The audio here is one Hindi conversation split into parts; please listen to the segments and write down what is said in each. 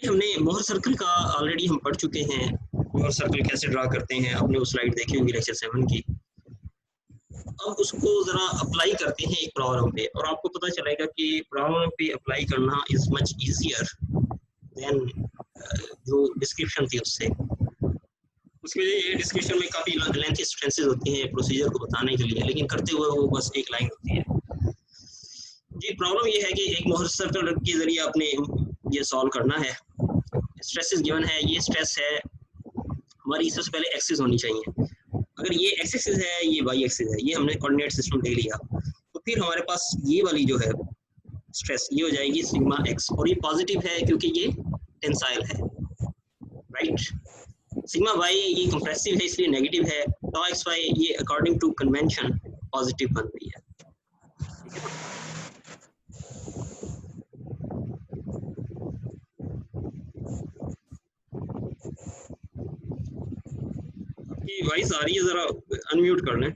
हमने मोहर सर्कल का ऑलरेडी हम पढ़ चुके हैं। मोहर सर्कल कैसे ड्रा करते हैं, आपने वो स्लाइड देखी होंगी लेक्चर 7 की। अब उसको ज़रा अप्लाई करते हैं एक प्रॉब्लम पे, और आपको पता चलेगा कि प्रॉब्लम पे अप्लाई करना इज़ मच ईजियर देन जो डिस्क्रिप्शन थी उससे। उसमें ये डिस्क्रिप्शन में काफ़ी लेंथी सेंटेंसेस होती हैं प्रोसीजर को बताने के लिए, लेकिन करते हुए वो बस एक लाइन होती है। जी, प्रॉब्लम ये है कि एक मोहर सर्कल के ज़रिए आपने ये सॉल्व करना है। स्ट्रेसेस गिवन है, ये स्ट्रेस है हमारी, सबसे पहले एक्सिस होनी चाहिए। अगर ये एक्स एक्सिस है, ये वाई एक्सिस है, ये हमने कोऑर्डिनेट सिस्टम ले लिया, तो फिर हमारे पास ये वाली जो है स्ट्रेस ये हो जाएगी सिग्मा एक्स, और ये पॉजिटिव है क्योंकि ये टेंसाइल है, राइट। सिग्मा वाई ये कंप्रेसिव है इसलिए नेगेटिव है, टॉ एक्स वाई ये अकॉर्डिंग टू कन्वेंशन पॉजिटिव बन रही है। ये वॉइस आ रही है, जरा अनम्यूट कर लें,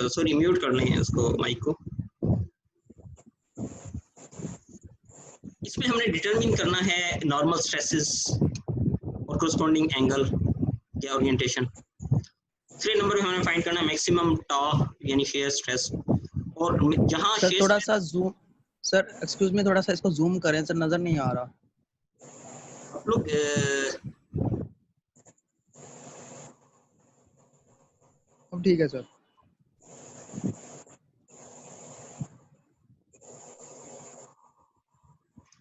सॉरी म्यूट कर लें उसको, माइक को। इसमें हमने डिटरमिन करना है नॉर्मल स्ट्रेसेस और कोरस्पॉन्डिंग एंगल या ओरिएंटेशन। तीसरे नंबर पे हमें फाइंड करना है मैक्सिमम टॉ यानी शेयर स्ट्रेस, और जहां सर थोड़ा सा जूम, सर एक्सक्यूज मी, थोड़ा सा इसको जूम करें सर, नजर नहीं आ रहा आप लोग। अब ठीक है सर।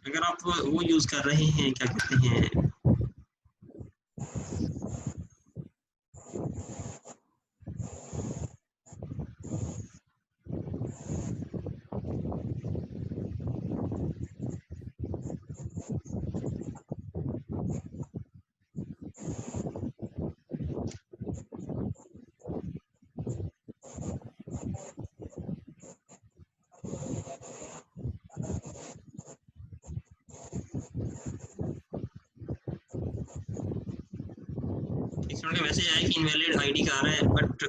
अगर आप वो यूज कर रहे हैं, क्या कहते हैं, स्टूडेंट का मैसेज आया कि इनवैलिड आईडी का आ रहा है, बट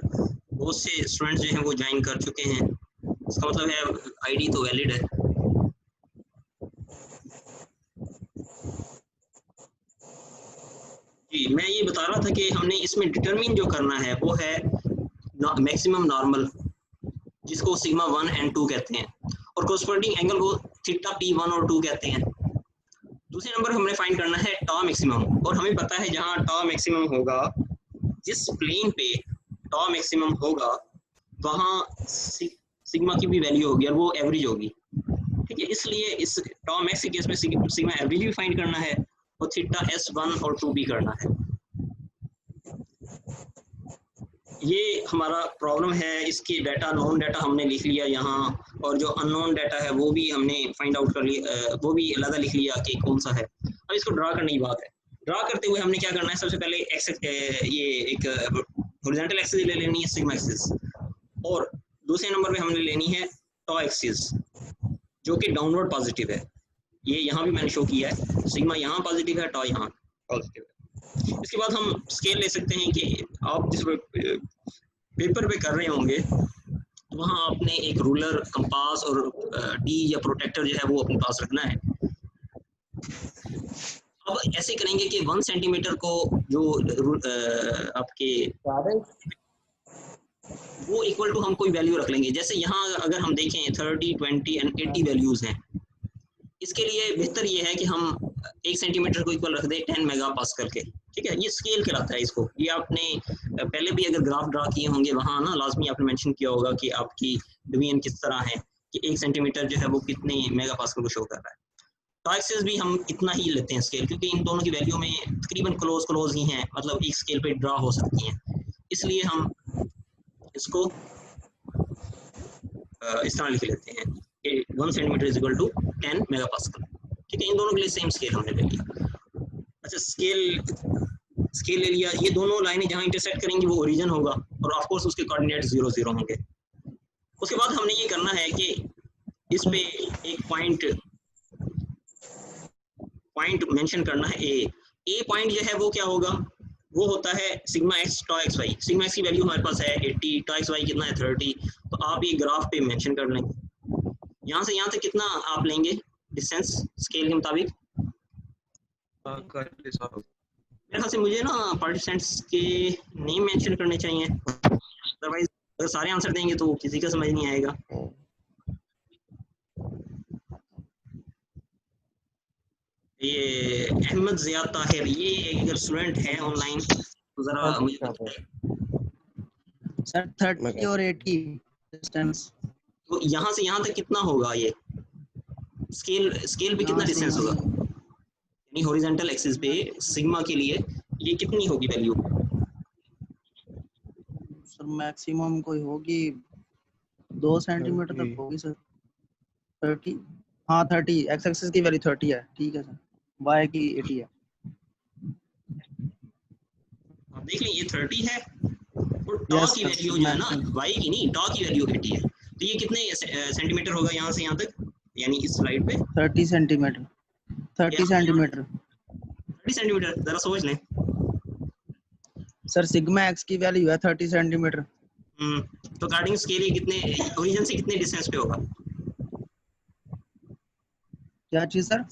बहुत से स्टूडेंट्स जो हैं वो ज्वाइन कर चुके हैं, इसका मतलब है आईडी तो वैलिड है। जी, मैं ये बता रहा था कि हमने इसमें डिटरमिन जो करना है वो है मैक्सिमम नॉर्मल, जिसको सिग्मा 1 एंड 2 कहते हैं, और कोरस्पॉन्डिंग एंगल को थीटा पी 1 और 2 कहते हैं। दूसरे नंबर हमने फाइंड करना है टॉ मैक्सिमम, और हमें पता है जहां टॉ मैक्सिमम होगा, जिस प्लेन पे टॉ मैक्सिमम होगा वहां सिग्मा की भी वैल्यू होगी और वो एवरेज होगी, ठीक है। इसलिए इस टॉ मैक्स के केस में सिग्मा एवरेज भी फाइंड करना है और थीटा S1 और 2 भी करना है। ये हमारा प्रॉब्लम है। इसकी डाटा, नॉन डाटा हमने लिख लिया यहाँ, और जो अननोन डाटा है वो भी हमने फाइंड आउट कर लिया, वो भी अलग लिख लिया कि कौन सा है। अब इसको ड्रा करने की बात है। ड्रा करते हुए हमने क्या करना है, सबसे पहले एक्स, ये एक हॉरिजॉन्टल एक्सिस ले लेनी है सिग्मा एक्सिस, और दूसरे नंबर पे हमने लेनी है टॉ एक्सिस जो कि डाउनवर्ड पॉजिटिव है। ये यहाँ भी मैंने शो किया है, सिग्मा यहाँ पॉजिटिव है, टॉ यहाँ पॉजिटिव है। इसके बाद हम स्केल ले सकते हैं कि आप जिस पेपर पे कर रहे होंगे तो वहाँ आपने एक रूलर, कंपास और डी या प्रोटेक्टर जो है वो अपने पास रखना है। अब ऐसे करेंगे कि 1 सेंटीमीटर को जो आपके वो इक्वल टू हम कोई वैल्यू रख लेंगे। जैसे यहाँ अगर हम देखें 30, 20 एंड 80 वैल्यूज हैं, इसके लिए बेहतर ये है कि हम 1 सेंटीमीटर को इक्वल रख दें 10 मेगा पास्कल के, ठीक है। ये स्केल कहलाता है इसको। ये आपने पहले भी अगर ग्राफ ड्रा किए होंगे वहाँ ना लाजमी आपने मेंशन किया होगा कि आपकी डिवीजन किस तरह है, कि 1 सेंटीमीटर जो है वो कितने मेगा पास्कल को शो कर रहा है। टॉ एक्सिस भी हम इतना ही लेते हैं स्केल, क्योंकि इन दोनों की वैल्यू में तकरीबन क्लोज ही हैं, मतलब एक स्केल पे ड्रा हो सकती हैं, इसलिए हम इसको इस तरह लिख लेते हैं कि 1 centimetre is equal to 10 mega pascal, ठीक है। इन दोनों के लिए सेम स्केल हमने ले लिया। अच्छा, स्केल ले लिया। ये दोनों लाइनें जहाँ इंटरसेक्ट करेंगी वो ओरिजिन होगा, और ऑफ कोर्स उसके कोऑर्डिनेट 0, 0 होंगे। उसके बाद हमने ये करना है कि इस पे एक पॉइंट मेंशन करना है। ए पॉइंट जो है वो क्या होगा, वो होता है sigma x tau X Y. Sigma x की वैल्यू हमारे पास है 80, टॉ एक्स वाई कितना है 30। तो आप ये ग्राफ पे मेंशन कर लेंगे। यहाँ से यहाँ तक कितना आप लेंगे डिस्टेंस स्केल के मुताबिक, मेरे ख्याल से मुझे ना पार्टिसिपेंट्स के नेम मेंशन करने चाहिए, अदरवाइज अगर सारे आंसर देंगे तो किसी का समझ नहीं आएगा। ये अहमद ज़िया ताहिर, ये अगर स्टूडेंट है ऑनलाइन तो जरा मुझे बताएं। सर 30 और 80 डिस्टेंस। तो यहाँ से यहाँ तक कितना होगा ये स्केल पे कितना डिस्टेंस होगा, यानी हॉरिजॉन्टल एक्सिस पे सिग्मा के लिए ये कितनी होगी वैल्यू? सर मैक्सिमम कोई होगी 2 सेंटीमीटर तक होगी सर। 30, हाँ 30, एक्स एक्सिस की वैल्यू 30 है, ठीक है सर, वाई की 80 है। आप देख लें ये 30 है और टॉ की वैल्यू जो है ना वाई की नहीं, टॉ की वैल्यू 80 है, तो ये कितने सेंटीमीटर होगा यहाँ से यहाँ तक, यानी इस स्लाइड पे 30 सेंटीमीटर। 30 सेंटीमीटर। 30 सेंटीमीटर, जरा सोच लें सर सिग्मा एक्स की वैल्यू है 30 सेंटीमीटर। तो कार्डिंग स्केल ये कितने ओरिजिन से कितने डिस्टेंस पे होगा? क्या चीज सर?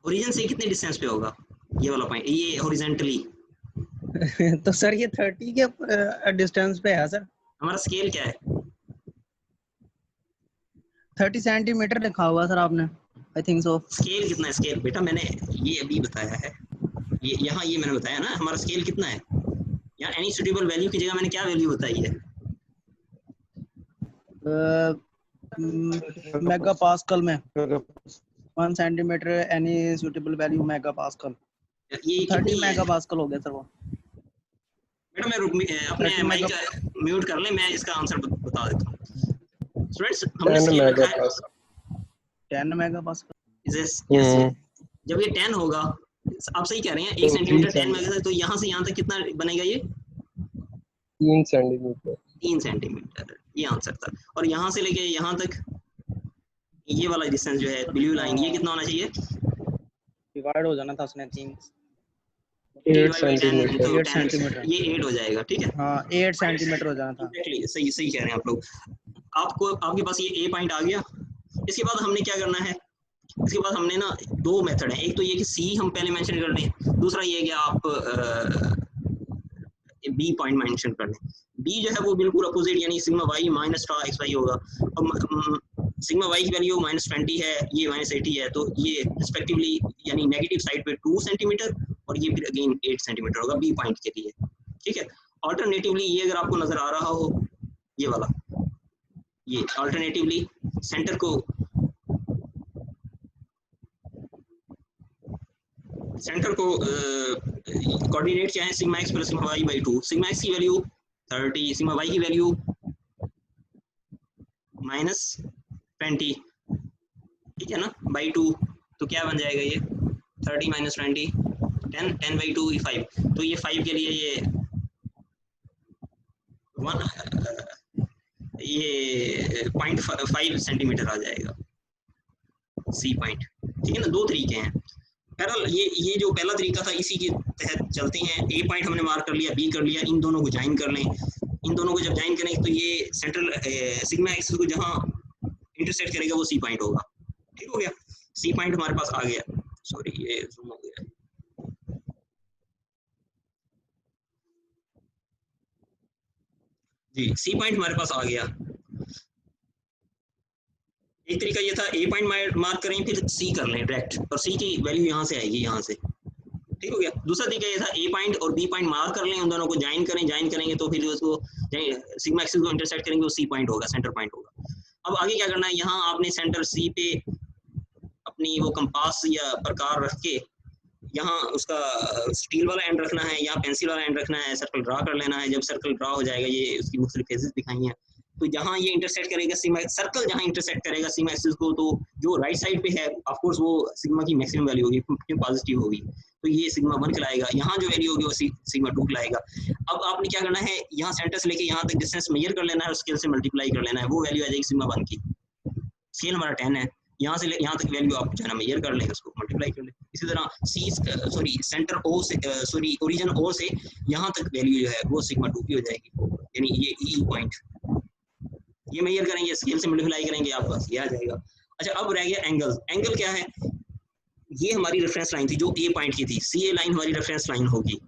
ओरिजिन से कितने डिस्टेंस पे होगा ये वाला पॉइंट, ये हॉरिजॉन्टली? तो सर ये 30 के डिस्टेंस पे है सर। हमारा स्केल क्या है? 30 सेंटीमीटर लिखा हुआ सर आपने, आई थिंक सो। स्केल कितना है? स्केल बेटा मैंने ये अभी बताया है, ये यहाँ ये मैंने बताया ना हमारा स्केल कितना है। यहाँ एनी सुटेबल वैल्यू की जगह मैंने क्या वैल्यू बताई है? मेगा पास्कल में 1 centimetre any suitable value mega pascal. ये 30 मेगा पास्कल हो गया सर वो। बेटा मैं अपने माइक म्यूट कर ले, मैं इसका आंसर बता देता हूँ स्टूडेंट्स। हमने स्केल रखा है 10 मेगा पास्कल। जब ये 10 होगा, आप सही कह रहे हैं, 1 सेंटीमीटर 10 मेगा, तो यहाँ से यहाँ तक कितना बनेगा ये? 3 सेंटीमीटर। 3 सेंटीमीटर ये आंसर था। और यहाँ से लेके यहाँ तक ये वाला डिस्टेंस जो है ब्लू लाइन, ये कितना होना चाहिए? डिवाइड हो जाना था उसने 3 8 सेंटीमीटर। ये 8 हो जाएगा, ठीक है। हाँ 8 सेंटीमीटर हो जाना था। Exactly, सही सही कह रहे हैं आप लोग। आपके पास ये ए पॉइंट आ गया। इसके बाद हमने क्या करना है, इसके बाद हमने ना 2 मेथड है, एक तो ये कि सी हम पहले मेंशन कर लें, दूसरा ये कि आप बी पॉइंट मेंशन कर लें। बी जो है वो बिल्कुल अपोजिट, यानी sigma Y minus tau X Y होगा। अब सिग्मा वाई की वैल्यू -20 है, ये -80 है, तो ये रिस्पेक्टिवली यानी नेगेटिव साइड पे 2 सेंटीमीटर और ये फिर अगेन 8 सेंटीमीटर होगा बी पॉइंट के लिए, ठीक है। ऑल्टरनेटिवली ये अगर आपको नजर आ रहा हो ये वाला, ये ऑल्टरनेटिवली सेंटर को कोऑर्डिनेट क्या है, sigma x plus sigma y by 2। Sigma x की वैल्यू 30, सिग्मा वाई की वैल्यू -20, ठीक है ना, बाई 2। तो क्या बन जाएगा ये 30 - 20, 10 बाई 2 5। तो ये 5 के लिए ये 0.5 सेंटीमीटर आ जाएगा सी पॉइंट, ठीक है ना। 2 तरीके हैं। बहरहाल ये जो पहला तरीका था इसी के तहत चलते हैं। ए पॉइंट हमने मार्क कर लिया, बी कर लिया, इन दोनों को ज्वाइन कर लें। इन दोनों को जब ज्वाइन करें तो ये सेंट्रल सिग्मा एक्सिस को जहां इंटरसेक्ट करेगा वो सी पॉइंट होगा, ठीक हो गया। सी पॉइंट हमारे पास आ गया, सॉरी ये जूम हो गया। जी सी पॉइंट हमारे पास आ गया। एक तरीका ये था ए पॉइंट मार्क करें फिर सी कर लें डायरेक्ट, और सी की वैल्यू यहाँ से आएगी, यहाँ से, ठीक हो गया। दूसरा तरीका ये था ए पॉइंट और बी पॉइंट मार्क कर लें, उन दोनों को ज्वाइन करें, ज्वाइन करेंगे तो फिर उसको सिग्मा एक्सिस को इंटरसेक्ट करेंगे, वो सी पॉइंट होगा, सेंटर पॉइंट होगा। अब आगे क्या करना है, यहाँ आपने सेंटर सी पे अपनी वो कंपास या प्रकार रख के यहाँ उसका स्टील वाला एंड रखना है या पेंसिल वाला एंड रखना है, सर्कल ड्रा कर लेना है। जब सर्कल ड्रा हो जाएगा, ये उसकी मुख्तलिफ फेजेस दिखाई हैं, तो जहाँ ये इंटरसेक्ट करेगा सिग्मा, सर्कल जहाँ इंटरसेक्ट करेगा सिग्मा एक्सिस को, तो जो राइट साइड पे है ऑफ कोर्स वो सिग्मा की मैक्सिमम वैल्यू होगी, क्योंकि पॉजिटिव होगी, तो ये सिग्मा 1 कहलाएगा। यहाँ जो वैल्यू होगी वो सिग्मा 2 कहलाएगा। अब आपने क्या करना है, यहाँ सेंटर से लेके यहाँ तक डिस्टेंस मेजर कर लेना है, स्केल से मल्टीप्लाई कर लेना है, वो वैल्यू आ जाएगी सिग्मा 1 की। स्केल हमारा 10 है, यहाँ से यहाँ तक वैल्यू आप जो है ना मेजर कर लें, उसको मल्टीप्लाई कर लें। इसी तरह सेंटर ओ से ओरिजिन ओ से यहाँ तक वैल्यू जो है वो सिग्मा 2 की हो जाएगी, यानी ये ई पॉइंट, ये मेजर करेंगे, स्केल से मल्टीप्लाई करेंगे, आपके पास ये आ जाएगा। अच्छा अब रह गया एंगल। एंगल क्या है, ये हमारी रेफरेंस लाइन थी जो ए पॉइंट की थी, सी ए लाइन हमारी रेफरेंस लाइन होगी,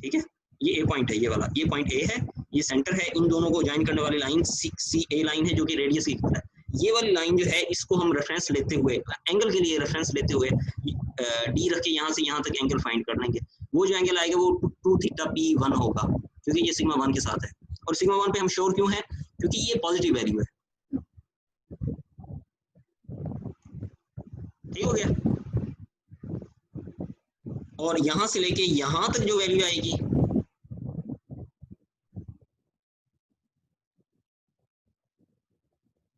ठीक है। ये ए पॉइंट है, ये वाला, ये पॉइंट ए है, ये सेंटर है, इन दोनों को ज्वाइन करने वाली लाइन सी ए लाइन है जो कि रेडियस की इक्वल है। ये वाली लाइन जो है इसको हम रेफरेंस लेते हुए, एंगल के लिए रेफरेंस लेते हुए डी रख के यहाँ से यहाँ तक एंगल फाइंड कर लेंगे। वो जो एंगल आएगा वो 2 थीटा P1 होगा, क्योंकि ये सिग्मा 1 के साथ है। और सिग्मा 1 पे हम श्योर क्यों है? क्योंकि ये पॉजिटिव वैल्यू है। ठीक हो गया। और यहां से लेके यहां तक जो वैल्यू आएगी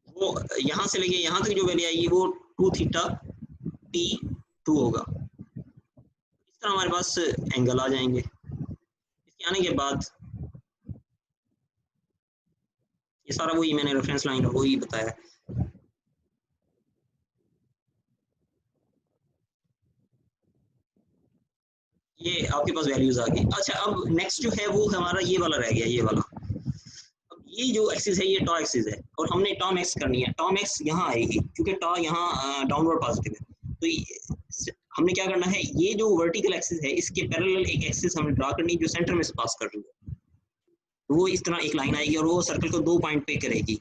वो, यहां से लेके यहां तक जो वैल्यू आएगी वो 2 थीटा P2 होगा। इस तरह हमारे पास एंगल आ जाएंगे। इसके आने के बाद ये सारा वही मैंने रेफरेंस लाइन वही बताया। ये आपके पास वैल्यूज आ गई। अच्छा, अब नेक्स्ट जो है वो हमारा ये वाला रह गया, ये वाला। अब ये जो एक्सिस है ये टॉ एक्सिस है और हमने टॉ मैक्स करनी है। टॉ मैक्स यहाँ आएगी क्योंकि टॉ यहाँ डाउनवर्ड पॉजिटिव है। तो हमने क्या करना है, ये जो वर्टिकल एक्सिस है इसके पैरेलल एक एक्सिस हमें ड्रा करनी है जो सेंटर में से पास कर रही है। तो वो इस तरह एक लाइन आएगी और वो सर्कल को 2 पॉइंट पे करेगी,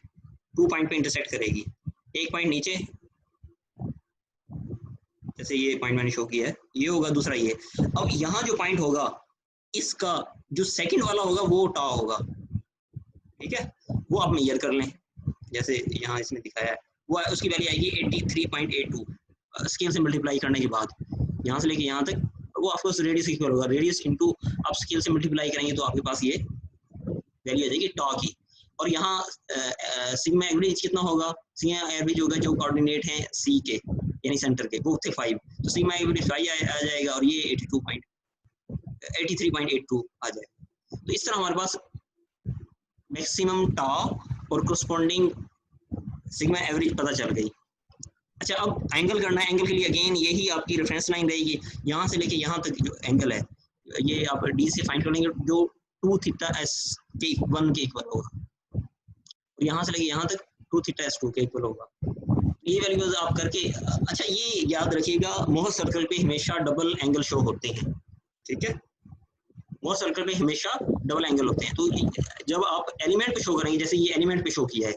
2 पॉइंट पे इंटरसेक्ट करेगी। एक पॉइंट नीचे, जैसे ये पॉइंट मैंने शो किया है, ये होगा, दूसरा ये। अब यहाँ जो पॉइंट होगा इसका जो सेकंड वाला होगा वो टॉ होगा, ठीक है। वो आप मेजर कर लें, जैसे यहाँ इसने दिखाया है, वो उसकी वैल्यू आएगी 83.82 स्केल से मल्टीप्लाई करने के बाद यहाँ से लेके यहाँ तक। वो ऑफकोर्स रेडियस इक्वल होगा, रेडियस इनटू आप स्केल से मल्टीप्लाई करेंगे तो आपके पास ये वैल्यू आ जाएगी टॉ की। और यहाँ सिग्मा एवरेज कितना होगा? सिग्मा एवरेज होगा जो कोऑर्डिनेट है सी के यानी सेंटर के, वो थे 5, तो सिग्मा एवरेज 5 आ जाएगा और ये 83.82 आ जाएगा। तो इस तरह हमारे पास मैक्सिमम टॉ और कोरस्पॉन्डिंग सिग्मा एवरेज पता चल गई। अच्छा, अब एंगल करना है। एंगल के लिए अगेन यही आपकी रेफरेंस लाइन रहेगी। यहाँ से लेके यहाँ तक जो एंगल है ये आप डी से फाइंड कर लेंगे जो 2 थीटा एस के 1 के इक्वल होगा, और यहाँ से लेके यहाँ तक 2 थीटा एस 2 के इक्वल होगा। ये वैल्यूज आप करके, अच्छा ये याद रखिएगा, मोहर सर्कल पे हमेशा डबल एंगल शो होते हैं, ठीक है। मोहर सर्कल पे हमेशा डबल एंगल होते हैं। तो जब आप एलिमेंट पे शो करेंगे, जैसे ये एलिमेंट पे शो किया है,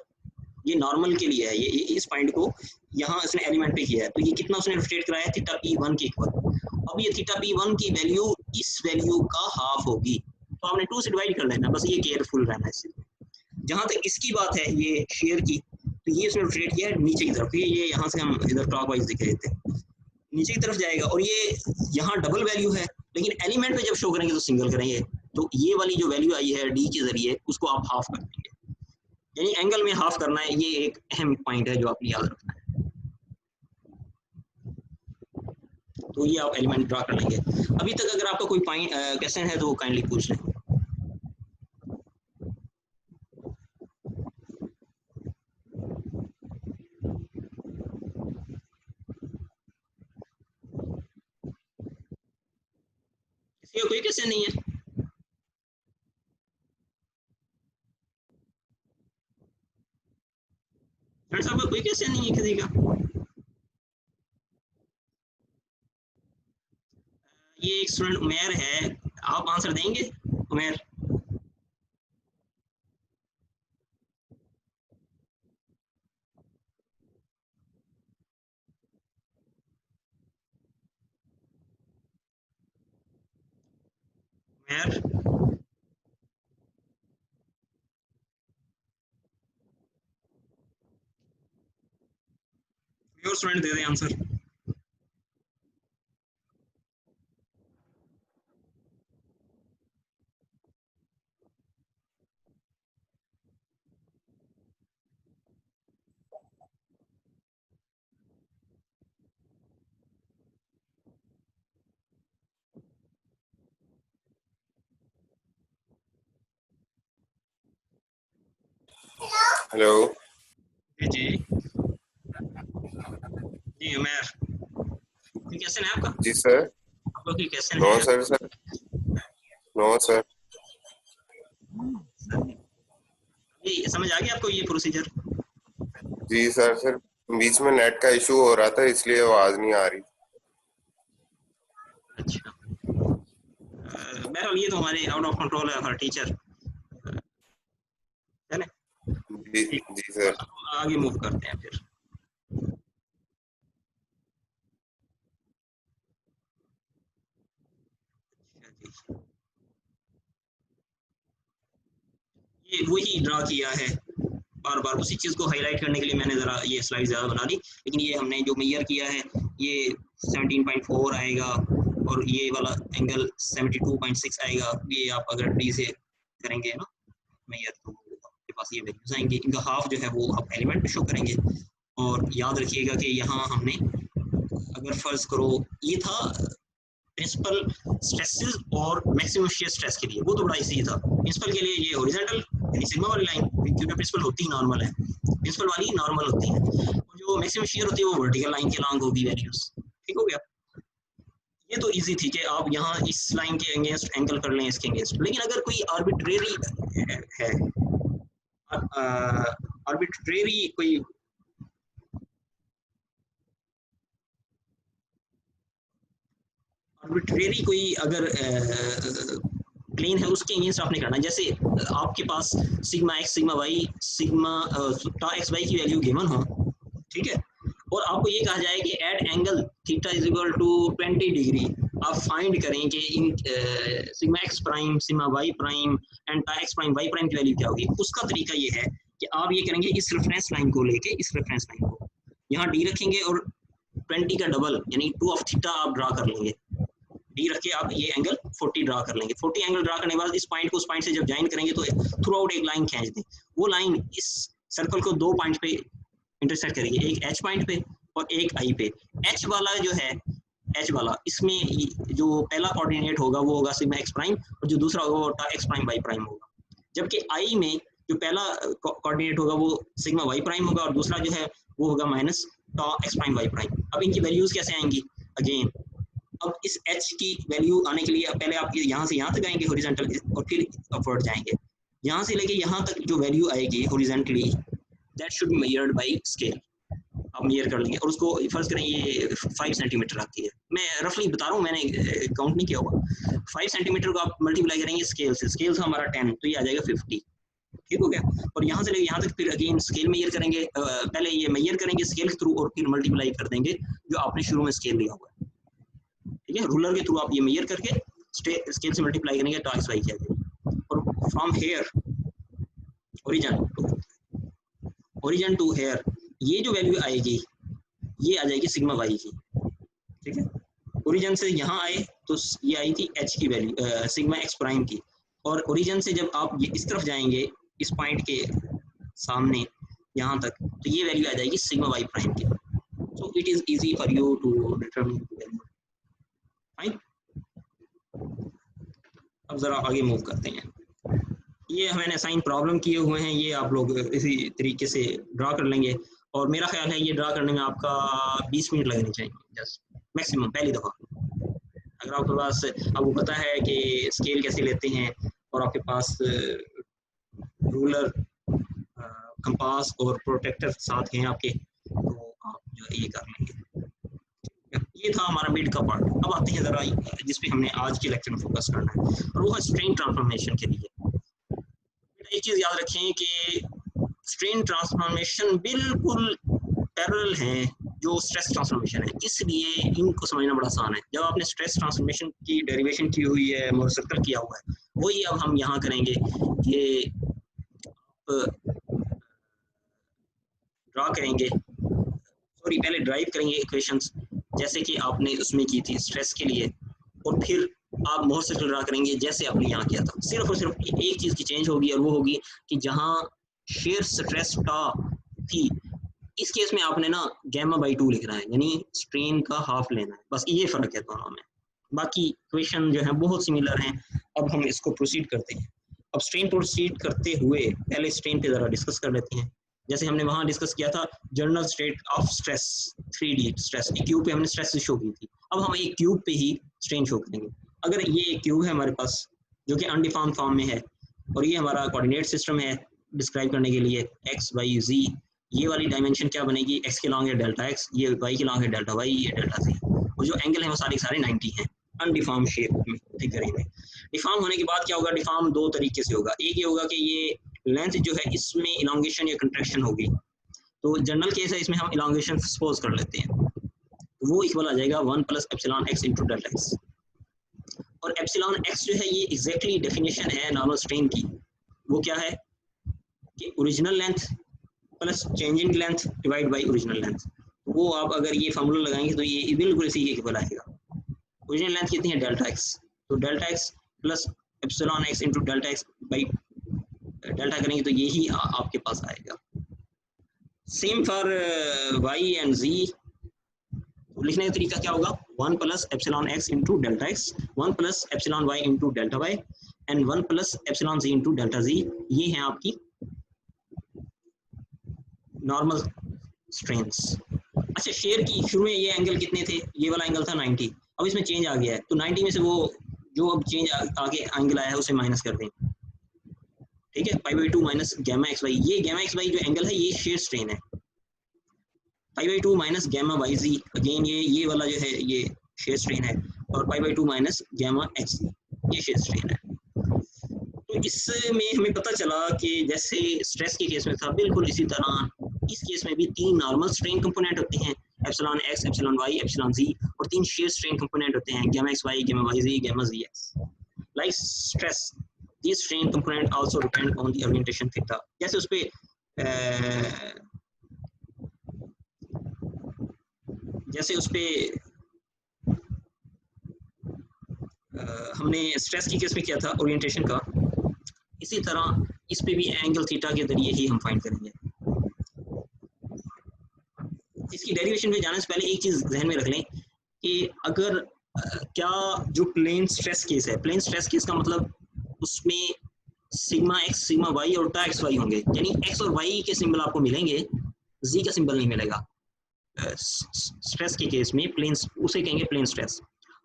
ये नॉर्मल के लिए है, ये इस पॉइंट को यहाँ इसने एलिमेंट पे किया है, तो ये कितना उसने रोटेट कराया? थीटा P1 के इक्वल। अब ये थीटा P1 की वैल्यू इस वैल्यू का हाफ होगी, तो आपने 2 से डिवाइड कर लेना, बस ये केयरफुल रहना है इससे। जहाँ तक इसकी बात है ये शेयर की, तो ये उसने रोटेट किया है नीचे की तरफ। ये यहाँ से हम इधर क्लॉकवाइज दिख रहे थे, नीचे की तरफ जाएगा। और ये यहाँ डबल वैल्यू है, लेकिन एलिमेंट पे जब शो करेंगे तो सिंगल करेंगे। तो ये वाली जो वैल्यू आई है डी के जरिए, उसको आप हाफ कर देंगे, यानी एंगल में हाफ करना है। ये एक अहम पॉइंट है जो आपको याद रखना है। तो ये आप एलिमेंट ड्रा कर लेंगे। अभी तक अगर आपका कोई पॉइंट क्वेश्चन है तो वो काइंडली पूछ लें। किसी का कोई क्वेश्चन नहीं है? फ्रेंड्स आपका कोई क्वेश्चन नहीं है किसी का? ये एक स्टूडेंट उमेर है, आप आंसर देंगे उमेर? उमेर और स्टूडेंट दे दें आंसर। हेलो जी जी उमेर, कोई क्वेश्चन है आपका? जी सर। आपका कोई क्वेश्चन नो है? Sir no sir. ये समझ आ गया आपको ये प्रोसीजर? जी सर बीच में नेट का इशू हो रहा था इसलिए आवाज नहीं आ रही। अच्छा, बहरहाल ये तो हमारे आउट ऑफ कंट्रोल है हमारा टीचर, है ना? जी ठीक, जी सर। आगे मूव करते हैं फिर। अच्छा जी, ये वही ड्रा किया है, बार बार उसी चीज़ को हाईलाइट करने के लिए मैंने ज़रा ये स्लाइड ज़्यादा बना दी, लेकिन ये हमने जो मेजर किया है ये 17.4 आएगा और ये वाला एंगल 72.6 आएगा। ये आप अगर डी से करेंगे ना मेजर तो आपके पास ये वैल्यूज आएंगे। इनका हाफ जो है वो आप एलिमेंट में शो करेंगे। और याद रखिएगा कि यहाँ हमने अगर फर्ज करो ये था प्रिंसिपल स्ट्रेसेस और मैक्सिमम शियर स्ट्रेस के लिए, वो तो बड़ा इजी था। प्रिंसिपल के लिए ये हॉरिजॉन्टल यानी सिग्मा वाली लाइन, क्योंकि प्रिंसिपल होती ही नॉर्मल है, प्रिंसिपल वाली नॉर्मल होती है, और जो मैक्सिमम शियर होती है वो वर्टिकल लाइन के लॉन्ग होगी वैल्यूज। ठीक हो गया? ये तो इजी थी कि आप यहाँ इस लाइन के अगेंस्ट एंगल कर लें इसके अगेंस्ट। लेकिन अगर कोई आर्बिट्रेरी है, आर्बिट्रेरी कोई आर्बिट्रेरी कोई अगर प्लेन है उसके अगेंस्ट आपने करना है, जैसे आपके पास sigma x sigma y sigma tau x y की वैल्यू गिवन हो, ठीक है, और आपको ये कहा जाए कि at angle theta is equal to 20 degree आप फाइंड करें कि इन sigma x prime sigma y prime and tau x prime y prime की वैल्यू क्या होगी। उसका तरीका ये है कि आप ये करेंगे इस रेफरेंस लाइन को लेके, इस रेफरेंस लाइन को यहाँ डी रखेंगे और 20 का डबल यानी 2 ऑफ थीटा आप ड्रा कर लेंगे, डी रख के आप ये एंगल 40 ड्रा कर लेंगे। 40 एंगल ड्रा करने के बाद इस पॉइंट को उस पॉइंट से जब ज्वाइन करेंगे तो थ्रू आउट एक लाइन खींच दें। वो लाइन इस सर्कल को 2 पॉइंट पे इंटरसेक्ट करेगी, एक एच पॉइंट पे और एक आई पे। एच वाला जो है, एच वाला इसमें जो पहला कोऑर्डिनेट होगा वो होगा सिग्मा एक्स प्राइम और जो दूसरा होगा वो टा एक्स प्राइम वाई प्राइम होगा। जबकि आई में जो पहला कोऑर्डिनेट होगा वो सिग्मा वाई प्राइम होगा और दूसरा जो है वो होगा माइनस टा एक्स प्राइम वाई प्राइम। अब इनकी वैल्यूज कैसे आएंगी? अगेन अब इस h की वैल्यू आने के लिए पहले आप यहाँ से यहाँ तक आएंगे हॉरिजॉन्टल और फिर अपवर्ड जाएंगे। यहाँ से लेके यहाँ तक जो वैल्यू आएगी horizontally that should be measured by scale. आप मेजर कर लेंगे और उसको फर्ज करें ये 5 सेंटीमीटर आती है, मैं रफली बता रहा हूँ, मैंने काउंट नहीं किया हुआ। 5 सेंटीमीटर को आप मल्टीप्लाई करेंगे स्केल से, स्केल था हमारा 10 तो ये आ जाएगा 50। ठीक हो गया? और यहाँ से लेके यहाँ तक फिर अगेन स्केल मेजर करेंगे, पहले ये मेजर करेंगे स्केल के थ्रू और फिर मल्टीप्लाई कर देंगे जो आपने शुरू में स्केल लिया हुआ है। ठीक है, रूलर के थ्रू आप ये मेजर करके स्केल से मल्टीप्लाई करेंगे तो एक्स वाई क्या जाएगा। और from here origin to here ये जो वैल्यू आएगी ये आ जाएगी सिग्मा वाई की। ठीक है, ओरिजिन से यहाँ आए तो ये आई थी एच की वैल्यू सिग्मा एक्स प्राइम की, और ओरिजिन से जब आप ये इस तरफ जाएंगे इस पॉइंट के सामने यहाँ तक तो ये वैल्यू आ जाएगी सिग्मा वाई प्राइम की। So it is easy for you to determine value. Fine, अब जरा आगे मूव करते हैं। ये मैंने साइन प्रॉब्लम किए हुए हैं, ये आप लोग इसी तरीके से ड्रा कर लेंगे और मेरा ख्याल है ये ड्रा करने में आपका 20 मिनट लगने चाहिए जस्ट मैक्सिमम पहली दफ़ा। अगर आपके पास आपको पता है कि स्केल कैसे लेते हैं और आपके पास रूलर कंपास और प्रोटेक्टर साथ हैं आपके, तो आप जो है ये कर लेंगे। ये था हमारा मिड का पार्ट। अब आते हैं ज़रा जिस पे हमने आज के लेक्चर में फोकस करना है और वो है स्ट्रेन ट्रांसफॉर्मेशन के लिए। एक चीज़ याद रखें कि स्ट्रेन ट्रांसफॉर्मेशन बिल्कुल पैरेलल हैं जो स्ट्रेस ट्रांसफॉर्मेशन है, इसलिए इनको समझना बड़ा आसान है। जब आपने स्ट्रेस ट्रांसफॉर्मेशन की डेरिवेशन की हुई है, मोर सर्कल किया हुआ है, वही अब हम यहाँ करेंगे कि ड्रा करेंगे, सॉरी पहले ड्राइव करेंगे इक्वेशंस जैसे कि आपने उसमें की थी स्ट्रेस के लिए, और फिर आप मोर सर्कल ड्रा करेंगे जैसे आपने यहाँ किया था। सिर्फ और सिर्फ एक चीज़ की चेंज होगी और वो होगी कि जहाँ शेयर स्ट्रेस टा थी इस केस में आपने ना गैमा बाई 2 लिखना है, यानी स्ट्रेन का हाफ लेना है, बस ये फ़र्क है दोनों में। बाकी इक्वेशन जो है बहुत सिमिलर हैं। अब हम इसको प्रोसीड करते हैं। अब स्ट्रेन प्रोसीड करते हुए पहले स्ट्रेन पे ज़रा डिस्कस कर लेते हैं। जैसे हमने वहाँ डिस्कस किया था general state of stress 3D stress, एक क्यूब पे हमने स्ट्रेस शो की थी। अब हम एक क्यूब पे ही स्ट्रेन शो करेंगे। अगर ये एक क्यूब है हमारे पास जो कि अनडिफाइंड फॉर्म में है और ये हमारा कोऑर्डिनेट सिस्टम है डिस्क्राइब करने के लिए एक्स वाई जी, ये वाली डायमेंशन क्या बनेगी, एक्स के लॉन्ग है डेल्टा एक्स, ये वाई के लॉन्ग है डेल्टा वाई, ये डेल्टा जी, और जो एंगल है वो सारे 90 हैं। अनडिफॉर्म शेप में करेंगे। डिफॉर्म होने के बाद क्या होगा, डिफॉर्म दो तरीके से होगा। एक ये होगा कि ये लेंथ जो है इसमें इलांगेशन या कंट्रैक्शन होगी, तो जनरल केस है इसमें हम इलांगेशन सपोज कर लेते हैं, तो वो इक्वल आ जाएगा 1 plus epsilon x into delta x. और एप्सिलॉन एक्स जो है ये एग्जैक्टली डेफिनेशन है नॉर्मल स्ट्रेन की, वो क्या है कि original length plus changing length divide by original length. वो आप अगर ये फार्मूला लगाएंगे तो ये बिल्कुल इसी के इक्वल आएगा। ओरिजिनल लेंथ कितनी है, डेल्टा एक्स, तो delta x plus epsilon x into delta x by delta करेंगे तो यही आपके पास आएगा। Same for y and z, लिखने का तरीका क्या होगा, 1 plus epsilon x into delta x, 1 plus epsilon y into delta y and 1 plus epsilon z into delta z. ये है आपकी नॉर्मल स्ट्रेन्स। अच्छा, शेयर की शुरू में ये एंगल कितने थे, ये वाला एंगल था 90, अब इसमें चेंज आ गया है, तो 90 में से वो जो अब चेंज आगे एंगल आया है उसे माइनस कर दें, ठीक है, π/2 माइनस गैमा एक्स वाई। ये गैमा एक्स वाई जो एंगल है ये शेयर स्ट्रेन है, π/2 माइनस गैमा वाई जी, अगेन ये वाला जो है ये शेयर स्ट्रेन है, और π/2 माइनस गैमा एक्स ये शेयर स्ट्रेन है। तो इसमें हमें पता चला कि जैसे स्ट्रेस के केस में था बिल्कुल इसी तरह इस केस में भी 3 नॉर्मल स्ट्रेन कंपोनेंट होते हैं, epsilon x, epsilon y, epsilon z, और 3 शेयर स्ट्रेन कंपोनेंट होते हैं, gamma x y, gamma y z, gamma z x. Like stress, these strain component also depend on the orientation theta। जैसे उस पे हमने स्ट्रेस की केस में किया था ओरिएंटेशन का, इसी तरह इस पे भी एंगल थीटा के जरिए ही हम फाइंड करेंगे। इसकी डेरिवेशन में जाने से पहले एक चीज ध्यान में रख लें कि अगर क्या जो प्लेन स्ट्रेस केस है, प्लेन स्ट्रेस केस का मतलब उसमें सिग्मा एक्स, सिग्मा वाई और टा एक्स वाई होंगे, यानी एक्स और वाई के सिंबल आपको मिलेंगे, जी का सिंबल नहीं मिलेगा। स्ट्रेस के केस में प्लेन उसे कहेंगे प्लेन स्ट्रेस,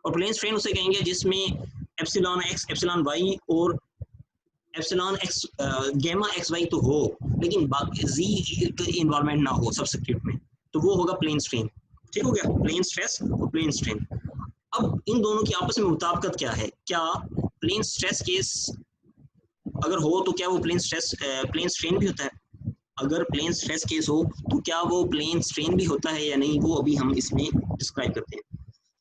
और प्लेन स्ट्रेन उसे कहेंगे जिसमें एप्सिलॉन एक्स, एप्सिलॉन वाई और epsilon x, gamma x y तो हो लेकिन जी इन्वॉल्वमेंट ना हो सब्सक्रिप्ट में, तो वो होगा प्लेन स्ट्रेन। ठीक हो गया, प्लेन स्ट्रेस और प्लेन स्ट्रेन। अब इन दोनों की आपस में मुताबिकत क्या है, क्या प्लेन स्ट्रेस केस अगर हो तो क्या वो प्लेन स्ट्रेन भी होता है, अगर प्लेन स्ट्रेस केस हो तो क्या वो प्लेन स्ट्रेन भी होता है या नहीं, वो अभी हम इसमें डिस्क्राइब करते हैं।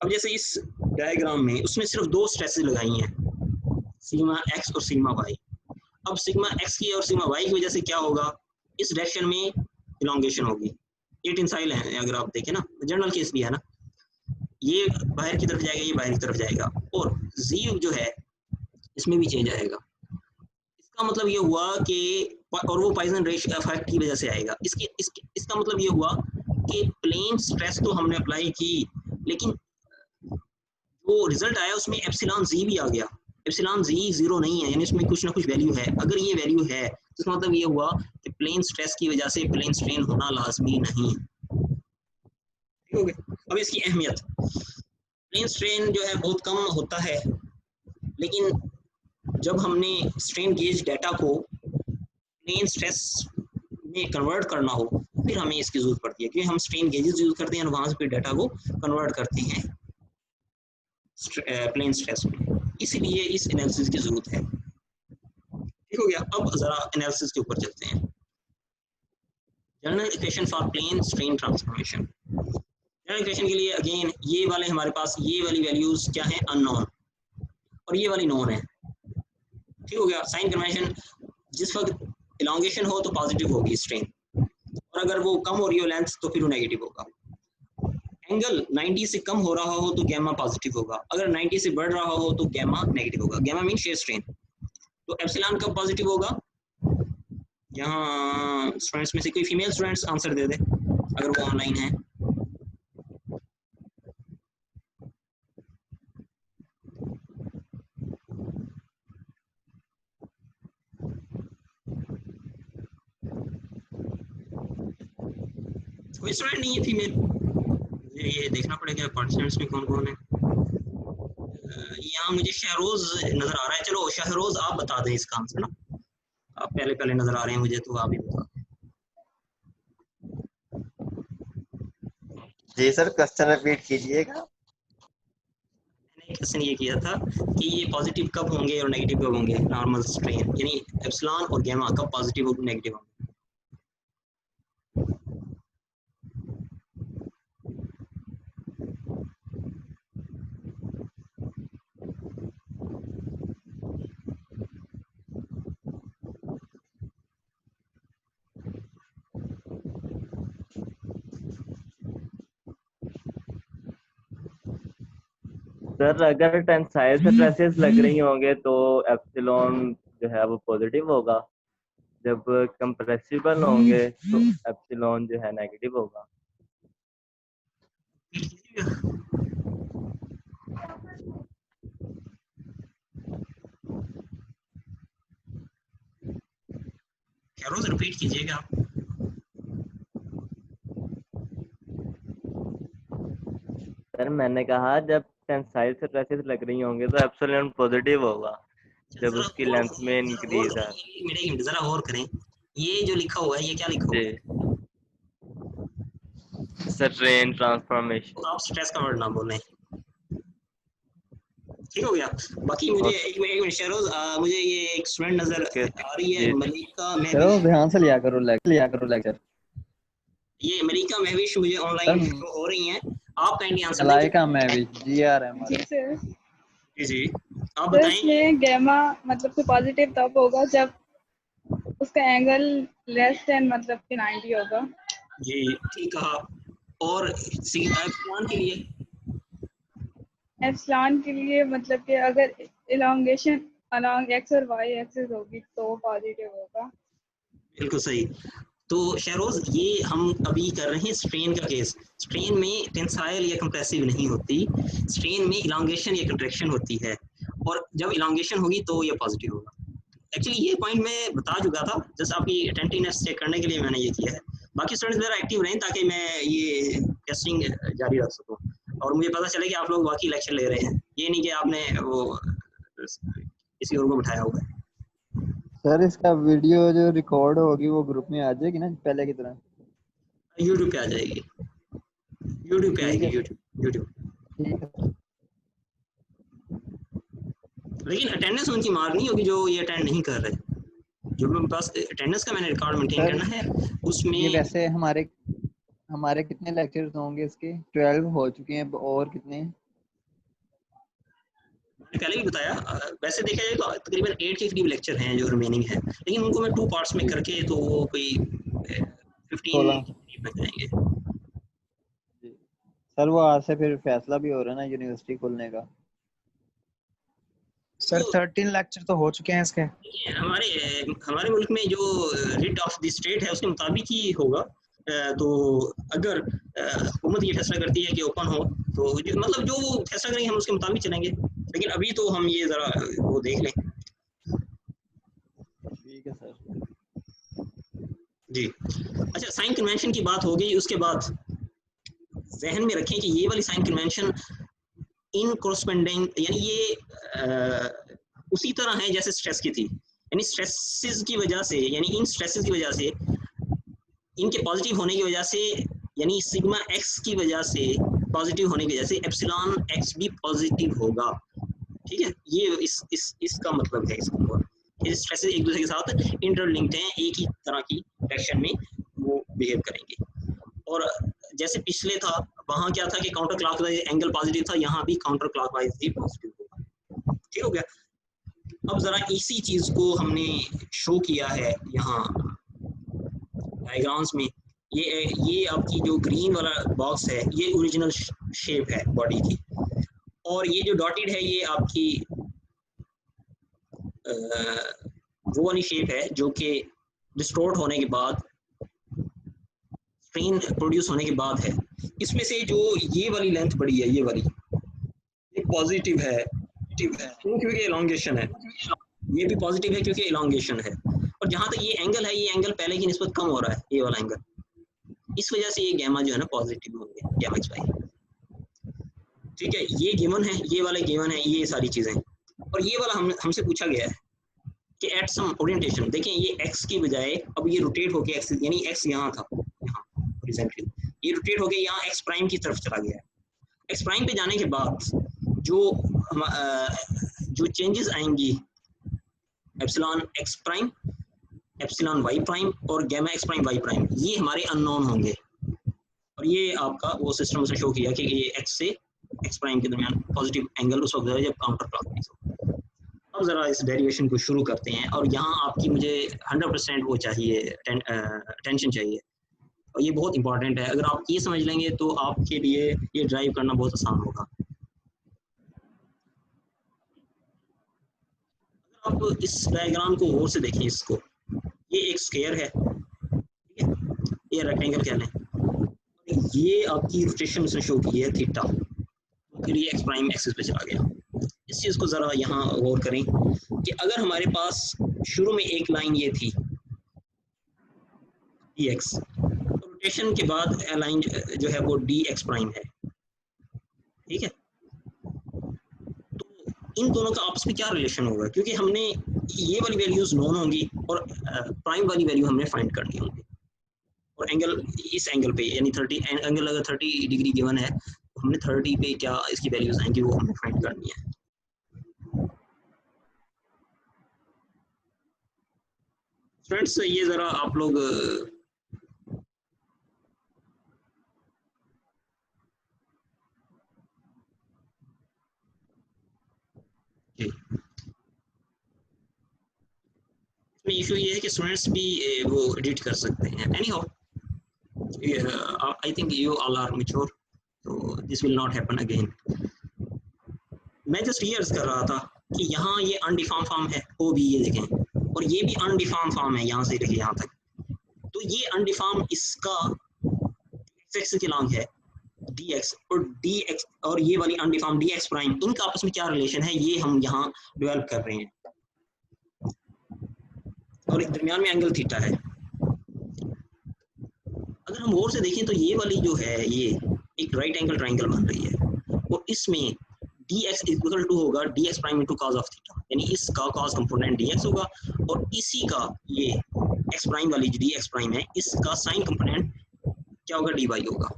अब जैसे इस डायग्राम में उसमें सिर्फ 2 स्ट्रेसेस लगाई हैं, सिग्मा एक्स और सिग्मा वाई। अब सिग्मा एक्स की और सिग्मा वाई की वजह से क्या होगा, इस डायरेक्शन में इलॉन्गेशन होगी, ये टेंसाइल है, अगर आप देखें ना, जनरल केस भी है ना, ये बाहर की तरफ जाएगा, ये बाहर की तरफ जाएगा, और जी जो है इसमें भी चेंज आएगा। इसका मतलब ये हुआ कि, और वो पॉइजन रेशियो इफेक्ट की वजह से आएगा। इसका मतलब ये हुआ कि प्लेन स्ट्रेस तो हमने अप्लाई की, लेकिन जो रिजल्ट आया उसमें एप्सिलॉन जी भी आ गया। एप्सिलॉन जी 0 नहीं है, यानी उसमें कुछ ना कुछ वैल्यू है। अगर ये वैल्यू है तो इसका मतलब ये हुआ कि प्लेन स्ट्रेस की वजह से प्लेन स्ट्रेन होना लाजमी नहीं। ठीक हो गया। अब इसकी अहमियत, प्लेन स्ट्रेन जो है बहुत कम होता है, लेकिन जब हमने स्ट्रेन गेज डाटा को प्लेन स्ट्रेस में कन्वर्ट करना हो फिर हमें इसकी जरूरत पड़ती है, क्योंकि हम स्ट्रेन गेजेस यूज करते हैं और वहां से फिर डाटा को कन्वर्ट करते हैं प्लेन स्ट्रेस में, इसलिए इस एनालिसिस की जरूरत है। ठीक हो गया। अब जरा एनालिसिस के ऊपर चलते हैं। General equation for plane strain transformation. General equation के लिए अगेन ये वाले हमारे पास ये वाली वैल्यूज क्या है, अननोन, और ये वाली नोन है। ठीक हो गया। साइन कन्वेंशन, जिस वक्त इलॉन्गेशन हो तो पॉजिटिव होगी स्ट्रेन, और अगर वो कम हो रही हो लेंथ तो फिर वो नेगेटिव होगा। एंगल 90 से कम हो रहा हो तो गैमा पॉजिटिव होगा, अगर 90 से बढ़ रहा हो तो गैमा नेगेटिव होगा। Gamma mean shear strain. तो एप्सिलॉन कब पॉजिटिव होगा, यहाँ स्टूडेंट्स में से कोई फीमेल स्टूडेंट्स आंसर दे दे अगर वो ऑनलाइन है। कोई स्टूडेंट नहीं है फीमेल, मुझे ये देखना पड़ेगा पार्टिसिपेंट्स में कौन कौन है। यहाँ मुझे शहरोज नजर आ रहा है, चलो शहरोज आप बता दें इसका आंसर ना, आप पहले नजर आ रहे हैं मुझे, तो आप ही बता दें। जी सर, क्वेश्चन रिपीट कीजिएगा। क्वेश्चन ये किया था कि ये पॉजिटिव कब होंगे और नेगेटिव कब होंगे, नॉर्मल स्ट्रेन यानी एप्सिलॉन और गामा कब पॉजिटिव और नेगेटिव होंगे। सर अगर टेंसाइल स्ट्रेसेस लग रही होंगे तो एप्सिलॉन जो है वो पॉजिटिव होगा, जब कंप्रेसिबल होंगे तो एप्सिलॉन जो है नेगेटिव होगा। रोज रिपीट कीजिएगा आप। सर मैंने कहा जब टेंसाइल स्ट्रेसेस लग रही होंगे तो एप्सिलॉन पॉजिटिव होगा जब उसकी लेंथ में इंक्रीज है। जरा और करें, ये जो लिखा हुआ है ये क्या लिखा हुआ है? Strain transformation. आप स्ट्रेस का वर्ड ना बोलें, ठीक हो गया। बाकी मुझे एक मिनट शेरोज, मुझे ये एक स्टूडेंट नजर आ रही है, मलिका महविश। ध्यान से लिया करो लेक्चर। ये मलिका महविश मुझे ऑनलाइन हो रही हैं, आप काइंडली आंसर दें। मलाइका महविश GRM। जी आप बताएं। इसमें गामा मतलब कि पॉजिटिव तब होगा जब उसका एंगल लेस देन मतलब कि 90 होगा। जी ठीक कहा। और एप्सिलॉन के लिए? एप्सिलॉन के लिए मतलब कि अगर इलॉन्गेशन अलोंग एक्स और वाई एक्सिस होगी तो पॉजिटिव होगा। बिल्कुल सही। तो शहरोज ये हम अभी कर रहे हैं स्ट्रेन का केस। स्ट्रेन में टेंसाइल या कंप्रेसिव नहीं होती, स्ट्रेन में इलॉन्गेशन या कंट्रैक्शन होती है, और जब इलॉन्गेशन होगी तो ये पॉजिटिव होगा। एक्चुअली ये पॉइंट मैं बता चुका था, जस्ट आपकी अटेंटिवनेस चेक करने के लिए मैंने ये किया है। बाकी स्टूडेंट्स मेरा एक्टिव रहें ताकि मैं ये टेस्टिंग जारी रख सकूँ और मुझे पता चले कि आप लोग बाकी लेक्चर ले रहे हैं, ये नहीं कि आपने वो किसी और को बिठाया हुआ है। सर इसका वीडियो जो रिकॉर्ड होगी वो ग्रुप में आ जाएगी ना पहले की तरह? यूट्यूब पे आ जाएगी, यूट्यूब पे आएगी, यूट्यूब। ठीक है। लेकिन अटेंडेंस उनकी मार्क नहीं होगी जो ये अटेंड नहीं कर रहे। जो मेरे पास अटेंडेंस का मैंने रिकॉर्ड मेंटेन करना है उसमें ये वैसे हमारे कितने लेक्चर्स होंगे इसके? 12 हो चुके हैं, और कितने? पहले भी बताया, वैसे देखा जाए तो तकरीबन 8 के करीब लेक्चर हैं जो रिमेनिंग है, लेकिन उनको मैं 2 पार्ट्स में करके तो वो कोई 15 बन जाएंगे। सर वो आज से फिर फैसला भी हो रहा है ना यूनिवर्सिटी खोलने का। सर 13 लेक्चर तो हो चुके हैं इसके। हमारे मुल्क में जो रिट ऑफ द स्टेट है उसके मुताबिक ही होगा। तो अगर हुकूमत ये फैसला करती है कि ओपन हो तो मतलब जो फैसला करेंगे हम उसके मुताबिक चलेंगे, लेकिन अभी तो हम ये जरा वो देख लें। ठीक है सर जी। अच्छा, साइन कन्वेंशन की बात हो गई, उसके बाद जहन में रखें कि ये वाली साइन कन्वेंशन इन कोरस्पोंडिंग यानी ये उसी तरह है जैसे स्ट्रेस की थी, यानी स्ट्रेसेस की वजह से, यानी इन स्ट्रेसेस की वजह से, इनके पॉजिटिव होने की वजह से, यानी सिग्मा एक्स की वजह से पॉजिटिव होने की वजह से एप्सिलॉन एक्स भी पॉजिटिव होगा। ठीक है, ये इसका मतलब है इसका स्ट्रेसेस एक दूसरे के साथ इंटरलिंक्ड हैं, एक ही तरह की डायरेक्शन में वो बिहेव करेंगे। और जैसे पिछले था वहाँ क्या था कि काउंटर क्लॉकवाइज एंगल पॉजिटिव था, यहाँ भी काउंटर क्लॉकवाइज ही पॉजिटिव होगा। ठीक हो गया। अब जरा इसी चीज को हमने शो किया है यहाँ डायग्राम्स में। ये आपकी जो ग्रीन वाला बॉक्स है ये ओरिजिनल शेप है बॉडी की, और ये जो डॉटेड है ये आपकी वो वाली शेप है जो कि डिस्टोर्ट होने के बाद, स्ट्रेन प्रोड्यूस होने के बाद है। इसमें से जो ये वाली लेंथ बड़ी है, ये वाली, ये पॉजिटिव है क्योंकि इलॉन्गेशन है, ये भी पॉजिटिव है क्योंकि इलॉन्गेशन है। और जहाँ तक ये एंगल है, ये एंगल पहले की निस्बत कम हो रहा है, ये वाला एंगल, इस वजह से ये गैमा जो है ना पॉजिटिव होंगे, गैमा एक्स वाई। ठीक है, ये गिवन है, ये वाले गिवन है, ये सारी चीजें। और ये वाला हमसे पूछा गया है कि एट सम ओरिएंटेशन, देखें ये एक्स की बजाय अब ये रोटेट होके एक्स, यानी एक्स यहाँ था, यहाँ हॉरिजॉन्टली, ये रोटेट होके यहाँ एक्स प्राइम की तरफ चला गया है। एक्स प्राइम पे जाने के बाद जो चेंजेस आएंगी epsilon x prime, epsilon y prime और gamma x prime y prime, ये हमारे अननोन होंगे। और ये आपका वो सिस्टम से शो किया कि ये एक्स से एक्स प्राइम के दरमियान पॉजिटिव एंगल उस वक्त है जब काउंटर क्लॉकवाइज हो। अब ज़रा इस डेरिवेशन को शुरू करते हैं, और यहाँ आपकी मुझे 100% वो चाहिए, अटेंशन चाहिए, और ये बहुत इंपॉर्टेंट है। अगर आप ये समझ लेंगे तो आपके लिए ये ड्राइव करना बहुत आसान होगा। अगर आप इस डायग्राम को गौर से देखें, इसको, ये एक स्क्वायर है, ठीक है, ये रेक्टेंगल कह लें, ये आपकी रोटेशन से शो की है थीटा, फिर ये एक्स प्राइम एक्सिस पे चला गया। इस चीज़ को ज़रा यहाँ गौर करें कि अगर हमारे पास शुरू में एक लाइन ये थी डी एक्स, रोटेशन के बाद लाइन जो है वो डी एक्स प्राइम है, ठीक है। तो इन दोनों का आपस में क्या रिलेशन होगा, क्योंकि हमने ये वाली वैल्यूज नोन होंगी और प्राइम वाली वैल्यू हमने फाइंड करनी होगी, और एंगल इस एंगल पे यानी 30 एंगल अगर 30 डिग्री गिवन है तो हमने 30 पे क्या इसकी वैल्यूज आएंगी वो हमने फाइंड करनी है। फ्रेंड्स ये ज़रा आप लोग इशू ये है कि स्टूडेंट्स भी वो एडिट कर सकते हैं। Anyhow I think you all are mature, तो this will not happen again. मैं जस्ट ये अर्ज कर रहा था कि यहाँ ये अनडिफार्म फॉर्म है, ओ भी ये देखें, और ये भी अनडिफार्म फॉर्म है यहाँ से लेके यहाँ तक। तो ये अनडिफार्म इसका एक्स के लॉन्ग है dx, और dx और ये वाली अनडिफार्म dx प्राइम, इनका आपस में क्या रिलेशन है ये हम यहाँ डेवलप कर रहे हैं, और दरमियान में एंगल थीटा है। अगर हम और से देखें तो ये वाली जो है ये एक राइट एंगल ट्राइंगल बन रही है, और इसमें dx इक्वल टू होगा dx prime into cos of theta, यानी इसका cos कंपोनेंट dx होगा, और इसी का ये x प्राइम वाली जो dx प्राइम है इसका साइन कंपोनेंट क्या होगा, dy होगा।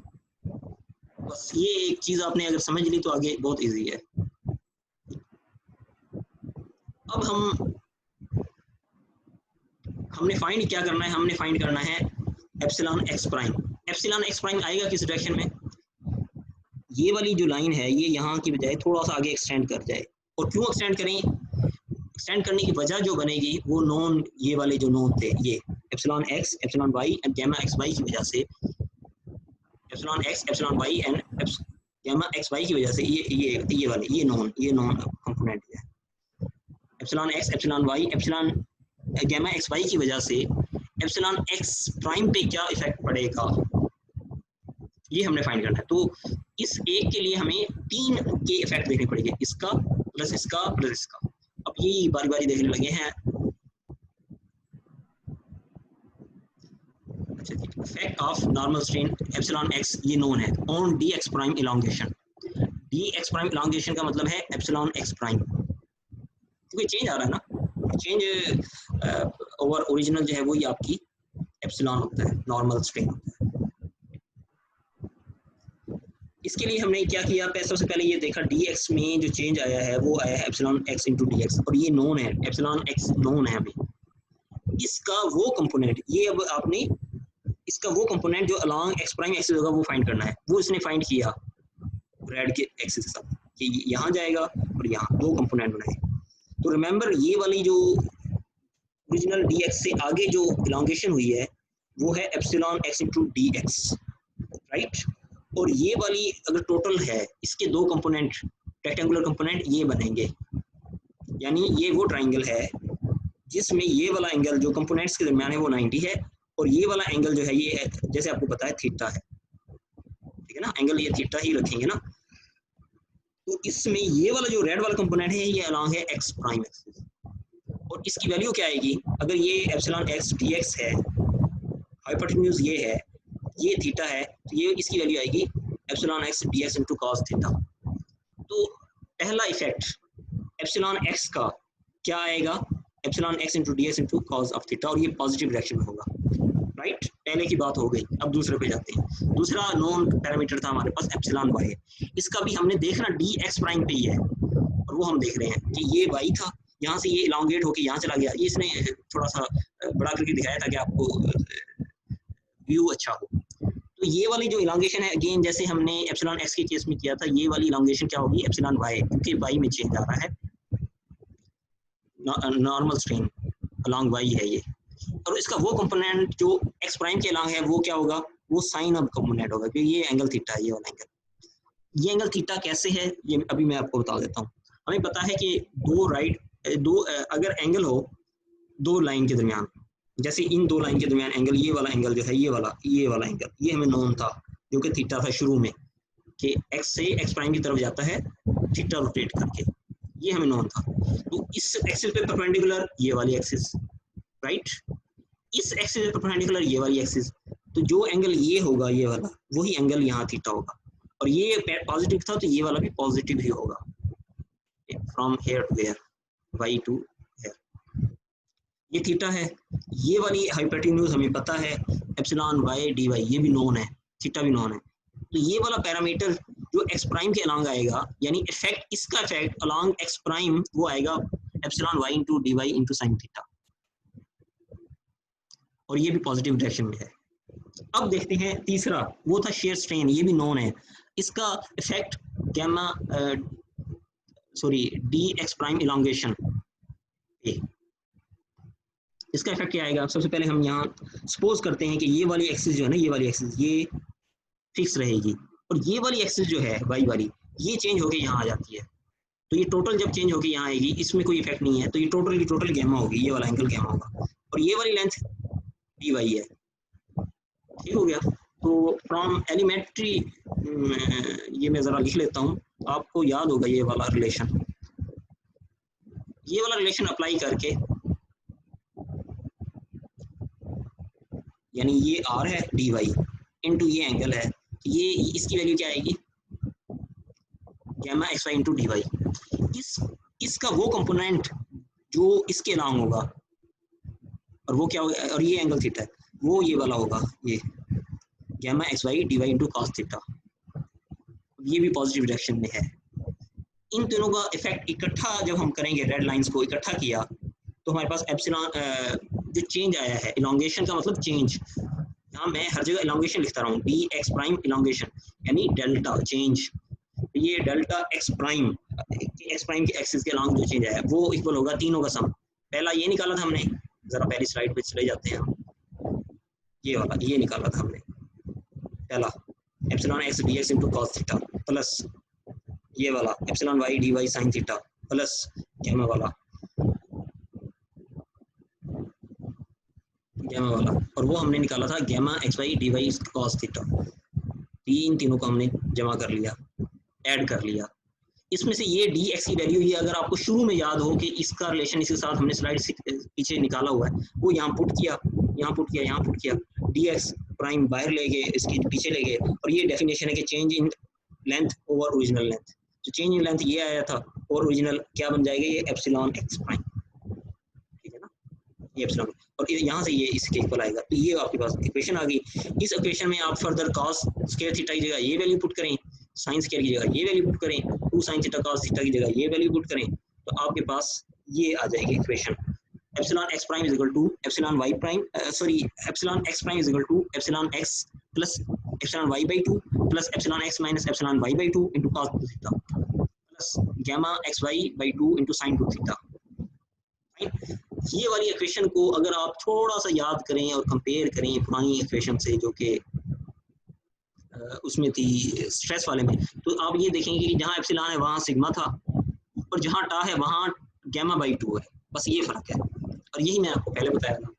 बस ये एक चीज आपने अगर समझ ली तो आगे बहुत इजी है। अब हमने फाइंड क्या करना है, हमने फाइंड करना है epsilon x prime. Epsilon x prime आएगा किस डायरेक्शन में, ये वाली जो लाइन है ये यहाँ की बजाय थोड़ा सा आगे एक्सटेंड कर जाए। और क्यों एक्सटेंड करें, एक्सटेंड करने की वजह जो बनेगी वो नॉन, ये वाले जो नॉन थे ये epsilon x, epsilon y and gamma x y की वजह से, epsilon x, epsilon y and gamma x y की वजह से ये वाले ये नॉन कंपोनेंट है। Epsilon x, epsilon y, epsilon gamma x y की वजह से एप्सिलॉन एक्स प्राइम पे क्या इफेक्ट पड़ेगा ये हमने फाइंड करना है। तो इस एक के लिए हमें 3 के इफेक्ट देखने पड़ेंगे, इसका प्लस इसका प्लस इसका। अब ये बारी बारी देखने लगे हैं। अच्छा जी, effect of normal strain epsilon x ये नोन है on d x prime elongation. D x prime elongation का मतलब है एप्सिलॉन एक्स प्राइम, क्योंकि चेंज आ रहा है ना, चेंज ओवर ओरिजिनल जो है वो ही आपकी एप्सिलॉन होता है, नॉर्मल स्ट्रेन होता है। इसके लिए हमने क्या किया, सबसे पहले ये देखा dx में जो चेंज आया है वो आया है एप्सिलॉन x इंटू dx, और ये नोन है, एप्सिलॉन x नोन है हमें। इसका वो कंपोनेंट, ये अब आपने इसका वो कंपोनेंट जो अलॉन्ग x प्राइम एक्सिस होगा वो फाइंड करना है। वो इसने फाइंड किया रेड के एक्सिस के साथ कि यहाँ जाएगा और यहाँ, दो कंपोनेंट बनाए। तो रिमेंबर ये वाली जो ओरिजिनल dx से आगे जो इलॉन्गेशन हुई है वो है epsilon x into dx, right. और ये वाली अगर टोटल है, इसके दो कंपोनेंट रेक्टेंगुलर कंपोनेंट ये बनेंगे, यानी ये वो ट्राइंगल है जिसमें ये वाला एंगल जो कंपोनेंट्स के दरमियान है वो 90 है, और ये वाला एंगल जो है ये है, जैसे आपको पता है थीटा है, ठीक है ना, एंगल ये थीटा ही रखेंगे ना। तो इसमें ये वाला जो रेड वाला कंपोनेंट है ये अलॉन्ग है एक्स प्राइम एक्सिस, और इसकी वैल्यू क्या आएगी, अगर ये एप्सिलॉन एक्स dx है, हाइपोटेन्यूज ये है, ये थीटा है, तो ये इसकी वैल्यू आएगी epsilon x dx into cos theta. तो पहला इफेक्ट एप्सिलॉन एक्स का क्या आएगा, epsilon x into dx into cos of theta, और ये पॉजिटिव डायरेक्शन में होगा, राइट, पहले की बात हो गई। अब दूसरे पे जाते हैं। दूसरा नॉन पैरामीटर था हमारे पास एप्सिलॉन वाई, इसका भी हमने देखना डी एक्स प्राइम पे ही है, और वो हम देख रहे हैं कि ये वाई था, यहाँ से ये इलांगेट होके यहाँ चला गया। ये इसने थोड़ा सा बड़ा करके दिखाया था कि आपको व्यू अच्छा हो। तो ये वाली जो इलांगेशन है, अगेन जैसे हमने एप्सिलॉन एक्स के केस में किया था, ये वाली इलांगेशन क्या होगी एप्सिलॉन वाई, क्योंकि वाई में चेंज आ रहा है, नॉर्मल स्ट्रेन अलोंग वाई है ये। और इसका वो कंपोनेंट जो एक्स प्राइम के अलोंग है वो क्या होगा, वो साइन ऑफ कंपोनेंट होगा, क्योंकि ये एंगल थीटा है, ये वाला एंगल। ये एंगल थीटा कैसे है ये अभी मैं आपको बता देता हूँ। हमें पता है कि दो अगर एंगल हो दो लाइन के दरमियान, जैसे इन दो लाइन के दरमियान एंगल, ये वाला एंगल जो है, ये वाला एंगल, ये हमें नोन था जो कि थीटा था शुरू में, कि एक्स से एक्स प्राइम की तरफ जाता है थीटा रोटेट करके, ये हमें नोन था। तो इस एक्सिस पे परपेंडिकुलर ये वाली एक्सिस, राइट, इस एक्सिस पे परपेंडिकुलर ये वाली एक्सिस, तो जो एंगल ये होगा ये वाला, वही एंगल यहाँ थीटा होगा। और ये पॉजिटिव था तो ये वाला भी पॉजिटिव ही होगा, from here to here, y to here. ये थीटा है, ये वाली हाइपोटेन्यूज हमें पता है एप्सिलॉन वाई डी वाई, ये भी नोन है, थीटा भी नोन है। तो ये वाला पैरामीटर जो एक्स प्राइम के अलोंग आएगा, यानी इफेक्ट, इसका इफेक्ट अलोंग एक्स प्राइम, वो आएगा epsilon y into d y into sine theta, और ये भी पॉजिटिव डायरेक्शन में है। अब देखते हैं तीसरा, वो था शेयर स्ट्रेन, ये भी नोन है, इसका effect gamma d x prime elongation, इसका इफेक्ट क्या आएगा। सबसे पहले हम यहाँ सपोज करते हैं कि ये वाली एक्सिस जो है ना, ये वाली एक्सिस ये फिक्स रहेगी, और ये वाली एक्सिस जो है वाई वाली, ये चेंज होके यहाँ आ जाती है। तो ये टोटल जब चेंज होके यहाँ आएगी, इसमें कोई इफेक्ट नहीं है, तो ये टोटल की टोटल गैमा होगी, ये वाला एंगल गैमा होगा, और ये वाली लेंथ डी वाई है। ठीक हो गया। तो फ्रॉम एलिमेंट्री, ये मैं ज़रा लिख लेता हूँ, आपको याद होगा ये वाला रिलेशन, ये वाला रिलेशन अप्लाई करके, यानी ये आर है डी वाई इंटू ये एंगल है, ये इसकी वैल्यू क्या आएगी, gamma x y into d y. इसका वो कंपोनेंट जो इसके अलोंग होगा, और वो क्या होगा, और ये एंगल थीटा है, वो ये वाला होगा, ये gamma x y d y into cos theta, ये भी पॉजिटिव डायरेक्शन में है। इन दोनों का इफेक्ट इकट्ठा जब हम करेंगे, रेड लाइंस को इकट्ठा किया, तो हमारे पास एप्सिलॉन जो चेंज आया है, इलांगेशन का मतलब चेंज, यहाँ मैं हर जगह इलांगेशन लिखता रहा हूँ, डी एक्स प्राइम इलांगेशन यानी डेल्टा चेंज, ये डेल्टा एक्स प्राइम के एक्सिस के अलोंग जो चेंज आया है वो इक्वल होगा तीनों का सम। पहला ये निकाला था हमने, जरा पहली स्लाइड पे चले जाते हैं, ये वाला ये निकाला था हमने, पहला epsilon x d x into cos theta plus ये वाला epsilon y d y sine theta plus gamma वाला, और वो हमने निकाला था gamma x y d y cos theta. तीनों को हमने जमा कर लिया, ऐड कर लिया। इसमें से ये डी एक्स की वैल्यू, ये अगर आपको शुरू में याद हो कि इसका रिलेशन इसके साथ हमने स्लाइड पीछे निकाला हुआ है, वो यहाँ पुट किया, यहाँ पुट किया, यहाँ पुट किया, डी एक्स प्राइम बाहर ले गए, इसके पीछे ले गए, और ये डेफिनेशन है कि change in length over original length. तो चेंज इन लेंथ ये आया था, और ओरिजिनल क्या बन जाएगा, ये एप्सिलॉन एक्स प्राइम, ठीक है ना, ये एप्सिलॉन, और यहाँ से ये इसके इक्वल आएगा। तो ये आपके पास इक्वेशन आ गई। इस इक्वेशन में आप फर्दर कॉस स्क्वायर थीटा की जगह ये वैल्यू पुट करें, साइन स्क्वायर की जगह ये वैल्यू पुट करें, 2 sin थीटा cos थीटा की जगह ये वैल्यू पुट करें, तो आपके पास ये आ जाएगी equation, epsilon x prime is equal to epsilon y prime, epsilon x prime is equal to epsilon x plus epsilon y by 2 plus epsilon x minus epsilon y by 2 into cos 2 theta plus gamma x y by 2 into sine 2 theta. ये वाली इक्वेशन को अगर आप थोड़ा सा याद करें और कंपेयर करें पुरानी इक्वेशन से जो कि उसमें थी स्ट्रेस वाले में, तो आप ये देखेंगे कि जहाँ एप्सिलॉन है वहाँ सिग्मा था, और जहाँ टा है वहाँ गैमा बाई 2 है, बस ये फर्क है, और यही मैं आपको पहले बताया था।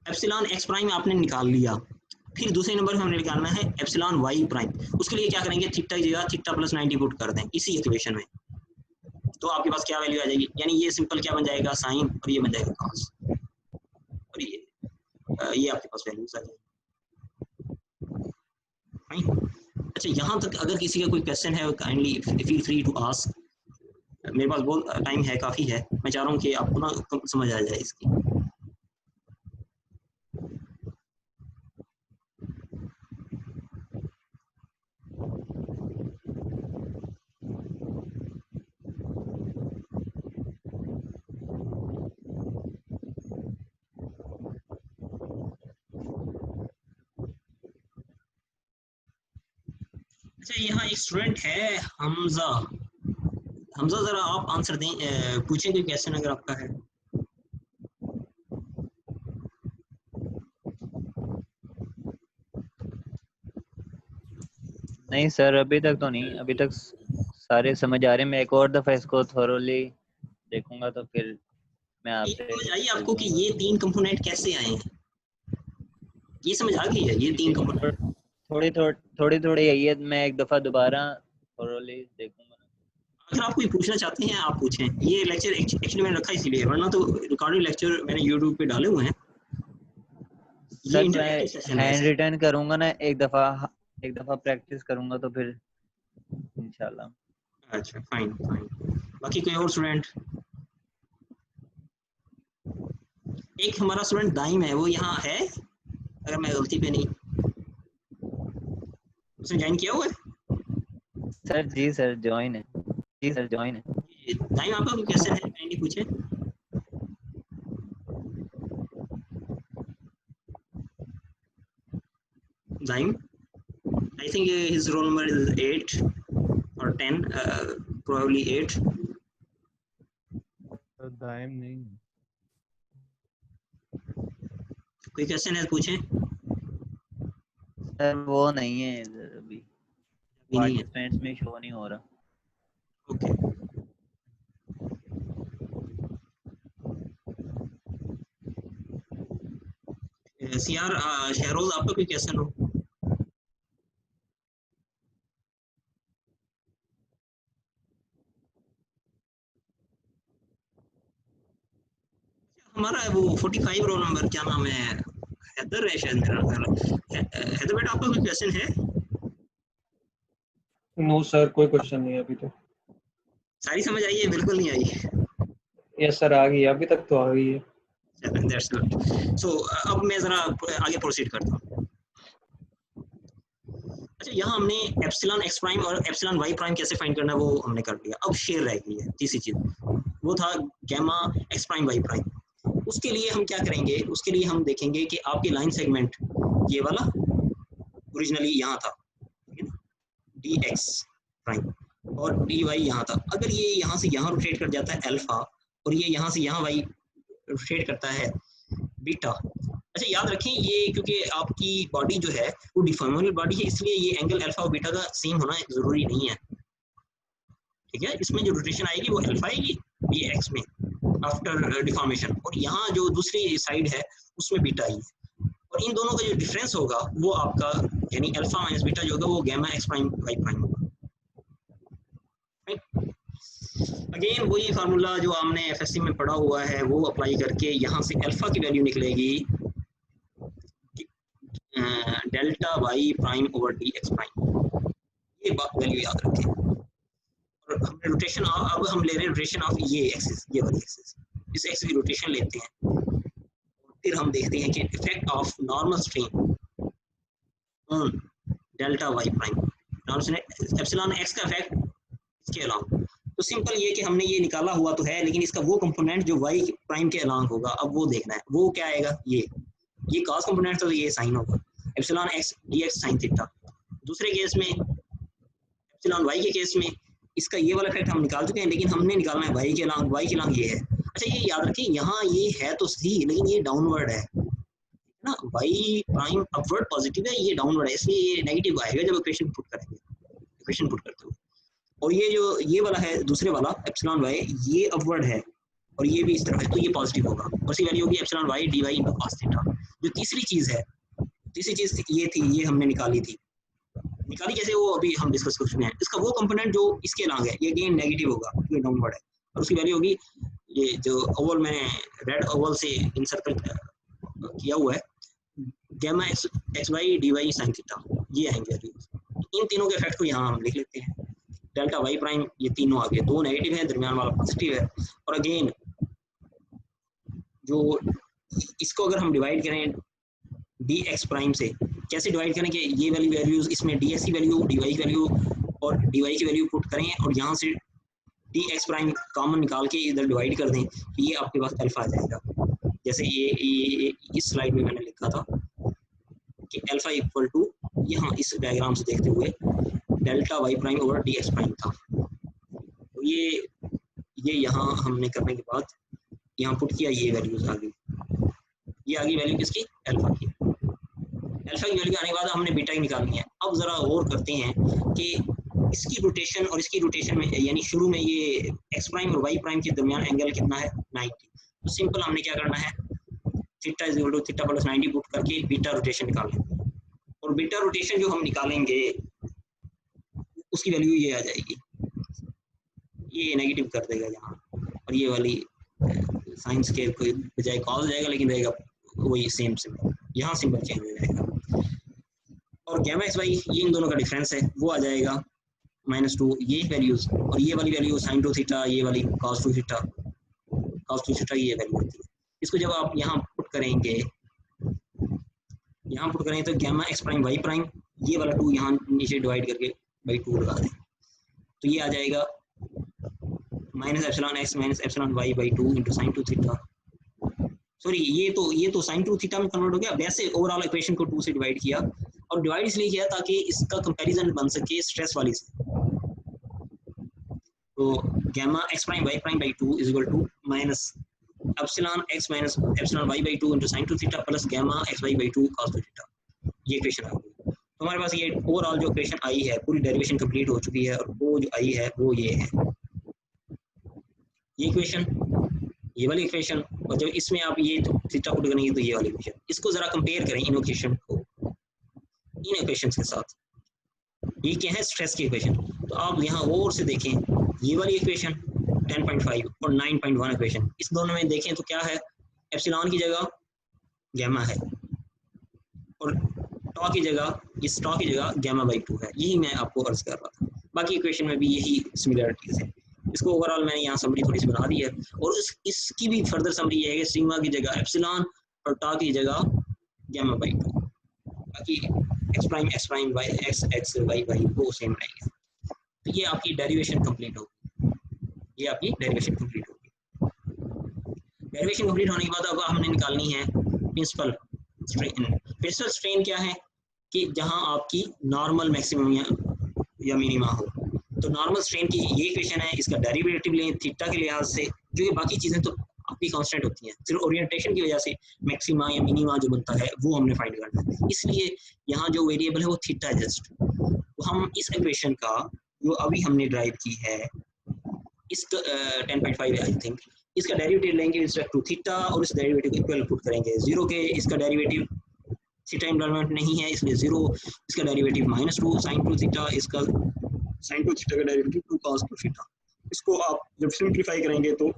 एप्सिलॉन एक्स प्राइम आपने निकाल लिया, फिर दूसरे नंबर में हमने निकालना है एप्सिलॉन वाई प्राइम। उसके लिए क्या करेंगे, थीटा की जगह थीटा प्लस 90 पुट कर दें इसी इक्वेशन में, तो आपके पास क्या वैल्यू आ जाएगी, यानी ये सिंपल क्या बन जाएगा, साइन, और ये बन जाएगा कॉस, और ये आपके पास वैल्यूज आ जाएगी। अच्छा, यहाँ तक अगर किसी का कोई क्वेश्चन है kindly feel free to ask. मेरे पास बहुत टाइम है, काफ़ी है, मैं चाह रहा हूँ कि आपको ना समझ आ जाए इसकी। अच्छा, यहाँ एक स्टूडेंट है हमजा। हमजा ज़रा आप आंसर दें, पूछें कोई क्वेश्चन अगर आपका है। नहीं सर, अभी तक तो नहीं, अभी तक सारे समझ आ रहे हैं। मैं एक और दफ़ा इसको थोरोली देखूंगा तो फिर मैं ये आपसे समझ आई पूछ आपको कि लूंगा। ये 3 कंपोनेंट कैसे आए हैं? ये समझ आ गई है, ये 3 कंपोनेंट? थोड़ी थोड़ी आई है, मैं एक दफ़ा दोबारा थोरोली देखूंगा। अगर आप कोई पूछना चाहते हैं आप पूछें। ये लेक्चर एक्चुअली मैंने रखा इसीलिए, वरना तो रिकॉर्डेड लेक्चर मैंने यूट्यूब पे डाले हुए हैं। ये सर मैं इंटरैक्टिव सेशन है। हैंड रिटर्न करूंगा ना, एक दफ़ा प्रैक्टिस करूंगा तो फिर इंशाल्लाह। अच्छा, फाइन फाइन। बाकी कोई और स्टूडेंट? एक हमारा स्टूडेंट दाइम है, वो यहाँ है अगर मैं गलती पे नहीं, उसने ज्वाइन किया हुआ है। सर जी सर ज्वाइन है, जी सर ज्वाइन है। दाइम आपका कोई क्वेश्चन है, काइंडली पूछे। दाइम, I think his roll number is 8 or 10, probably 8. दाइम नहीं, कोई क्वेश्चन है पूछें। सर वो नहीं है इधर अभी, अभी नहीं है, पार्टिसिपेंट्स में शो नहीं हो रहा। ओके। सीआर शहरोज आपका कोई क्वेश्चन हो? हमारा वो 45 रोल नंबर, क्या नाम है, हैदर है शायद, मेरा ख्याल है। हैदर बेटा आपका कोई क्वेश्चन है? नो सर, कोई क्वेश्चन नहीं है अभी तो। सारी समझ आई है? बिल्कुल नहीं आई? यस सर, आ गई, अभी तक तो आ गई है। That's good. So, अब मैं जरा आगे प्रोसीड करता हूँ। अच्छा, यहाँ हमने एप्सिलॉन एक्स प्राइम और एप्सिलॉन वाई प्राइम कैसे फाइंड करना है वो हमने कर लिया। अब शेयर रह गई है तीसरी चीज, वो था gamma x prime y prime. उसके लिए हम क्या करेंगे, उसके लिए हम देखेंगे कि आपके लाइन सेगमेंट ये वाला ओरिजिनली यहाँ था, ठीक है ना, डी एक्स प्राइम, और डी वाई यहाँ था। अगर ये यहाँ से यहाँ रोटेट कर जाता है अल्फा, और ये यहाँ से यहाँ वाई रोटेट करता है बीटा। अच्छा, याद रखें ये, क्योंकि आपकी बॉडी जो है वो डिफॉर्मेबल बॉडी है, इसलिए ये एंगल अल्फा और बीटा का सेम होना जरूरी नहीं है, ठीक है। इसमें जो रोटेशन आएगी वो अल्फा आएगी, ये एक्स में आफ्टर डिफॉर्मेशन, और यहाँ जो दूसरी साइड है उसमें बीटा आएगी, और इन दोनों का जो डिफरेंस होगा वो आपका, यानी अल्फा माइनस बीटा जो होगा वो gamma x prime y prime होगा। अगेन वही फार्मूला जो हमने एफएससी में पढ़ा हुआ है वो अप्लाई करके यहाँ से अल्फा की वैल्यू निकलेगी delta y prime over d x prime, ये बात वैल्यू याद रखें। और हमने रोटेशन, अब हम ले रहे हैं रोटेशन ऑफ ये एक्सिस, ये वाली एक्सिस, इस एक्सिस की रोटेशन लेते हैं, और फिर हम देखते हैं कि effect of normal strain on delta y prime, epsilon x का इफेक्ट इसके अलावा। तो सिंपल ये कि हमने ये निकाला हुआ तो है, लेकिन इसका वो कंपोनेंट जो वाई प्राइम के अलावा होगा, अब वो देखना है वो क्या आएगा। ये कॉस कंपोनेंट तो ये साइन होगा, epsilon x d x sine theta. दूसरे केस में एप्सिलॉन वाई के केस में इसका ये वाला इफेक्ट हम निकाल चुके हैं, लेकिन हमने निकालना है वाई के अलावा ये है। अच्छा, ये याद रखें यहाँ ये है तो सही, लेकिन ये डाउनवर्ड है ना, वाई प्राइम अपवर्ड पॉजिटिव है, ये डाउनवर्ड है, इसलिए ये नेगेटिव आएगा जब इक्वेशन पुट करेंगे, इक्वेशन पुट करते हुए। और ये जो ये वाला है दूसरे वाला एप्सिलॉन वाई, ये अपवर्ड है और ये भी इस तरफ है, तो ये पॉजिटिव होगा, और इसकी वैल्यू होगी epsilon y d y into cos theta. जो तीसरी चीज़ है, तीसरी चीज़ ये थी, ये हमने निकाली थी, निकाली कैसे वो अभी हम डिस्कस कर चुके हैं। इसका वो कंपोनेंट जो इसके अलावा है, ये अगेन नेगेटिव होगा, ये डाउनवर्ड है, और उसकी वैल्यू होगी, ये जो ओवल मैंने रेड ओवल से इंसर्कल किया हुआ है, gamma x y d y sine theta, ये आएंगे वैल्यूज। इन तीनों के इफेक्ट को यहाँ हम लिख लेते हैं। डेल्टा वाई प्राइम, ये तीनों आ गए, दो नेगेटिव है, दरमियान वाला पॉजिटिव है। और अगेन जो इसको अगर हम डिवाइड करें डी एक्स प्राइम से, कैसे डिवाइड करें कि ये वाली वैल्यूज इसमें डी एक्स की वैल्यू, डी वाई की वैल्यू और डी वाई की वैल्यू पुट करें और यहाँ से डी एक्स प्राइम कॉमन निकाल के इधर डिवाइड कर दें, ये आपके पास अल्फा आ जाएगा। जैसे ये इस स्लाइड में मैंने लिखा था कि अल्फा इक्वल टू, यहाँ इस डायग्राम से देखते हुए delta y prime over d x prime था। तो ये यहाँ हमने करने के बाद यहाँ पुट किया, ये वैल्यूज आ गई, ये आ गई वैल्यू किसकी, अल्फा की। अल्फा की वैल्यू आने के बाद हमने बीटा की निकालनी है। अब जरा गौर करते हैं कि इसकी रोटेशन और इसकी रोटेशन में, यानी शुरू में ये एक्स प्राइम और वाई प्राइम के दरमियान एंगल कितना है, 90। तो सिंपल हमने क्या करना है, theta is equal to theta plus 90 put करके बीटा रोटेशन निकालेंगे, और बीटा रोटेशन जो हम निकालेंगे उसकी वैल्यू ये आ जाएगी, ये नेगेटिव कर देगा यहाँ, और ये वाली साइंस के कोई बजाय कॉस जाएगा, लेकिन रहेगा वही सेम सिंबल, यहाँ सिंबल चेंज हो जाएगा। और गैमा एक्स वाई ये इन दोनों का डिफरेंस है, वो आ जाएगा -2, ये वैल्यूज, और ये वाली वैल्यू sin 2 थीटा, ये वाली cos 2 थीटा, ये वैल्यू होती है। इसको जब आप यहाँ पुट करेंगे, यहाँ पुट करें तो gamma x prime y prime, ये वाला 2 यहाँ नीचे डिवाइड करके बाई 2 लगा दें, तो ये आ जाएगा -ε x -ε y by 2 into sin 2 theta. Sorry, ये तो sin 2 थीटा में कन्वर्ट हो गया। वैसे ओवरऑल इक्वेशन को 2 से डिवाइड किया, और डिवाइड इसलिए किया ताकि इसका कंपैरिजन बन सके स्ट्रेस वाली से। तो gamma x prime y prime by 2 is equal to minus epsilon x minus epsilon y by 2 into sin 2 theta plus gamma x y by 2 cos 2 theta. ये इक्वेशन आ गई। तो हमारे पास ये ओवरऑल जो इक्वेशन आई है, पूरी डेरिवेशन कंप्लीट हो चुकी है, और वो जो आई है वो ये है, ये इक्वेशन, ये वाली इक्वेशन, और जब इसमें आप ये थीटा पुट करेंगे तो ये वाली इक्वेशन। इसको जरा कंपेयर करें इन इक्वेशन को इन इक्वेशंस के साथ। ये क्या है, स्ट्रेस की इक्वेशन। तो आप यहाँ और से देखें, ये वाली इक्वेशन 10.5 और 9.1 इक्वेशन, इस दोनों में देखें तो क्या है, एप्सिलॉन की जगह गैमा है, और टॉ की जगह, इस टॉ की जगह गैमा बाई 2 है। यही मैं आपको अर्ज कर रहा था। बाकी इक्वेशन में भी यही सिमिलरिटीज है। इसको ओवरऑल मैंने यहाँ समरी थोड़ी सी बना दी है, और इसकी भी फर्दर समरी ये है कि सिग्मा की जगह एप्सिलॉन और टॉ की जगह गैमा बाई 2। बाकी x prime y x y वो सेम रहेगा। तो ये आपकी डेरिवेशन कंप्लीट होगी, ये आपकी डेरिवेशन कंप्लीट होगी। डेरिवेशन कंप्लीट होने के बाद अब हमने निकालनी है प्रिंसिपल स्ट्रेन। प्रिंसिपल स्ट्रेन क्या है कि जहां आपकी नॉर्मल मैक्सिमम या मिनिमा हो। तो नॉर्मल स्ट्रेन की ये इक्वेशन है, इसका डेरिवेटिव लें थीटा के लिहाज से, जो ये बाकी चीज़ें तो आपकी कांस्टेंट होती हैं, सिर्फ ओरिएंटेशन की वजह से मैक्सिमा या मिनिमा जो बनता है वो हमने फाइंड करना है। इसलिए यहाँ जो वेरिएबल है वो थीटा है जस्ट। तो हम इस इक्वेशन का जो अभी हमने ड्राइव की है, इसका 10.5 आई थिंक, इसका डेरिवेटिव लेंगे रिस्पेक्ट टू थीटा, और इस डेरिवेटिव को इक्वल पुट करेंगे 0 के। इसका डेरिवेटिव थीटा इन्वॉल्वमेंट नहीं है इसलिए 0, इसका डेरिवेटिव -2 sin 2 थीटा, इसका sin 2 थीटा का डेरिवेटिव 2 cos 2 थीटा। इसको आप जब सिंप्लीफाई करेंगे तो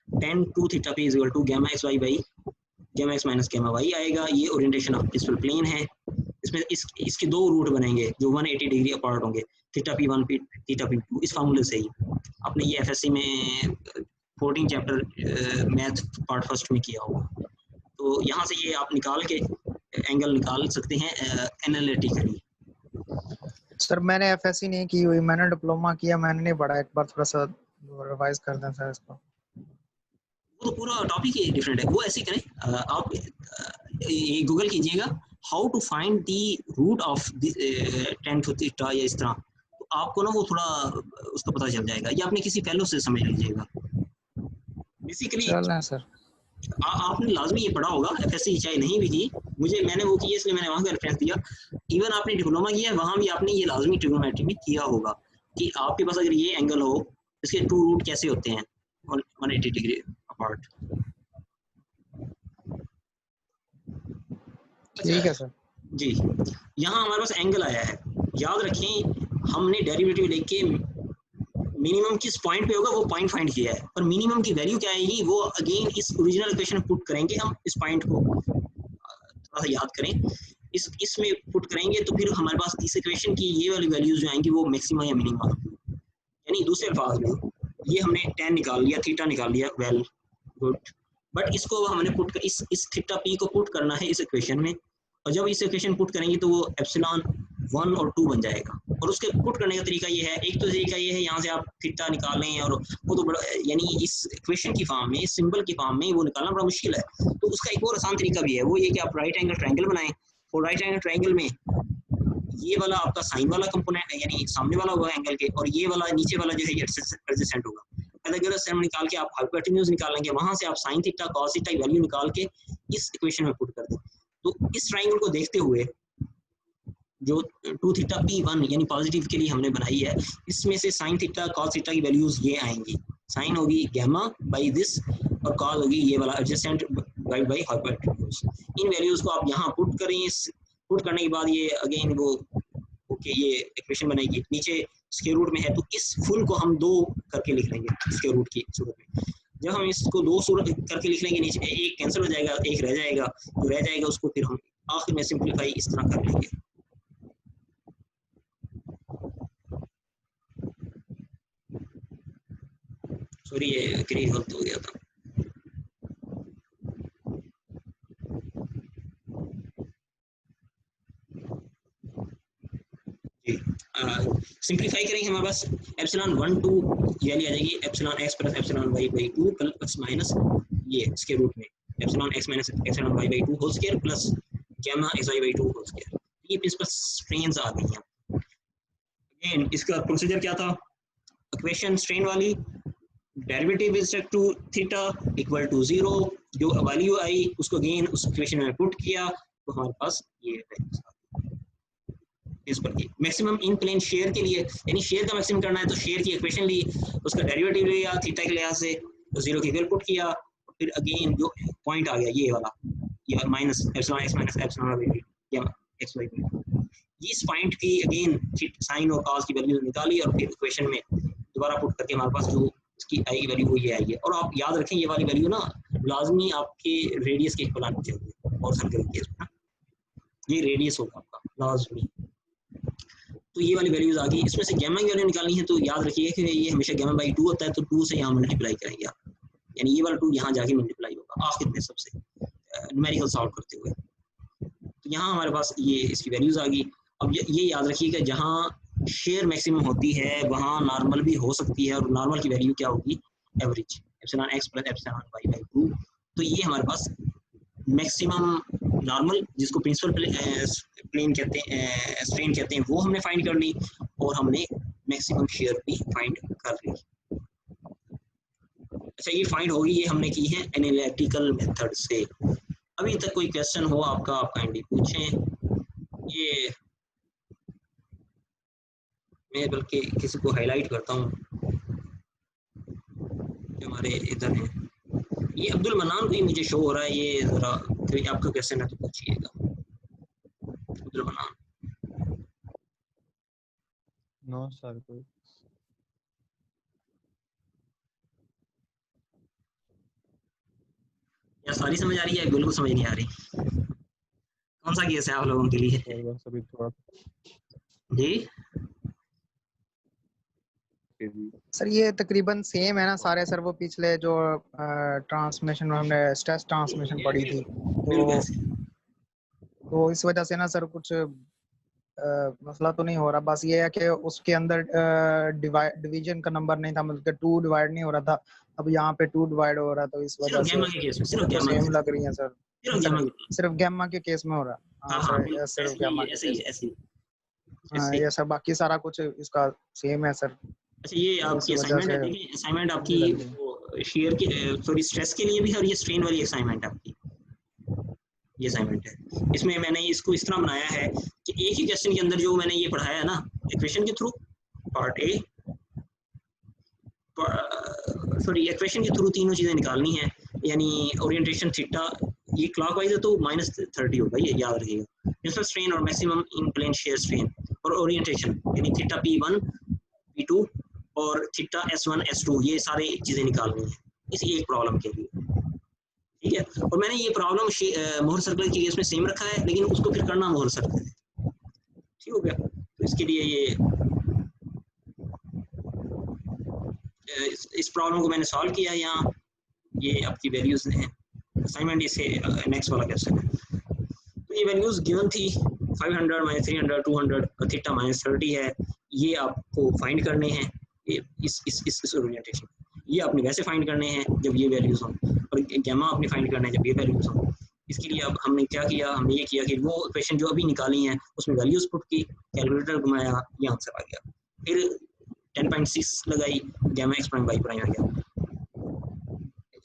tan 2 theta p is equal to gamma x y by gamma x minus gamma y आएगा। ये ओरिएंटेशन ऑफ प्रिंसिपल प्लेन है। इसमें इसके दो रूट बनेंगे जो 180 डिग्री अपार्ट होंगे, थीटा p1 थीटा p2, इस फार्मूले से ही। आपने ये एफएससी में 14 चैप्टर मैथ पार्ट फर्स्ट में किया होगा। तो यहाँ से ये आप निकाल के एंगल निकाल सकते हैं एनालिटिकली। सर मैंने एफएससी नहीं की हुई, मैंने डिप्लोमा किया, मैंने नहीं पढ़ा। एक बार थोड़ा सा रिवाइज कर दें सर इसको। वो तो पूरा टॉपिक ही डिफरेंट है। वो ऐसे करें, आप ये गूगल कीजिएगा how to find the root of tan theta या इस तरह, तो आपको ना वो थोड़ा उसका पता चल जाएगा, या आपने किसी फेलो से समझ लीजिएगा। बेसिकली सर आपने लाजमी ये पढ़ा होगा, एफएससी चाहे नहीं भी की, मैंने वो किया इसलिए मैंने वहाँ का रेफरेंस दिया। इवन आपने डिप्लोमा किया है वहाँ भी आपने ये लाजमी ट्रिग्नोमेट्री में किया होगा कि आपके पास अगर ये एंगल हो, इसके 2 रूट कैसे होते हैं 180 डिग्री अपार्ट। ठीक है सर जी। यहाँ हमारे पास एंगल आया है, याद रखें हमने डेरिवेटिव लेके मिनिमम किस पॉइंट पे होगा वो पॉइंट फाइंड किया है, पर मिनिमम की वैल्यू क्या आएगी वो अगेन इस ओरिजिनल इक्वेशन में पुट करेंगे हम। इस पॉइंट को थोड़ा सा याद करें, इसमें पुट करेंगे तो फिर हमारे पास इस इक्वेशन की ये वाली वैल्यूज जो आएंगी वो मैक्सिमा या मिनिमा, यानी दूसरे अल्फाज में ये हमने tan निकाल लिया, थीटा निकाल लिया, वेल गुड, बट इसको हमने पुट कर, इस थीटा p को पुट करना है इस इक्वेशन में, और जब इस इक्वेशन पुट करेंगे तो वो एप्सिलॉन 1 और 2 बन जाएगा। और उसके पुट करने का तरीका ये है, एक तो तरीका ये है यहाँ से आप थीटा निकालें और वो तो बड़ा, यानी इस इक्वेशन की फॉर्म में, इस सिंबल की फॉर्म में वो निकालना बड़ा मुश्किल है। तो उसका एक और आसान तरीका भी है, वो ये कि आप राइट एंगल ट्रायंगल बनाएं, और राइट एंगल ट्रायंगल में ये वाला आपका साइन वाला कंपोनेंट यानी सामने वाला होगा एंगल के, और ये वाला नीचे वाला जो है ये एडजेसेंट होगा। अगर निकाल के आप हाइपोटेन्यूज निकालेंगे, वहां से आप साइन थीटा कॉस थीटा की वैल्यू निकाल के इस इक्वेशन में पुट कर दें। तो इस ट्रायंगल को देखते हुए जो 2 थीटा p1 यानी पॉजिटिव के लिए हमने बनाई है, इसमें से साइन थीटा कॉस थीटा की वैल्यूज ये आएंगी, साइन होगी गामा बाई दिस और कॉस होगी ये वाला adjacent divide by hypotenuse. In values को आप यहाँ पुट करें, पुट करने के बाद ये अगेन वो ओके ये इक्वेशन बनेगी, नीचे स्क्वायर रूट में है तो इस फुल को हम 2 करके लिख लेंगे स्क्वायर रूट की सूरत में। जब हम इसको 2 सूरत करके लिख लेंगे, नीचे एक कैंसिल हो जाएगा, एक रह जाएगा, तो रह जाएगा उसको फिर हम आखिर में सिंप्लीफाई इस तरह कर लेंगे। सॉरी ये क्रिएट गलत हो गया था। सिंप्लीफाई करेंगे हमारे पास एप्सिलॉन 1 2 ये आ जाएगी epsilon x plus epsilon y by 2 plus minus ये स्क्वायर रूट में epsilon x minus epsilon y by 2 whole square plus gamma xy by 2 whole square. ये प्रिंसिपल स्ट्रेन्स आ गई हैं। अगेन इसका प्रोसीजर क्या था, इक्वेशन स्ट्रेन वाली, derivative with respect to theta equal to 0, जो वैल्यू आई उसको अगेन उस इक्वेशन में पुट किया तो हमारे पास ये वैल्यूज आ गई। इस पर मैक्सिमम इन प्लेन शेयर के लिए, यानी शेयर का मैक्सिमम करना है तो शेयर की इक्वेशन ली, उसका डेरिवेटिव लिया थीटा के लिहाज से, तो 0 की वैल्यू पुट किया, फिर अगेन जो पॉइंट आ गया ये वाला, ये minus epsilon x minus epsilon y या xy में, इस पॉइंट की अगेन साइन और कॉस की वैल्यू निकाली और फिर इक्वेशन में दोबारा पुट करके हमारे पास जो इसकी आई वैल्यू वो ये आई है। और आप याद रखें ये वाली वैल्यू ना लाजमी आपके रेडियस के इक्वल आनी चाहिए, और सर्कल के केस में ये रेडियस होगा आपका लाजमी। तो ये वाली वैल्यूज आ गई, इसमें से गामा की वैल्यू निकालनी है तो याद रखिए कि ये हमेशा गामा बाई 2 होता है, तो 2 से यहाँ मल्टीप्लाई करेंगे आप, यानी ये वाला 2 यहाँ जाके मल्टीप्लाई होगा आखिर में सबसे न्यूमेरिकल सॉल्व करते हुए। तो यहाँ हमारे पास ये इसकी वैल्यूज आ गई। अब ये याद रखिए कि जहाँ शेयर मैक्सिमम होती है वहाँ नॉर्मल भी हो सकती है, और नॉर्मल की वैल्यू क्या होगी, average epsilon x plus epsilon y by 2। तो ये हमारे पास मैक्सिमम नॉर्मल जिसको प्रिंसिपल प्लेन कहते हैं, स्ट्रेन कहते हैं, वो हमने फाइंड कर ली, और हमने मैक्सिमम शेयर भी फाइंड कर ली। अच्छा ये फाइंड होगी, ये हमने की है एनालिटिकल मेथड से। अभी तक कोई क्वेश्चन हो आपका, आप काइंडली पूछें। ये मैं बल्कि किसी को हाईलाइट करता हूँ जो हमारे इधर हैं, ये अब्दुल मनान भी मुझे शो हो रहा है, ये जरा आपका क्वेश्चन है तो पूछिएगा अब्दुल मनान। नो सर कोई या सारी समझ आ रही है, बिल्कुल समझ नहीं आ रही? कौन सा केस है आप लोगों के लिए? अभी थोड़ा जी सर ये तकरीबन सेम है ना सारे सर, वो पिछले जो ट्रांसमिशन में हमने स्ट्रेस ट्रांसमिशन पढ़ी थी, तो इस वजह से ना सर कुछ मसला तो नहीं हो रहा, बस ये है कि उसके अंदर डिवीजन का नंबर नहीं था, मतलब 2 डिवाइड नहीं हो रहा था, अब यहाँ पे 2 डिवाइड हो रहा है, तो इस वजह से सेम लग रही है सर। सिर्फ गैमा के केस में हो रहा है। हाँ सर सिर्फ गैमा ये सर, बाकी सारा कुछ इसका सेम है सर। अच्छा ये आपकी असाइनमेंट है, देखिए असाइनमेंट आपकी शेयर के सॉरी स्ट्रेस के लिए भी है, और ये स्ट्रेन वाली असाइनमेंट आपकी ये असाइनमेंट है। इसमें मैंने इसको इस तरह बनाया है कि एक ही क्वेश्चन के अंदर जो मैंने ये पढ़ाया है ना इक्वेशन के through, part A sorry equation के थ्रू तीनों चीजें निकालनी है, यानी ओरिएंटेशन थीटा ये क्लॉकवाइज है तो -30 होगा, ये याद रखिएगा, प्रिंसिपल स्ट्रेन और maximum in plane shear strain, और ओरिएंटेशन यानी थीटा P1 P2 और थीटा S1 S2 ये सारी चीजें निकालनी है इसी एक प्रॉब्लम के लिए। ठीक है। और मैंने ये प्रॉब्लम मोहर सर्कल के केस में सेम रखा है, लेकिन उसको फिर करना मोहर सर्कल है। ठीक हो गया। तो इसके लिए ये इस प्रॉब्लम को मैंने सॉल्व किया है। यहाँ ये आपकी वैल्यूज हैं, असाइनमेंट इसे नेक्स्ट वाला क्वेश्चन है। तो ये वैल्यूज गिवन थी 500 माइनस 300 200 और थीटा माइनस 30 है। ये आपको फाइंड करने हैं इस ओरिएंटेशन। ये आपने वैसे फाइंड करने हैं जब ये वैल्यूज हों, और गैमा आपने फाइंड करना है जब ये वैल्यूज हों। इसके लिए अब हमने क्या किया, हमने ये किया कि वो इक्वेशन जो अभी निकाली हैं उसमें वैल्यूज पुट की, कैलकुलेटर घुमाया, ये आंसर आ गया। फिर 10.6 लगाई, gamma x prime y prime आ गया।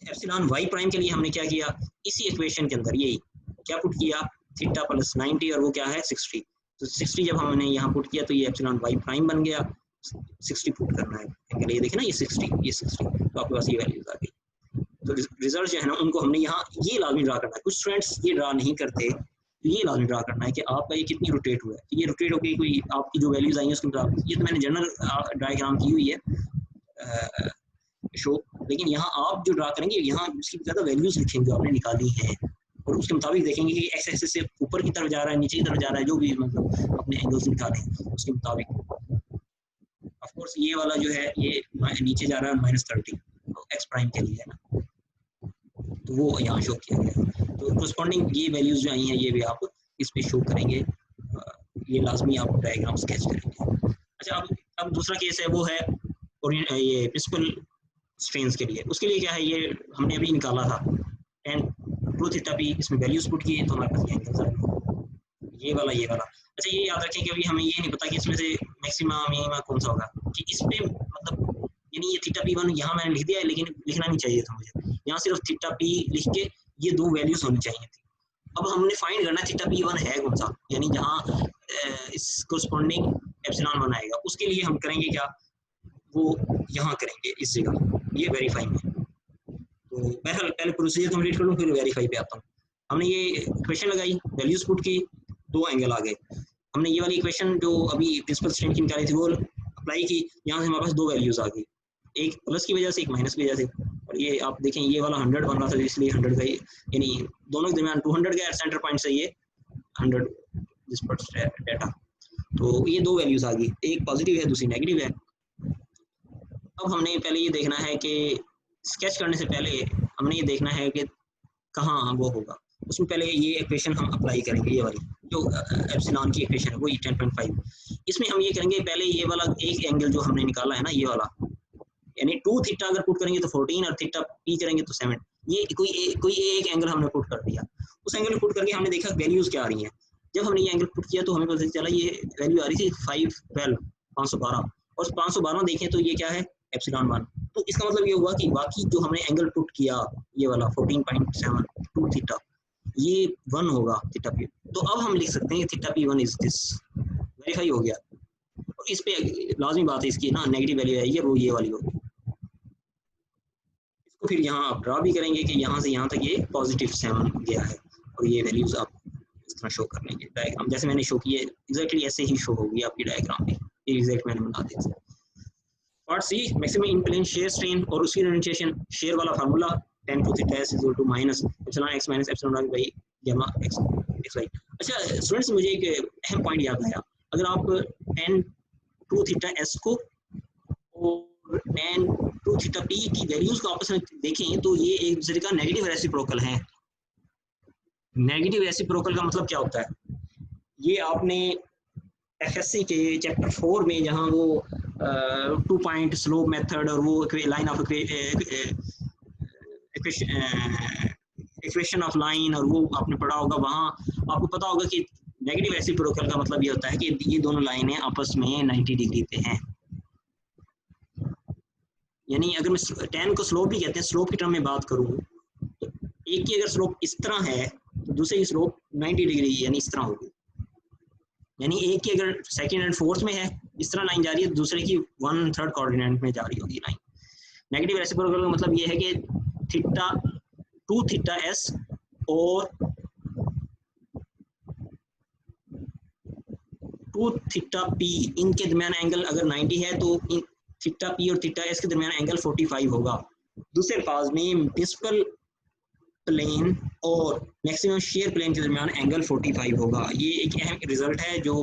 एप्सिलॉन वाई प्राइम के लिए हमने क्या किया, इसी इक्वेशन के अंदर यही क्या पुट किया, थीटा प्लस 90 और वो क्या है 60। तो 60 जब हमने यहाँ पुट किया तो ये एप्सिलॉन वाई प्राइम बन गया। 60 पुट करना है एंगल, ये देखें ना, ये 60 तो आपके पास ये वैल्यूज आ गई। तो रिजल्ट जो है ना उनको हमने यहाँ ये लाजमी ड्रा करना है। कुछ स्टूडेंट्स ये ड्रा नहीं करते, तो ये लाजमी ड्रा करना है कि आपका ये कितनी रोटेट हुआ है। ये रोटेट होगी कोई आपकी जो वैल्यूज आई हैं उसके मुताबिक। ये तो मैंने जनरल डायग्राम की हुई है शो, लेकिन यहाँ आप जो ड्रा करेंगे यहाँ उसकी ज़्यादा वैल्यूज लिखेंगे जो आपने निकाली हैं, और उसके मुताबिक देखेंगे कि एक्स एक्सिस से ऊपर की तरफ जा रहा है, नीचे की तरफ जा रहा है, जो भी मतलब अपने एंगल्स निकालें उसके मुताबिक। ऑफ कोर्स ये वाला जो है ये नीचे जा रहा है -30 एक्स प्राइम के लिए है ना, तो वो यहाँ शो किया गया। तो कोरस्पॉन्डिंग ये वैल्यूज जो आई हैं ये भी आप इस पे शो करेंगे, ये लाजमी आप डायग्राम स्केच करेंगे। अच्छा, अब दूसरा केस है वो है और ये प्रिंसिपल स्ट्रेन्स के लिए। उसके लिए क्या है, ये हमने अभी निकाला था tan 2 थीटा p, इसमें वैल्यूज पुट किए तो हमारे पास ये एंगल्स आ गए, ये वाला। अच्छा, ये याद रखें कि अभी हमें ये नहीं पता कि इसमें से मैक्सिमा मिनिमा कौन सा होगा, कि इस पे मतलब यानी ये थीटा p1 यहाँ मैंने लिख दिया है, लेकिन लिखना नहीं चाहिए था मुझे। यहाँ सिर्फ थीटा p लिख के ये दो वैल्यूज होनी चाहिए थी। अब हमने फाइंड करना है थीटा p1 है कौन सा, यानी जहाँ इस कोरस्पॉन्डिंग एप्सिलॉन 1 आएगा। उसके लिए हम करेंगे क्या, वो यहाँ करेंगे इस जगह, ये वेरीफाई में। तो बहरहाल पहले प्रोसीजर कंप्लीट कर लूँ फिर वेरीफाई पे आता हूँ। हमने ये इक्वेशन लगाई, वैल्यूज पुट की, दो एंगल आ गए। हमने ये वाली इक्वेशन जो अभी प्रिंसिपल स्ट्रेन की निकाली थी वो अप्लाई की, यहाँ से हमारे पास दो वैल्यूज आ गई, एक प्लस की वजह से एक माइनस की वजह से। और ये आप देखें ये वाला 100 बन रहा था इसलिए 100 का, यानी दोनों के दरमियान 200 का सेंटर पॉइंट से ये 100 डिस्पर्स्ड डाटा। तो ये दो वैल्यूज आ गई, एक पॉजिटिव है दूसरी नेगेटिव है। अब हमने पहले ये देखना है कि स्केच करने से पहले हमने ये देखना है कि कहाँ वो होगा। उसमें पहले ये इक्वेशन हम अप्लाई करेंगे, ये वाली जो एप्सिलॉन की इक्वेशन है वो 10.5। इसमें हम ये करेंगे पहले ये वाला एक एंगल जो हमने निकाला है ना ये वाला, यानी 2 थीटा अगर पुट करेंगे तो 14 और थीटा p करेंगे तो 7। ये कोई एक एंगल हमने पुट कर दिया। उस एंगल पुट करके हमने देखा वैल्यूज क्या आ रही हैं। जब हमने ये एंगल पुट किया तो हमें पता चला ये वैल्यू आ रही थी 512 और 512 देखें तो ये क्या है एप्सिलॉन 1। तो इसका मतलब ये हुआ कि बाकी जो हमने एंगल पुट किया ये वाला 14.7 2 थीटा ये 1 होगा थीटा p। तो अब हम लिख सकते हैं theta p1 is this, verify हो गया। और इस पे लाजमी बात है इसकी ना, नेगेटिव वैल्यू है वो ये वाली होगी। इसको फिर यहाँ आप ड्रा भी करेंगे कि यहाँ से यहाँ तक ये +7 गया है, और ये वैल्यूज आप इस तरह शो कर लेंगे। डायग्राम जैसे मैंने शो किए एग्जैक्टली ऐसे ही शो होगी आपकी डायग्राम में, ये एग्जैक्ट मैंने बना दिया। Part C maximum in plane shear strain और उसकी ओरिएंटेशन, शेयर वाला formula tan 2 theta s = -ε x - ε y gamma x y। अच्छा स्टूडेंट्स, मुझे एक अहम पॉइंट याद आया। अगर आप tan 2 थीटा s को और tan 2 थीटा p की वैल्यूज को आपस में देखें तो ये एक दूसरे का नेगेटिव रेसिप्रोकल है। नेगेटिव रेसिप्रोकल का मतलब क्या होता है, ये आपने एफएससी के चैप्टर 4 में जहाँ वो 2 पॉइंट स्लोप मेथड और वो line of equation of line और वो आपने पढ़ा होगा, वहाँ आपको पता होगा कि नेगेटिव रेसिप्रोकल का मतलब ये होता है कि ये दोनों लाइनें आपस में 90 डिग्री पे हैं। यानी अगर मैं tan को स्लोप भी कहते हैं, स्लोप की टर्म में बात करूँ तो एक की अगर स्लोप इस तरह है तो दूसरे की स्लोप 90 डिग्री यानी इस तरह होगी। यानी एक की अगर सेकंड एंड फोर्थ में है इस तरह लाइन जा रही है, दूसरे की 1/3 कोऑर्डिनेट में जा रही होगी लाइन। नेगेटिव रेसिप्रोकल का मतलब ये है कि थीटा 2 थीटा s और 2 थीटा p इनके दरमियान एंगल अगर 90 है तो थीटा p और थीटा s के दरमियान एंगल 45 होगा। दूसरे अल्फाज में प्रिंसिपल प्लेन और मैक्सिमम शेयर प्लेन के दरमियान एंगल 45 होगा। ये एक अहम रिजल्ट है जो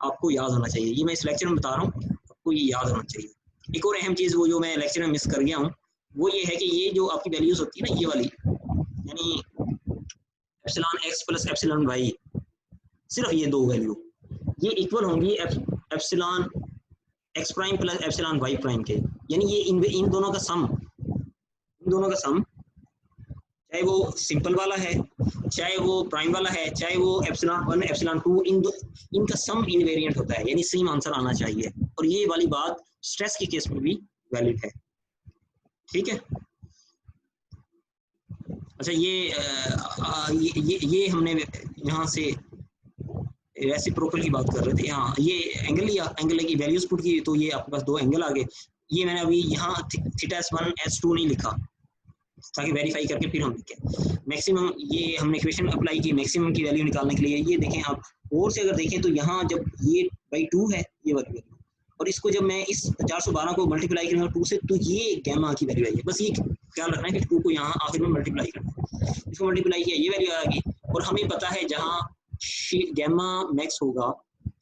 आपको याद होना चाहिए। ये मैं इस लेक्चर में बता रहा हूँ, आपको ये याद होना चाहिए। एक और अहम चीज़ वो जो मैं लेक्चर में मिस कर गया हूँ वो ये है कि ये जो आपकी वैल्यूज होती है ना, ये वाली, यानी epsilon x plus epsilon y, सिर्फ ये दो वैल्यू ये इक्वल होंगी epsilon x prime plus epsilon y prime के। यानी ये इन दोनों का सम, चाहे वो सिंपल वाला है, चाहे वो प्राइम वाला है, चाहे वो एप्सिलॉन 1 एप्सिलॉन 2, इनका सम इनवेरिएंट होता है, यानी सेम आंसर आना चाहिए। और ये वाली बात स्ट्रेस के केस में भी वैलिड है। ठीक है, अच्छा ये हमने यहाँ से रेसिप्रोकल की बात कर रहे थे। हाँ, ये एंगल लिया, एंगल की वैल्यूज पुट की, तो ये आपके पास दो एंगल आ गए। ये मैंने अभी यहाँ थीटा S1 S2 नहीं लिखा ताकि वेरीफाई करके फिर हम लिखें। मैक्सिमम ये हमने इक्वेशन अप्लाई की मैक्सिमम की वैल्यू निकालने के लिए। ये देखें आप, और से अगर देखें तो यहाँ जब ये बाई 2 है ये वाली वैल्यू, और इसको जब मैं इस 412 को मल्टीप्लाई करूँगा 2 से, तो ये गैमा की वैल्यू आई है। बस ये ख्याल रखना है कि 2 को यहाँ आखिर में मल्टीप्लाई करना है। इसको मल्टीप्लाई किया, ये वैल्यू आ गई। और हमें पता है जहाँ गैमा मैक्स होगा,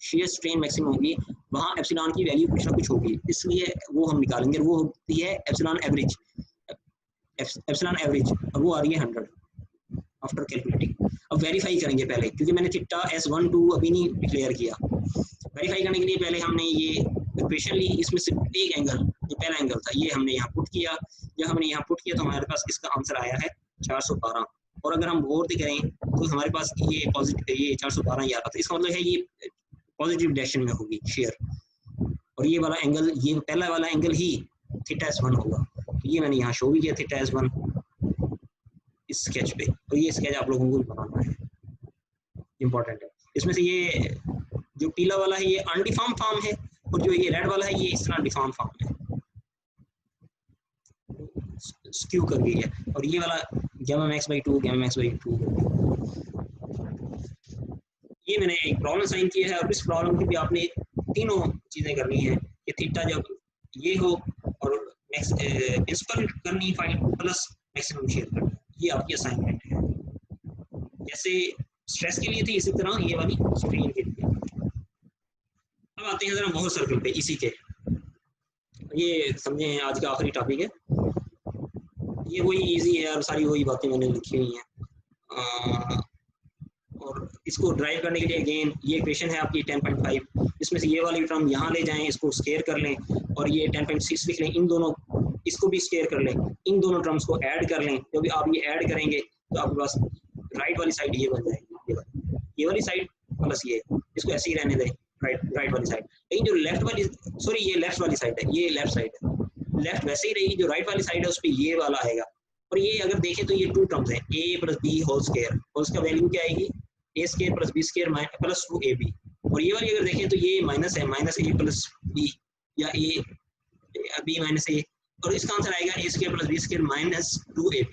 शेयर स्ट्रेन मैक्सिमम होगी, वहाँ एप्सिलॉन की वैल्यू कुछ ना कुछ होगी, इसलिए वो हम निकालेंगे। वो होती है एप्सिलॉन एवरेज, और वो आ रही है 100 आफ्टर कैलकुलेटिंग। अब वेरीफाई करेंगे पहले, क्योंकि मैंने थीटा S1 2 अभी नहीं डिक्लेयर किया। वेरीफाई करने के लिए पहले हमने ये इक्वेशन ली, इसमें से एक एंगल जो पहला एंगल था ये हमने यहाँ पुट किया। जब हमने यहाँ पुट किया तो हमारे पास इसका आंसर आया है 412। और अगर हम गौर से करें तो हमारे पास ये पॉजिटिव, ये 412 ही आ रहा था। इसका मतलब है ये पॉजिटिव डायरेक्शन में होगी शेयर, और ये वाला एंगल, ये पहला वाला एंगल ही थीटा S1 होगा। तो ये मैंने यहाँ शो भी किया थीटा S1 इस स्केच पे, और ये स्केच आप लोगों को बनाना है, इम्पोर्टेंट है। इसमें से ये जो पीला वाला है ये अनडिफॉर्म फॉर्म है, और जो ये रेड वाला है ये इस तरह डिफॉर्म फॉर्म है, स्क्यू कर गई है। और ये वाला गैमा मैक्स बाई 2 ये मैंने एक प्रॉब्लम साइन किया है। और इस प्रॉब्लम की भी आपने तीनों चीजें करनी है कि थीटा जब ये हो और मैक्स प्रिंसिपल करनी फाइंड प्लस मैक्सिमम शेयर करना, ये आपकी असाइनमेंट है। जैसे स्ट्रेस के लिए थी, इसी तरह ये वाली स्ट्रेन के लिए। अब आते हैं जरा मोहर सर्कल पे, इसी के ये समझे आज का आखिरी टॉपिक है। ये वही इजी है और सारी वही बातें मैंने लिखी हुई हैं। और इसको ड्राइव करने के लिए अगेन ये इक्वेशन है आपकी 10.5, इसमें से ये वाली टर्म यहाँ ले जाएं, इसको स्केयर कर लें, और ये 10.6 लिख लें। इन दोनों, इसको भी स्केयर कर लें, इन दोनों टर्म्स को ऐड कर लें। जब आप ये ऐड करेंगे तो आपके पास राइट वाली साइड ये बन जाएगी, ये वाली साइड प्लस ये, इसको ऐसे ही रहने दें, राइट वाली साइड। लेकिन जो लेफ्ट वाली, सॉरी ये लेफ्ट वाली साइड है, ये लेफ्ट साइड है, लेफ्ट वैसे ही रहेगी। जो राइट वाली साइड है उस पर ये वाला आएगा। और ये अगर देखें तो ये 2 टर्म्स हैं, a plus b whole square, और उसका वैल्यू क्या आएगी, a square plus b square plus 2ab। और ये वाली अगर देखें तो ये माइनस है, माइनस a प्लस बी, या a b माइनस a, और इसका आंसर आएगा a square plus b square minus 2ab।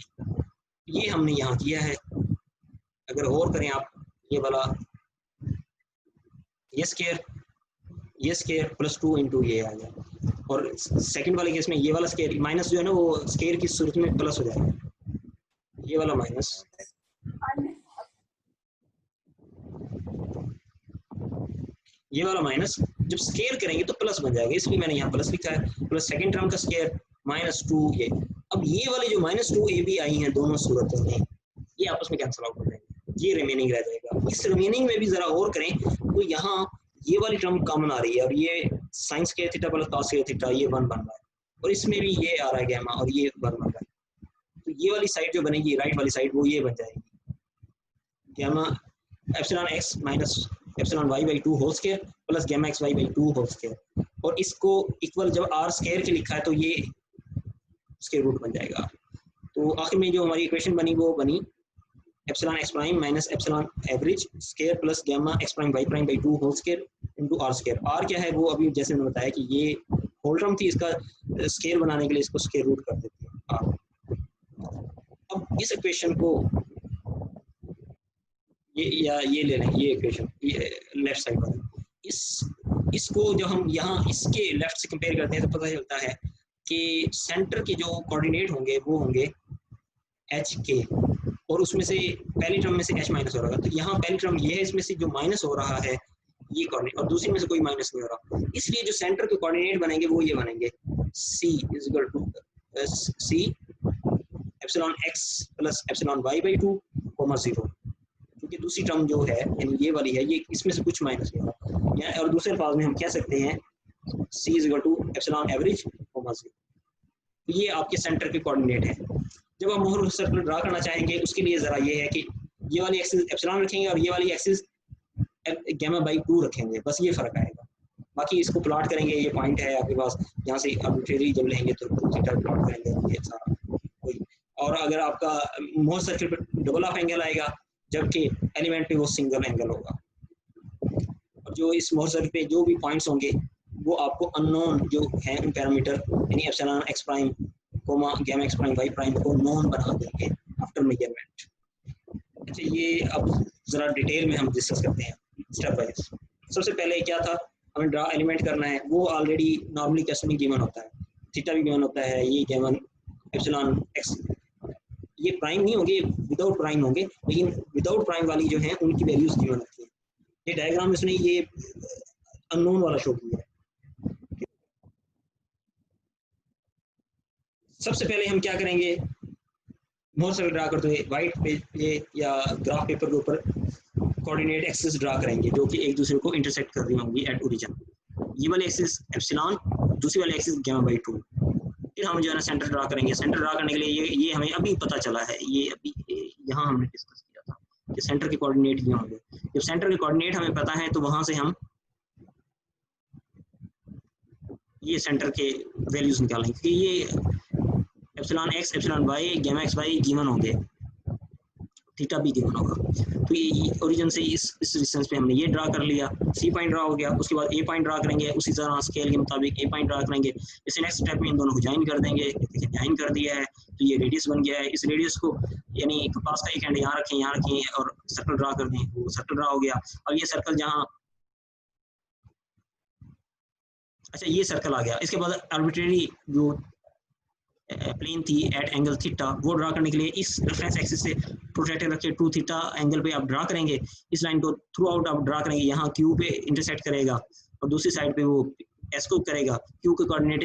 ये हमने यहाँ किया है। अगर और करें आप, ये वाला ये स्क्वायर प्लस 2 इंटू ये आ गया, और सेकंड वाले केस में ये वाला स्क्वायर माइनस जो है ना वो स्क्वायर की सूरत में प्लस हो जाएगा, ये वाला माइनस, ये वाला माइनस जब स्क्वायर करेंगे तो प्लस बन जाएगा, इसलिए मैंने यहाँ प्लस लिखा है। प्लस सेकंड टर्म का स्क्वायर माइनस 2 ये। अब ये वाले जो माइनस 2ab आई हैं दोनों सूरतों में, ये आपस में कैंसिल आउट हो जाएंगे, ये रिमेनिंग रह जाएगा। इस रिमेनिंग में भी जरा और करें तो यहाँ ये वाली टर्म कॉमन आ रही है, और ये sine square theta plus cos square theta ये 1 बन रहा है, और इसमें भी ये आ रहा है गैमा, और ये 1 बन रहा है। तो ये वाली साइड जो बनेगी राइट वाली साइड, वो ये बन जाएगी gamma epsilon x minus epsilon y by 2 whole square plus gamma xy by 2 whole square. और इसको इक्वल जब r स्क्वायर के लिखा है तो ये स्क्वायर रूट बन जाएगा। तो आखिर में जो हमारी इक्वेशन बनी वो बनी epsilon x prime minus epsilon average square plus gamma x prime y prime by 2 whole square into r square. r क्या है वो अभी जैसे मैंने बताया कि ये होल टर्म थी, इसका स्क्वायर बनाने के लिए इसको स्क्वायर रूट कर देते हैं r। अब इस इक्वेशन को ये ले लें, ये इक्वेशन ये लेफ्ट साइड वाला, इसको जब हम यहाँ इसके लेफ्ट से कंपेयर करते हैं तो पता चलता है कि सेंटर के जो कोऑर्डिनेट होंगे वो होंगे HK, और उसमें से पहली टर्म में से h माइनस हो रहा है, तो यहाँ पहली टर्म ये है, इसमें से जो माइनस हो रहा है ये कोऑर्डिनेट, और दूसरी में से कोई माइनस नहीं हो रहा, इसलिए जो सेंटर के कोऑर्डिनेट बनेंगे वो ये बनेंगे c is equal to c epsilon x plus epsilon y by 2 comma 0, क्योंकि दूसरी टर्म जो है यानी ये वाली है, ये इसमें से कुछ माइनस नहीं होगा, और दूसरे अल्फाज में हम कह सकते हैं c is equal to epsilon average comma 0। ये आपके सेंटर के कोऑर्डिनेट है। जब आप मोहर सर्कल ड्रा करना चाहेंगे उसके लिए ज़रा ये है कि ये वाली एक्सिस एप्सिलॉन रखेंगे और ये वाली एक्सिस गामा बाई 2 रखेंगे, बस ये फ़र्क आएगा। बाकी इसको प्लॉट करेंगे, ये पॉइंट है आपके पास, यहाँ से आर्बिट्रेरी जब लेंगे तो थीटा प्लॉट करेंगे ये सारा कोई। और अगर आपका मोहर सर्कल पर डबल ऑफ एंगल आएगा जबकि एलिमेंट पे वो सिंगल एंगल होगा, और जो इस मोहर सर्कल पे जो भी पॉइंट्स होंगे वो आपको अननोन जो है पैरामीटर यानी epsilon x prime comma gamma x prime y prime को नोन बना देंगे आफ्टर मेजरमेंट। अच्छा, ये अब ज़रा डिटेल में हम डिस्कस करते हैं स्टेप बाय स्टेप। सबसे पहले क्या था, हमें ड्रा एलिमेंट करना है, वो ऑलरेडी नॉर्मली क्वेश्चन में गिवन होता है, थीटा भी गिवन होता है, ये गिवन एप्सिलॉन एक्स, ये प्राइम नहीं होंगे, विदाउट प्राइम होंगे, लेकिन विदाउट प्राइम वाली जो है उनकी वैल्यूज गिवन होती है। ये डायग्राम में उसने ये अननोन वाला शो किया है। सबसे पहले हम क्या करेंगे, मोहर सर्कल ड्रा करते हुए वाइट पेज या ग्राफ पेपर के ऊपर कोऑर्डिनेट एक्सिस ड्रा करेंगे जो कि एक दूसरे को इंटरसेक्ट कर रही होंगी एट ओरिजिन। ये वाली एक्सिस एप्सिलॉन, दूसरी वाली एक्सिस गामा बाई 2। फिर हम जो है ना सेंटर ड्रा करेंगे। सेंटर ड्रा करने के लिए ये हमें अभी पता चला है, ये अभी यहाँ हमने डिस्कस किया था कि सेंटर के कोऑर्डिनेट ये होंगे। जब सेंटर के कोऑर्डिनेट हमें पता है तो वहाँ से हम ये सेंटर के वैल्यूज निकालेंगे कि ये epsilon x epsilon y gamma x y given होंगे, थीटा भी गिवन होगा। तो ये ओरिजिन से इस डिस्टेंस पे हमने ये ड्रा कर लिया, सी पॉइंट ड्रा हो गया, उसके बाद ए पॉइंट ड्रा करेंगे, उसी तरह स्केल के मुताबिक ए पॉइंट ड्रा करेंगे। इसे नेक्स्ट स्टेप में इन दोनों को ज्वाइन कर देंगे, ज्वाइन कर दिया है तो ये रेडियस बन गया है। इस रेडियस को यानी कपास का एक एंड यहाँ रखें और सर्कल ड्रा कर दें, वो सर्कल ड्रा हो गया। अब ये सर्कल जहाँ, अच्छा ये सर्कल आ गया, इसके बाद आर्बिट्रेरी जो प्लेन थी एट एंगल थीटा वो ड्रा करने के लिए इस रेफरेंस एक्सिस से प्रोट्रैक्टर रख के 2 थीटा एंगल पे आप ड्रा करेंगे। इस लाइन को थ्रू आउट आप ड्रा करेंगे, यहाँ क्यू पे इंटरसेक्ट करेगा और दूसरी साइड पे वो एस को करेगा। क्यू के coordinate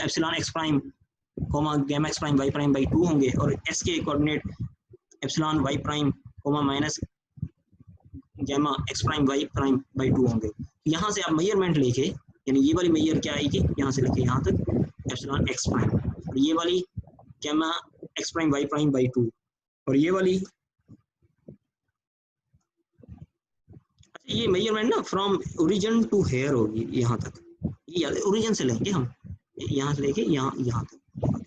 epsilon x prime comma gamma x prime y prime by 2 होंगे और एस के coordinate epsilon y prime comma minus gamma x prime y prime by 2 होंगे। यहाँ से आप मेजरमेंट लेके, यानी ये वाली मेजर क्या आएगी, यहाँ से लेके यहाँ तक एप्सिलॉन एक्स प्राइम, और ये वाली gamma x prime y prime by 2, और ये वाली ये मेजरमेंट ना फ्रॉम ओरिजिन टू हेयर होगी यहाँ तक। ये ओरिजिन से लेंगे हम, यहाँ से लेके यहाँ तक,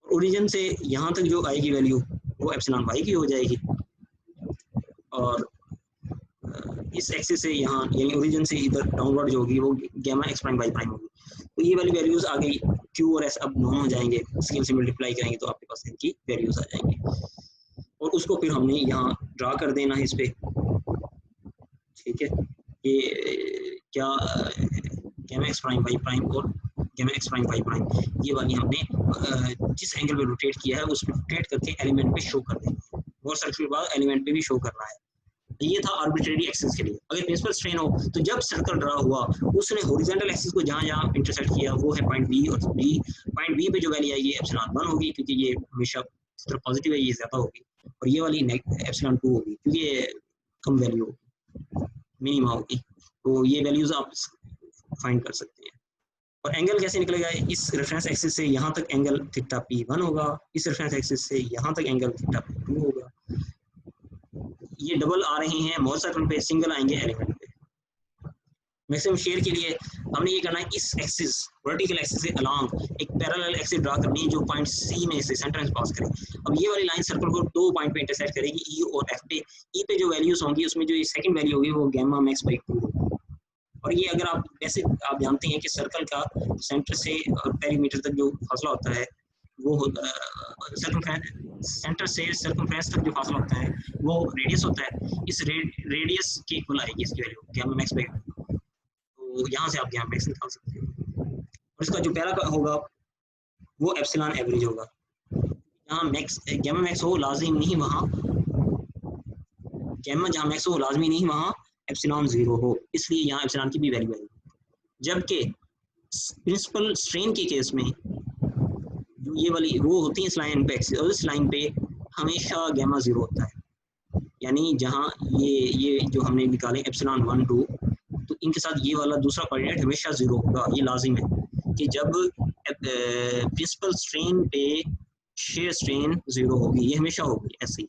ओरिजिन से यहाँ तक जो आएगी वैल्यू वो एप्सिलॉन वाई की हो जाएगी, और इस एक्सिस से यहाँ यानी ओरिजिन से इधर डाउनवर्ड जो होगी वो gamma x prime y prime होगी। तो ये वाली वैल्यूज आ गई, क्यू और एस अब दोनों हो जाएंगे, स्केल से मल्टीप्लाई करेंगे तो आपके पास इनकी वैल्यूज आ जाएंगी, और उसको फिर हमने यहाँ ड्रा कर देना है इस पे। ठीक है, ये क्या gamma x prime y prime और gamma x prime y prime, ये वाली हमने जिस एंगल पे रोटेट किया है उस पर रोटेट करके एलिमेंट पे शो कर देंगे, और सर्कल के बाद एलिमेंट पे भी शो करना है। ये था आर्बिट्रेरी एक्सिस के लिए। अगर प्रिंसिपल स्ट्रेन हो तो जब सर्कल ड्रा हुआ उसने हॉरिजॉन्टल एक्सिस को जहाँ इंटरसेक्ट किया वो है पॉइंट बी, और पॉइंट बी पे जो वैल्यू आएगी एप्सिलॉन 1 होगी क्योंकि ये हमेशा इस तरफ पॉजिटिव है, ये ज्यादा होगी, और ये वाली एप्सिलॉन 2 होगी क्योंकि ये कम वैल्यू होगी, मिनिमा होगी। तो ये वैल्यूज आप फाइंड कर सकते हैं। और एंगल कैसे निकलेगा, इस रेफरेंस एक्सिस से यहाँ तक एंगल थीटा P1 होगा, इस रेफरेंस एक्सिस से यहाँ तक एंगल थीटा P2 होगा। ये डबल आ रहे हैं मोहर सर्कल पे, सिंगल आएंगे एलिमेंट पे। मैक्सिमम शेयर के लिए हमने ये करना है, इस एक्सिस वर्टिकल एक्सिस से अलोंग एक पैरेलल एक्सिस ड्रा करनी है जो पॉइंट सी में से सेंटर में पास करे। अब ये वाली लाइन सर्कल को 2 पॉइंट पे इंटरसेक्ट करेगी, ई और एफ पे। ई पे जो वैल्यूज होंगी उसमें जो ये सेकंड वैल्यू होगी वो गामा मैक्स बाई 2 होगी। और ये अगर आप वैसे आप जानते हैं कि सर्कल का सेंटर से पेरीमीटर तक जो फासला होता है वो सेंटर से सर्कमफ्रेंस तक जो फासला होता है वो रेडियस होता है। इस रेडियस के इक्वल आएगी इसकी वैल्यू गामा मैक्स बाई 2। तो यहाँ से आप गामा मैक्स निकाल सकते हो, और इसका जो पैरा होगा वो एप्सिलॉन एवरेज होगा। जहाँ मैक्स गैमा मैक्स हो लाजिम नहीं वहाँ, गैमा जहाँ मैक्स हो लाजमी नहीं वहाँ एप्सिलॉन 0 हो, इसलिए यहाँ एप्सिलॉन की भी वैल्यू है। जबकि प्रिंसिपल स्ट्रेन के केस में जो ये वाली रो होती है इस लाइन पे, इस लाइन पे हमेशा गैमा 0 होता है। यानी जहाँ ये जो हमने निकाले एप्सिलॉन 1 2, तो इनके साथ ये वाला दूसरा कोऑर्डिनेट हमेशा 0 होगा। ये लाजिम है कि जब प्रिंसिपल स्ट्रेन पे शेयर स्ट्रेन 0 होगी, ये हमेशा होगी ऐसे ही।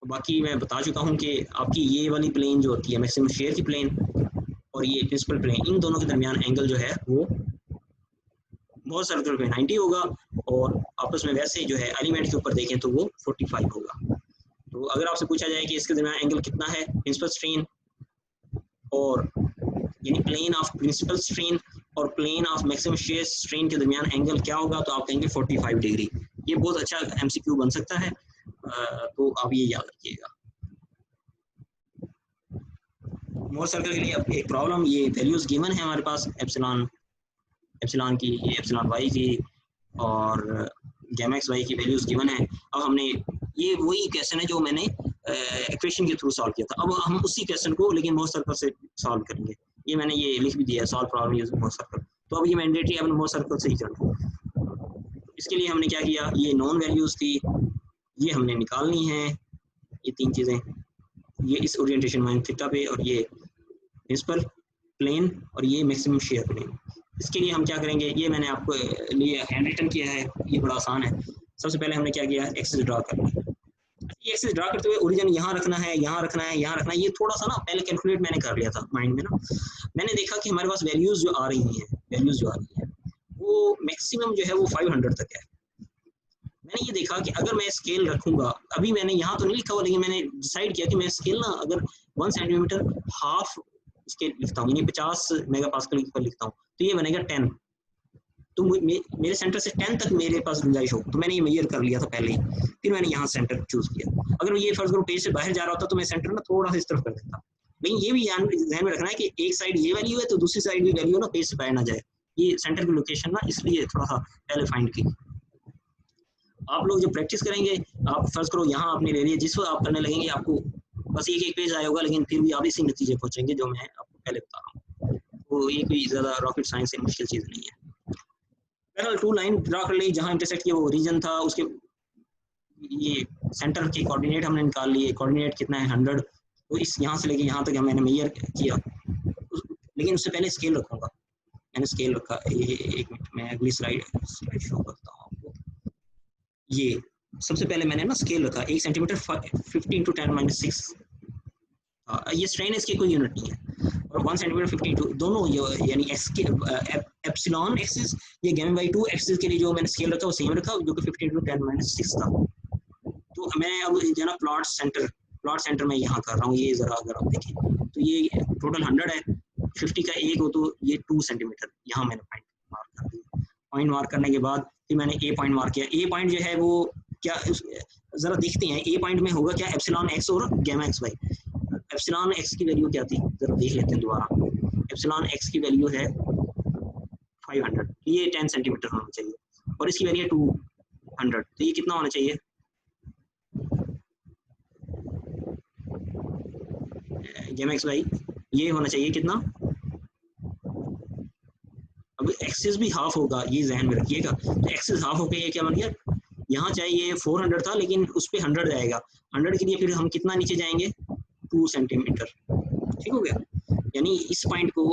बाकी मैं बता चुका हूँ कि आपकी ये वाली प्लेन जो होती है मैक्सिमम शेयर की प्लेन और ये प्रिंसिपल प्लेन, इन दोनों के दरमियान एंगल जो है वो बहुत सर्कल पे 90 होगा, और आपस में वैसे जो है एलिमेंट के ऊपर देखें तो वो 45 होगा। तो अगर आपसे पूछा जाए कि इसके दरमियान एंगल कितना है प्रिंसिपल स्ट्रेन और यानी प्लेन ऑफ प्रिंसिपल स्ट्रेन और plane of maximum shear strain के दरमियान एंगल क्या होगा, तो आप कहेंगे 45 डिग्री। ये बहुत अच्छा एमसीक्यू बन सकता है, तो आप ये याद रखिएगा। मोर सर्कल के लिए एक प्रॉब्लम, ये वैल्यूज गिवन है हमारे पास एप्सिलॉन की, ये एप्सिलॉन वाई की और गैमा एक्स वाई की वैल्यूज गिवन है। अब हमने ये वही क्वेश्चन है जो मैंने इक्वेशन के थ्रू सॉल्व किया था, अब हम उसी क्वेश्चन को लेकिन मोर सर्कल से सॉल्व करेंगे। ये मैंने ये लिख भी दिया, solve problem using more circle. तो अब ये मैंडेटरी है मोर सर्कल से ही करना। इसके लिए हमने क्या किया, ये नॉन वैल्यूज थी, ये हमने निकालनी है, ये तीन चीज़ें, ये इस ओरिएंटेशन माइन थीटा पे और ये प्रिंसिपल प्लेन और ये मैक्सिमम शेयर प्लेन। इसके लिए हम क्या करेंगे, ये मैंने आपको लिए हैंड रिटन किया है, ये बड़ा आसान है। सबसे पहले हमने क्या किया, एक्सिस ड्रा कर लिया। ये एक्सिस ड्रा करते हुए ओरिजिन यहाँ रखना है, यहाँ रखना है, यहाँ रखना है। ये थोड़ा सा ना पहले कैलकुलेट मैंने कर लिया था माइंड में ना। मैंने देखा कि हमारे पास वैल्यूज जो आ रही हैं वो मैक्सिमम जो है वो 500 तक है। मैंने ये देखा कि अगर मैं स्केल रखूंगा, अभी मैंने यहाँ तो नहीं लिखा हुआ, लेकिन मैंने डिसाइड किया कि मैं स्केल ना अगर 1 सेंटीमीटर हाफ स्केल लिखता हूँ, यानी 50 मेगापास्कल पर लिखता हूँ, तो ये बनेगा 10। तो मेरे सेंटर से 10 तक मेरे पास गुंजाइश हो, तो मैंने ये मेजर कर लिया था पहले ही, फिर मैंने यहाँ सेंटर चूज किया। अगर ये फर्ज करो पेज से बाहर जा रहा होता तो मैं सेंटर ना थोड़ा सा इस तरफ कर देता, लेकिन ये भी ध्यान में रखना है कि एक साइड ये वैल्यू है तो दूसरी साइड भी वैल्यू ना पेज से बाहर ना जाए। ये सेंटर की लोकेशन ना इसलिए थोड़ा सा पहले फाइंड की। आप लोग जब प्रैक्टिस करेंगे, आप फर्ज करो यहाँ आपने ले लिया, जिस वक्त आप करने लगेंगे आपको बस एक पेज आया होगा, लेकिन फिर भी आप इसी नतीजे पहुंचेंगे जो मैं आपको पहले बता रहा हूँ। वो ये कोई ज़्यादा रॉकेट साइंस से मुश्किल चीज़ नहीं है। पैरेलल 2 लाइन ड्रा कर ली, जहाँ इंटरसेक्ट किया वो रीजन था, उसके ये सेंटर के कोऑर्डिनेट हमने निकाल लिए। कोऑर्डिनेट कितना है 100, तो इस यहाँ से लेके यहाँ तक मैंने मेजर किया, लेकिन उससे पहले स्केल रखूँगा। मैंने स्केल रखा, ये एक मिनट मैं अगली स्लाइड शो करता हूँ आपको। ये सबसे पहले मैंने ना स्केल रखा 1 सेंटीमीटर 50 × 10⁻⁶। ये स्ट्रेन इसकी कोई यूनिट नहीं है, और 1 सेंटीमीटर 52 दोनों यानी एक्स के एप्सिलॉन एक्सिस ये गैमा बाई 2 एक्सिस के लिए जो मैंने स्केल रखा वो सेम रखा, जो कि 50 × 10⁻⁶ था। तो मैं अब जो ना प्लॉट सेंटर में यहाँ कर रहा हूँ। ये जरा अगर आप देखें तो ये टोटल 100 है, 50 का 1 हो तो ये 2 सेंटीमीटर यहाँ मैंने पॉइंट मार्क कर दिया। पॉइंट मार्क करने के बाद फिर मैंने ए पॉइंट मार्क किया। ए पॉइंट जो है वो क्या, जरा देखते हैं ए पॉइंट में होगा क्या, एप्सिलॉन एक्स और gamma x y. Epsilon x की वैल्यू क्या थी, जरा देख लेते हैं दोबारा। एप्सिलॉन एक्स की वैल्यू है 500, ये 10 सेंटीमीटर होना चाहिए, और इसकी वैल्यू है 200, तो ये कितना होना चाहिए, गैमा एक्स वाई ये होना चाहिए कितना। अब एक्सिस भी हाफ होगा, ये जहन में रखिएगा। तो एक्सिस हाफ होके ये क्या बन गया, यहाँ चाहे ये 400 था लेकिन उस पर 100 जाएगा। 100 के लिए फिर हम कितना नीचे जाएंगे, 2 सेंटीमीटर। ठीक हो गया, यानी इस पॉइंट को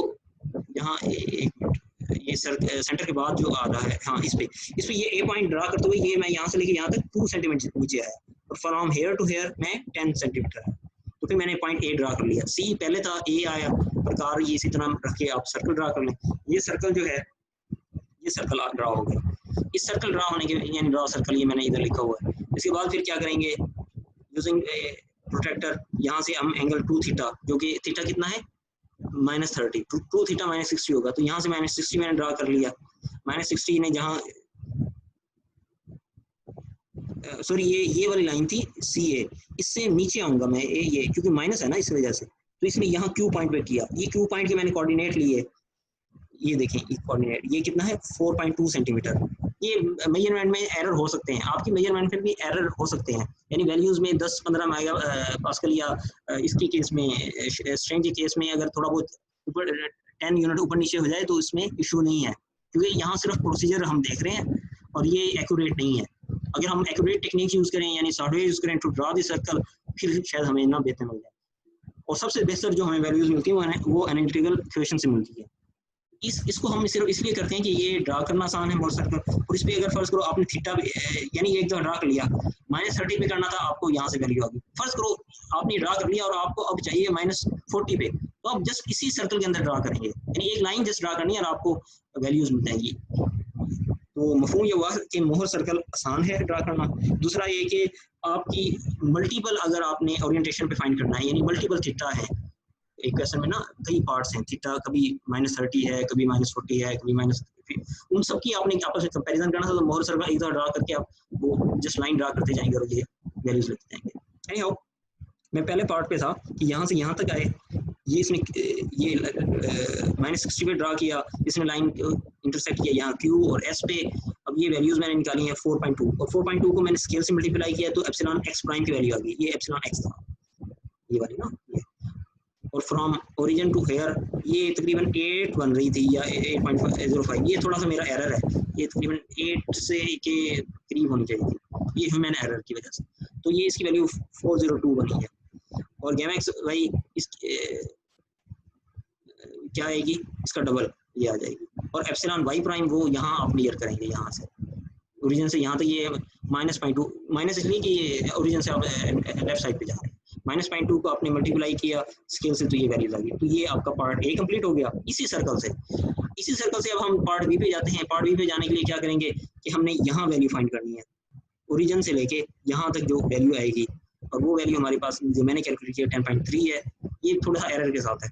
यहाँ एक मिनट, ये सेंटर के बाद जो आ रहा है, हाँ इस पे ये ए पॉइंट ड्रा करते हुए ये मैं यहाँ से लेके यहाँ तक 2 सेंटीमीटर नीचे आया, और फ्रॉम हेयर टू हेयर मैं 10 सेंटीमीटर है। तो फिर मैंने पॉइंट ए ड्रा कर लिया। सी पहले था, ए आया, प्रकार ये इसी तरह रख के आप सर्कल ड्रा कर लें। ये सर्कल जो है ये सर्कल ड्रा हो गया। इस सर्कल ड्रा होने के यानी ड्रा सर्कल ये मैंने इधर लिखा हुआ है। इसके बाद फिर क्या करेंगे, यूजिंग प्रोटेक्टर यहाँ से हम एंगल 2 थीटा, जो कि थीटा कितना है -30, 2 थीटा -60 होगा, तो यहाँ से -60 मैंने ड्रा कर लिया। -60 ने जहाँ सॉरी ये वाली लाइन थी सी ए, इससे नीचे आऊंगा मैं ये क्योंकि माइनस है ना इस वजह से, तो इसलिए यहाँ क्यू पॉइंट पे किया। ये क्यू पॉइंट के मैंने कोऑर्डिनेट लिए, ये देखें ये कोऑर्डिनेट ये कितना है 4.2 सेंटीमीटर, ये मेजरमेंट में एरर हो सकते हैं, आपकी मेजरमेंट में भी एरर हो सकते हैं, यानी वैल्यूज़ में 10-15 मेगा पास्कल या इसकी केस में स्ट्रेंज के केस में अगर थोड़ा बहुत ऊपर 10 यूनिट ऊपर नीचे हो जाए तो इसमें इशू नहीं है, क्योंकि यहाँ सिर्फ प्रोसीजर हम देख रहे हैं और ये एक्यूरेट नहीं है। अगर हम एक्यूरेट टेक्निक यूज़ करें यानी सॉफ्टवेयर यूज़ करें टू ड्रा द सर्कल, फिर शायद हमें ना बेहतर मिल जाए। और सबसे बेहतर जो हमें वैल्यूज़ मिलती है वो एनालिटिकल इक्वेशन से मिलती है। इसको हम सिर्फ इसलिए करते हैं कि ये ड्रा करना आसान है मोर सर्कल, और इस पर अगर फर्ज करो आपने थीटा यानी एक दफ़ा ड्रा कर लिया, -30 पे करना था, आपको यहाँ से वैल्यू आ गई। फर्ज करो आपने ड्रा कर लिया और आपको अब चाहिए -40 पे, तो आप जस्ट इसी सर्कल के अंदर ड्रा करेंगे, यानी एक लाइन जस्ट ड्रा करनी है और आपको वैल्यूज़ मिल जाएंगी। तो मफहूम ये हुआ कि मोहर सर्कल आसान है ड्रा करना। दूसरा ये कि आपकी मल्टीपल अगर आपने ओरिएंटेशन पे फाइंड करना है, यानी मल्टीपल थीटा है, एक क्वेश्चन में ना कई पार्ट्स हैं, थीटा कभी -30 है, कभी -40 है, कभी उन सब की आपने आपस में कंपैरिजन करना था, तो मोहर सर्कल एक बार ड्रा करके आप वो जस्ट लाइन ड्रा करते जाएंगे और ये वैल्यूज लेते जाएंगे। एनीहाउ मैं पहले पार्ट पे था कि यहाँ से यहाँ तक आए, ये इसने ये -60 पे ड्रा किया, इसने लाइन इंटरसेक्ट किया यहाँ Q और S पे। अब ये वैल्यूज मैंने निकाली हैं 4.2, और 4.2 को मैंने स्केल से मल्टीप्लाई किया तो एप्सिलॉन x प्राइम की वैल्यू आ गई, ये एप्सिलॉन x था, ये वाली ना ये। और फ्रॉम ओरिजिन टू हेयर ये तकरीबन 8 बन रही थी या 8.05, ये थोड़ा सा मेरा एरर है, ये तकरीबन 8 से के करीब होनी चाहिए थी, ये ह्यूमन एरर की वजह से, तो ये इसकी वैल्यू 402 बनी है। और गैमा एक्स वाई इस क्या आएगी, इसका डबल ये आ जाएगी। और एप्सिलॉन वाई प्राइम वो यहाँ आप क्लियर करेंगे, यहाँ से ओरिजिन से यहाँ तक ये -0.2, माइनस इसलिए कि ये ओरिजिन से आप लेफ्ट साइड पे जा रहे हैं, -0.2 को आपने मल्टीप्लाई किया स्केल से तो ये वैल्यूज आ गई। तो ये आपका पार्ट ए कंप्लीट हो गया। इसी सर्कल से अब हम पार्ट बी पे जाते हैं। पार्ट बी पे जाने के लिए क्या करेंगे कि हमने यहाँ वैल्यू फाइंड करनी है, ओरिजिन से लेके यहाँ तक जो वैल्यू आएगी, और वो वैल्यू हमारे पास जो मैंने कैलकुलेट किया 10.3 है, ये थोड़ा सा एरर के साथ है।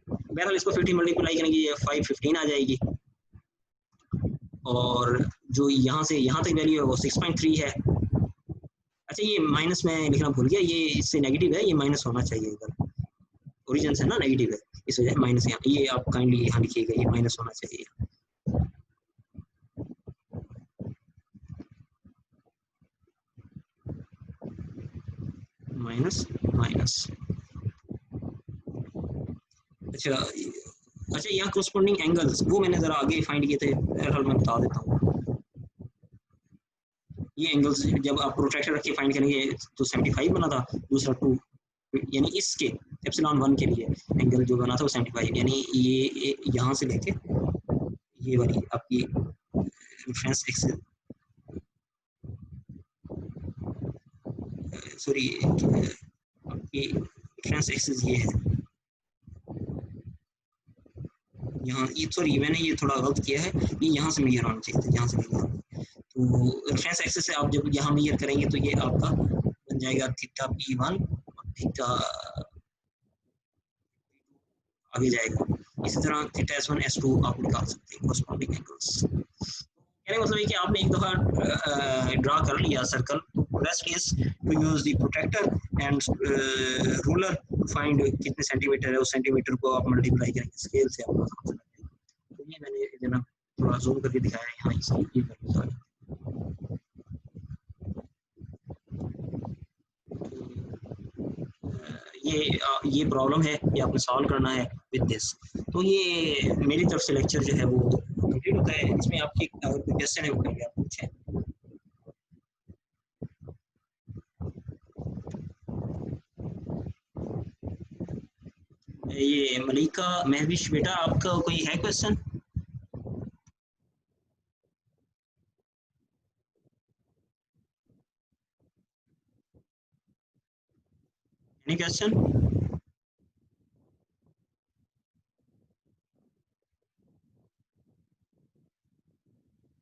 बहरहाल इसको 50 मल्टीप्लाई करेंगे ये 515 आ जाएगी, और जो यहाँ से यहाँ तक वैल्यू है वो 6.3 है। अच्छा ये माइनस में लिखना भूल गया, ये इससे नेगेटिव है, ये माइनस होना चाहिए इधर, ओरिजिन से ना नेगेटिव है, इस वजह माइनस यहाँ, ये आप काइंडली यहाँ लिखिएगा, ये माइनस होना चाहिए। माइनस अच्छा यहाँ कोरस्पोंडिंग एंगल्स वो मैंने जरा आगे फाइंड किए थे, बहरहाल मैं बता देता हूँ। ये एंगल्स जब आप प्रोट्रैक्टर रख के फाइंड करेंगे तो 75 बना था, दूसरा 2, यानी इसके एप्सिलॉन 1 के लिए एंगल जो बना था वो 75, यानी ये यहाँ से लेके ये वाली आपकी रेफरेंस एक्सिस, सॉरी आपकी रेफरेंस एक्सिस ये है यहाँ, ये सॉरी मैंने ये थोड़ा गलत किया है, ये यहाँ से मेजर होना चाहिए था, यहाँ से मेजर होना। तो रेफरेंस एक्सिस से आप जब यहाँ मेजर करेंगे तो ये आपका बन जाएगा थीटा P1 और थीटा आगे जाएगा। इसी तरह थीटा S1 S2 आप निकाल सकते हैं कोरस्पोंडिंग एंगल्स। कहने का मतलब है कि आपने एक दफ़ा ड्रा कर लिया circle, best is to use the protractor and ruler to find कितने सेंटीमीटर है, उस सेंटीमीटर को आप मल्टीप्लाई करेंगे स्केल से, आपको आंसर आ जाएगा। तो ये मैंने जना थोड़ा जूम करके दिखाया है यहाँ, इसकी ये प्रॉब्लम है, ये आपने सॉल्व करना है विद दिस। तो ये मेरी तरफ से लेक्चर जो है वो कंप्लीट होता है। इसमें आपकी अगर कोई क्वेश्चन है वो करिए, आप पूछें। ये मलिका महविश बेटा, आपका कोई है क्वेश्चन? Any question?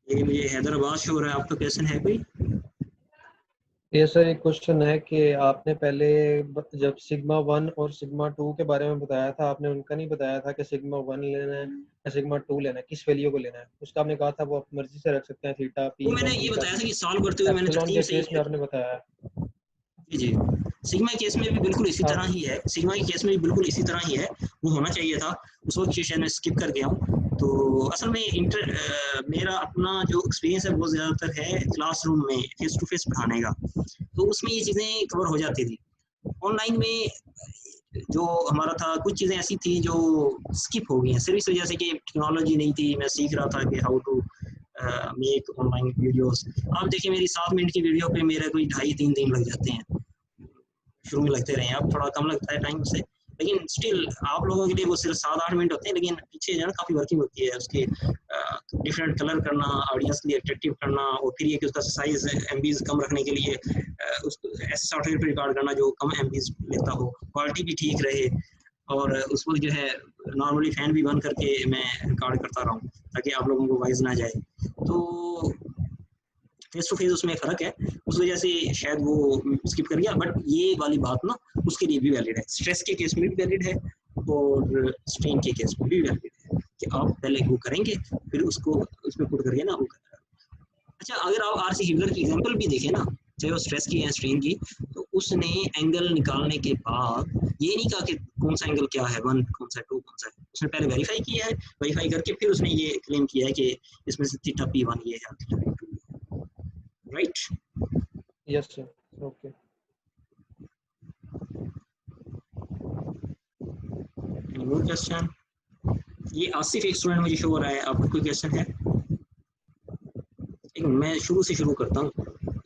ये मुझे हैदराबाद शो हो रहा है, आपका क्वेश्चन है कोई? ये सर एक क्वेश्चन है कि आपने पहले जब सिग्मा 1 और सिग्मा 2 के बारे में बताया था, आपने उनका नहीं बताया था कि सिग्मा 1 लेना है या सिग्मा 2 लेना है, किस वैल्यू को लेना है। उसका आपने कहा था वो आप मर्जी से रख सकते हैं, थीटा P1। मैंने ये बताया था कि सॉल्व करते हुए मैंने तरतीब से केस में आपने बताया। जी सिग्मा केस में भी बिल्कुल इसी तरह ही है, सिग्मा के केस में भी बिल्कुल इसी तरह ही है, वो होना चाहिए था उस वक्त शायद मैं स्किप कर गया हूँ। तो असल में मेरा अपना जो एक्सपीरियंस है वो ज़्यादातर है क्लासरूम में फेस टू फेस पढ़ाने का, तो उसमें ये चीज़ें कवर हो जाती थी। ऑनलाइन में जो हमारा था कुछ चीज़ें ऐसी थी जो स्किप हो गई हैं सिर्फ इस वजह से कि टेक्नोलॉजी नहीं थी, मैं सीख रहा था कि how to make online videos. आप देखिए मेरी 7 मिनट की वीडियो पे मेरे कोई 2.5-3 दिन लग जाते हैं, शुरू में लगते रहे हैं, अब थोड़ा कम लगता है टाइम से, लेकिन स्टिल आप लोगों के लिए वो सिर्फ 7-8 मिनट होते हैं, लेकिन पीछे जो है ना काफ़ी वर्किंग होती है उसके, डिफरेंट कलर करना, ऑडियंस के लिए अट्रैक्टिव करना, और फिर ये कि उसका साइज एमबीज कम रखने के लिए उसको ऐसे सॉफ्टवेयर पर रिकॉर्ड करना जो कम एमबीज लेता हो, क्वालिटी भी ठीक रहे, और उस वक्त जो है नॉर्मली फ़ैन भी बंद करके मैं रिकॉर्ड करता रहा हूँ ताकि आप लोगों को वॉइस ना जाए। तो फेस टू फेस उसमें फ़र्क है, उस वजह से शायद वो स्किप कर गया, बट ये वाली बात ना उसके लिए भी वैलिड है, स्ट्रेस के केस में भी वैलिड है और स्ट्रेन के केस में भी वैलिड है कि आप पहले वो करेंगे फिर उसको उसमें पुट करके ना वो करें। अच्छा, अगर आप आरसी हिटलर की एग्जांपल भी देखें ना, चाहे वो स्ट्रेस की या स्ट्रेन की, तो उसने एंगल निकालने के बाद ये नहीं कहा कि कौन सा एंगल क्या है, 1 कौन सा है, 2 कौन सा है, उसने पहले वेरीफाई किया है, वेरीफाई करके फिर उसने ये क्लेम किया है कि इसमें से थीटा P1 ये है, theta P2, right? Yes sir, okay. Any more question? ये आसिफ एक स्टूडेंट मुझे शो हो रहा है, आपका कोई क्वेश्चन है? एक मैं शुरू से शुरू करता हूँ,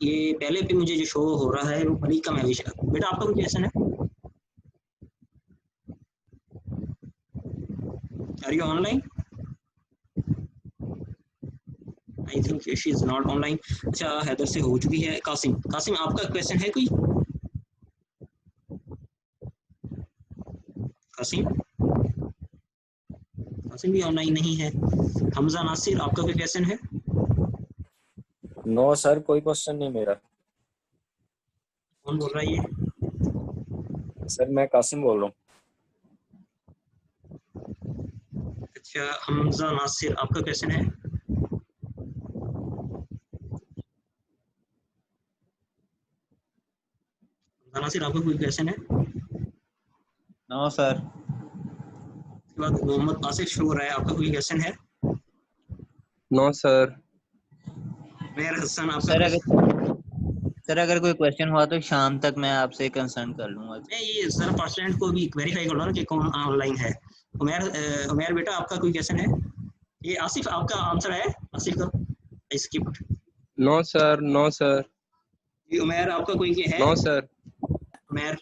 ये पहले पे मुझे जो शो हो रहा है वो मलिका महविश, बेटा आपका कोई क्वेश्चन है? Are you online? I think she is not online. अच्छा, हैदर से हो चुकी है। कासिम, कासिम आपका क्वेश्चन है कोई? कासिम, कासिम भी ऑनलाइन नहीं है। हमजा नासिर आपका कोई क्वेश्चन है? नो सर, कोई क्वेश्चन नहीं मेरा। कौन बोल रहा है ये? सर मैं कासिम बोल रहा हूँ। अच्छा, हमजा नासिर आपका क्वेश्चन है? नासिर आपका कोई क्वेश्चन है? No sir. उसके बाद मोहम्मद आसिफ शो हो रहा है, आपका कोई क्वेश्चन है? No sir. मेहर हसन आपका सर अगर कोई क्वेश्चन हुआ तो शाम तक मैं आपसे कंसल्ट कर लूंगा। मैं ये सर परसेंट को भी वेरीफाई कर लो ना कि कौन ऑनलाइन है। उमेर बेटा आपका कोई क्वेश्चन है? ये आसिफ आपका आंसर है आसिफ का? Skipped. No sir, no sir. ये उमेर आपका कोई है? No sir. उमेर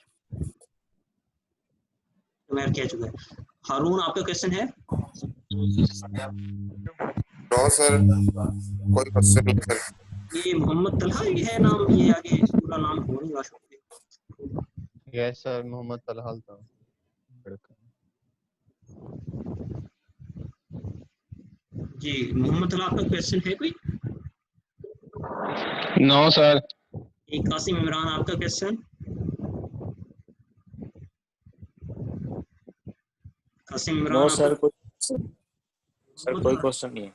क्या चुका है? हारून आपका क्वेश्चन है? नो सर, कोई क्वेश्चन नहीं सर। ये मोहम्मद तलहा ये है नाम, ये आगे पूरा नाम हो नहीं रहा। यस सर, मोहम्मद तलहा था। जी मोहम्मद तलहा आपका क्वेश्चन है कोई? No sir. एक कासिम इमरान आपका question? Qasim Imran no sir, कोई क्वेश्चन नहीं है।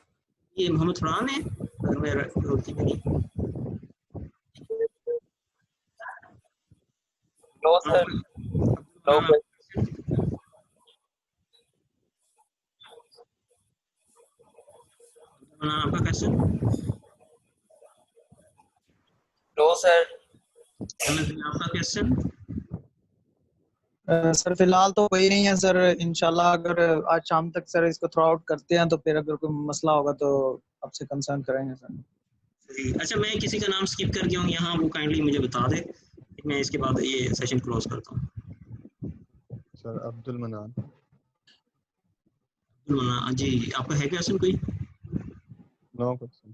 ये मोहम्मद फरहान है अगर मैं गलती नहीं। No sir. आपका क्वेश्चन? No sir. आपका क्वेश्चन? सर फिलहाल तो कोई नहीं है सर, इंशाल्लाह अगर आज शाम तक सर इसको थ्रो आउट करते हैं तो फिर अगर कोई मसला होगा तो आपसे कंसर्न करेंगे सर। अच्छा, मैं किसी का नाम स्किप कर गया हूँ यहाँ, वो काइंडली मुझे बता दे, मैं इसके बाद ये सेशन क्लोज करता हूँ। सर अब्दुल मनान। जी आपका है क्वेश्चन कोई? No question.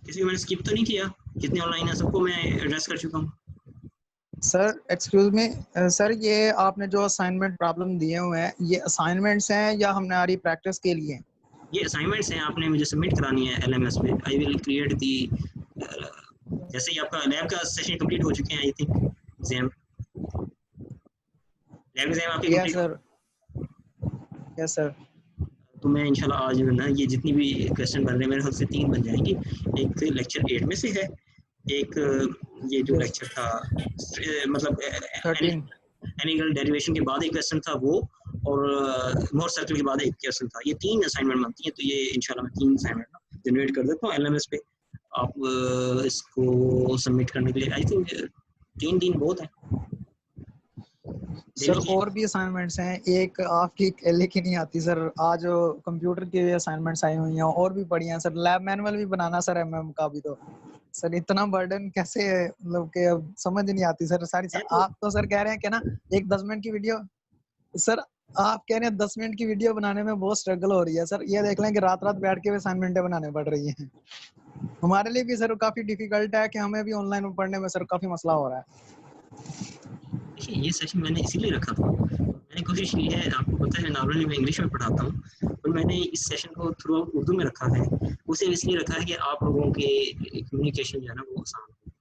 किसी को मैंने स्किप तो नहीं किया? कितने ऑनलाइन है सबको मैं एड्रेस कर चुका हूँ। सर एक्सक्यूज मी सर, ये आपने जो असाइनमेंट प्रॉब्लम दिए हुए हैं ये असाइनमेंट्स हैं या हमारी प्रैक्टिस के लिए? ये असाइनमेंट्स हैं, आपने मुझे सबमिट करानी है LMS पे। आई विल क्रिएट दी, जैसे ही आपका लैब का सेशन कंप्लीट हो चुके हैं, I think exam lab exam आपके यस सर, यस सर। तो मैं इंशाल्लाह आज ना ये जितनी भी क्वेश्चन बन रहे हैं मेरे ख्याल से 3 बन जाएंगे। एक लेक्चर 8 में से है, एक ये जो लेक्चर था मतलब 13 एनिगल डेरिवेशन के बाद एक क्वेश्चन था वो, और मोर सर्कल के बाद एक क्वेश्चन था। ये 3 असाइनमेंट बनती हैं, तो ये इंशाल्लाह मैं 3 असाइनमेंट जनरेट कर देता हूँ एलएमएस पे। आप इसको सबमिट करने के लिए आई थिंक 3 दिन बहुत है। सर और भी असाइनमेंट्स हैं, एक आपकी अकेले की नहीं आती सर, आज कंप्यूटर की असाइनमेंट्स आई हुई हैं और भी पड़ी हैं सर। लैब मैनुअल भी बनाना सर एमएम का भी, तो सर इतना बर्डन कैसे, मतलब कि अब समझ नहीं आती सर सारी। आप तो सर कह रहे हैं कि ना एक 10 मिनट की वीडियो, सर आप कह रहे हैं 10 मिनट की वीडियो बनाने में बहुत स्ट्रगल हो रही है सर। ये देख लें कि रात रात बैठ के भी असाइनमेंटें बनाने पड़ रही हैं। हमारे लिए भी सर काफी डिफिकल्ट है कि हमें भी ऑनलाइन पढ़ने में सर काफी मसला हो रहा है। ये सेशन मैंने इसीलिए रखा था, मैंने कोशिश की है, आपको पता है नॉर्मली मैं इंग्लिश में पढ़ाता हूँ, और मैंने इस सेशन को थ्रू आउट उर्दू में रखा है। उसे इसलिए रखा है कि आप लोगों के कम्युनिकेशन जो है ना वो आसान हो।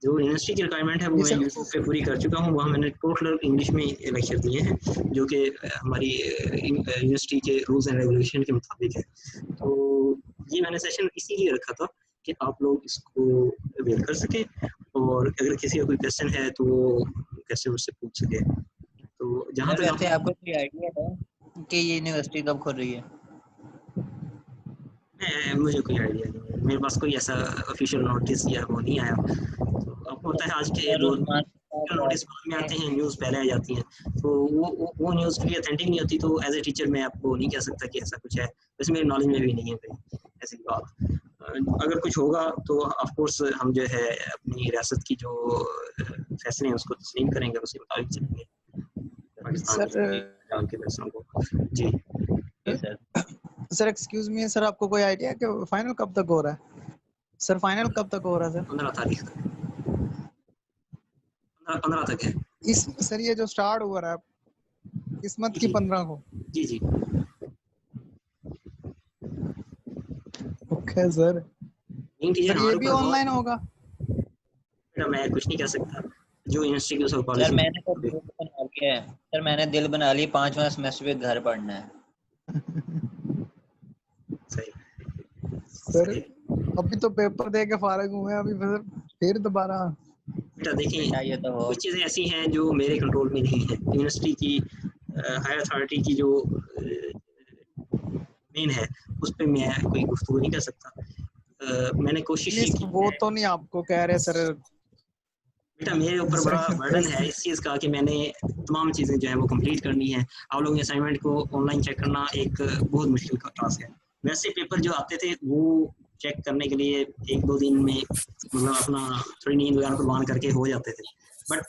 जो यूनिवर्सिटी की रिक्वायरमेंट है वो मैं यूट्यूब पे पूरी कर चुका हूँ, वहाँ मैंने टोटल इंग्लिश में लेक्चर दिए हैं जो कि हमारी यूनिवर्सिटी के रूल्स एंड रेगुलेशन के मुताबिक है। तो ये मैंने सेशन इसीलिए रखा था कि आप लोग इसको अवेल कर सकें, और अगर किसी का कोई क्वेश्चन है तो वो कैसे उससे पूछ सके। तो जहाँ तक वैसे आपको कोई आइडिया है कि ये यूनिवर्सिटी कब खुल रही है? मुझे कोई आइडिया नहीं है, मेरे पास कोई ऐसा ऑफिशियल नोटिस या वो नहीं आया। तो आपको पता है आज के नोटिस बाद में आते हैं, न्यूज़ पहले आ जाती हैं, तो वो न्यूज़ भी ऑथेंटिक नहीं होती। तो एज ए टीचर मैं आपको नहीं कह सकता कि ऐसा कुछ है, वैसे मेरे नॉलेज में भी नहीं है कोई ऐसी बात। अगर कुछ होगा तो ऑफ कोर्स हम जो है अपनी रियासत की जो फैसले हैं उसको तस्लीम करेंगे, उसके मुताबिक चलेंगे पाकिस्तान के फैसलों को। जी सर एक्सक्यूज मी सर, आपको कोई आइडिया कि फाइनल कब तक हो रहा है? सर फाइनल कब तक हो रहा है सर? 15 तारीख, 15 तक है इस सर। ये जो स्टार्ट हुआ रहा है किस्मत की 15 को। जी जी ओके सर। सर ये भी ऑनलाइन होगा? बेटा मैं कुछ नहीं कह सकता, जो यूनिवर्सिटी की उसको पॉलिसी। सर मैंने तो दिल बना लिया है सर, मैंने दिल बना लिया 5वां सेमेस्टर पे घर पढ़ना है। सही सर अभी तो पेपर दे के फारिग हुए हैं, अभी फिर दोबारा। बेटा देखिए कुछ चीज़ें ऐसी हैं जो मेरे कंट्रोल में नहीं है। यूनिवर्सिटी की हायर अथॉरिटी की जो मेन है उस पर मैं कोई गुफ्तगू नहीं कर सकता। मैंने कोशिश की वो तो नहीं आपको कह रहे सर। बेटा मेरे ऊपर बड़ा बर्डन है इस चीज़ का कि मैंने तमाम चीज़ें जो है वो कंप्लीट करनी है। आप लोगों के असाइनमेंट को ऑनलाइन चेक करना एक बहुत मुश्किल का टास्क है। वैसे पेपर जो आते थे वो चेक करने के लिए 1-2 दिन में मतलब अपना थोड़ी नींद वगैरह कुर्बान करके हो जाते थे, बट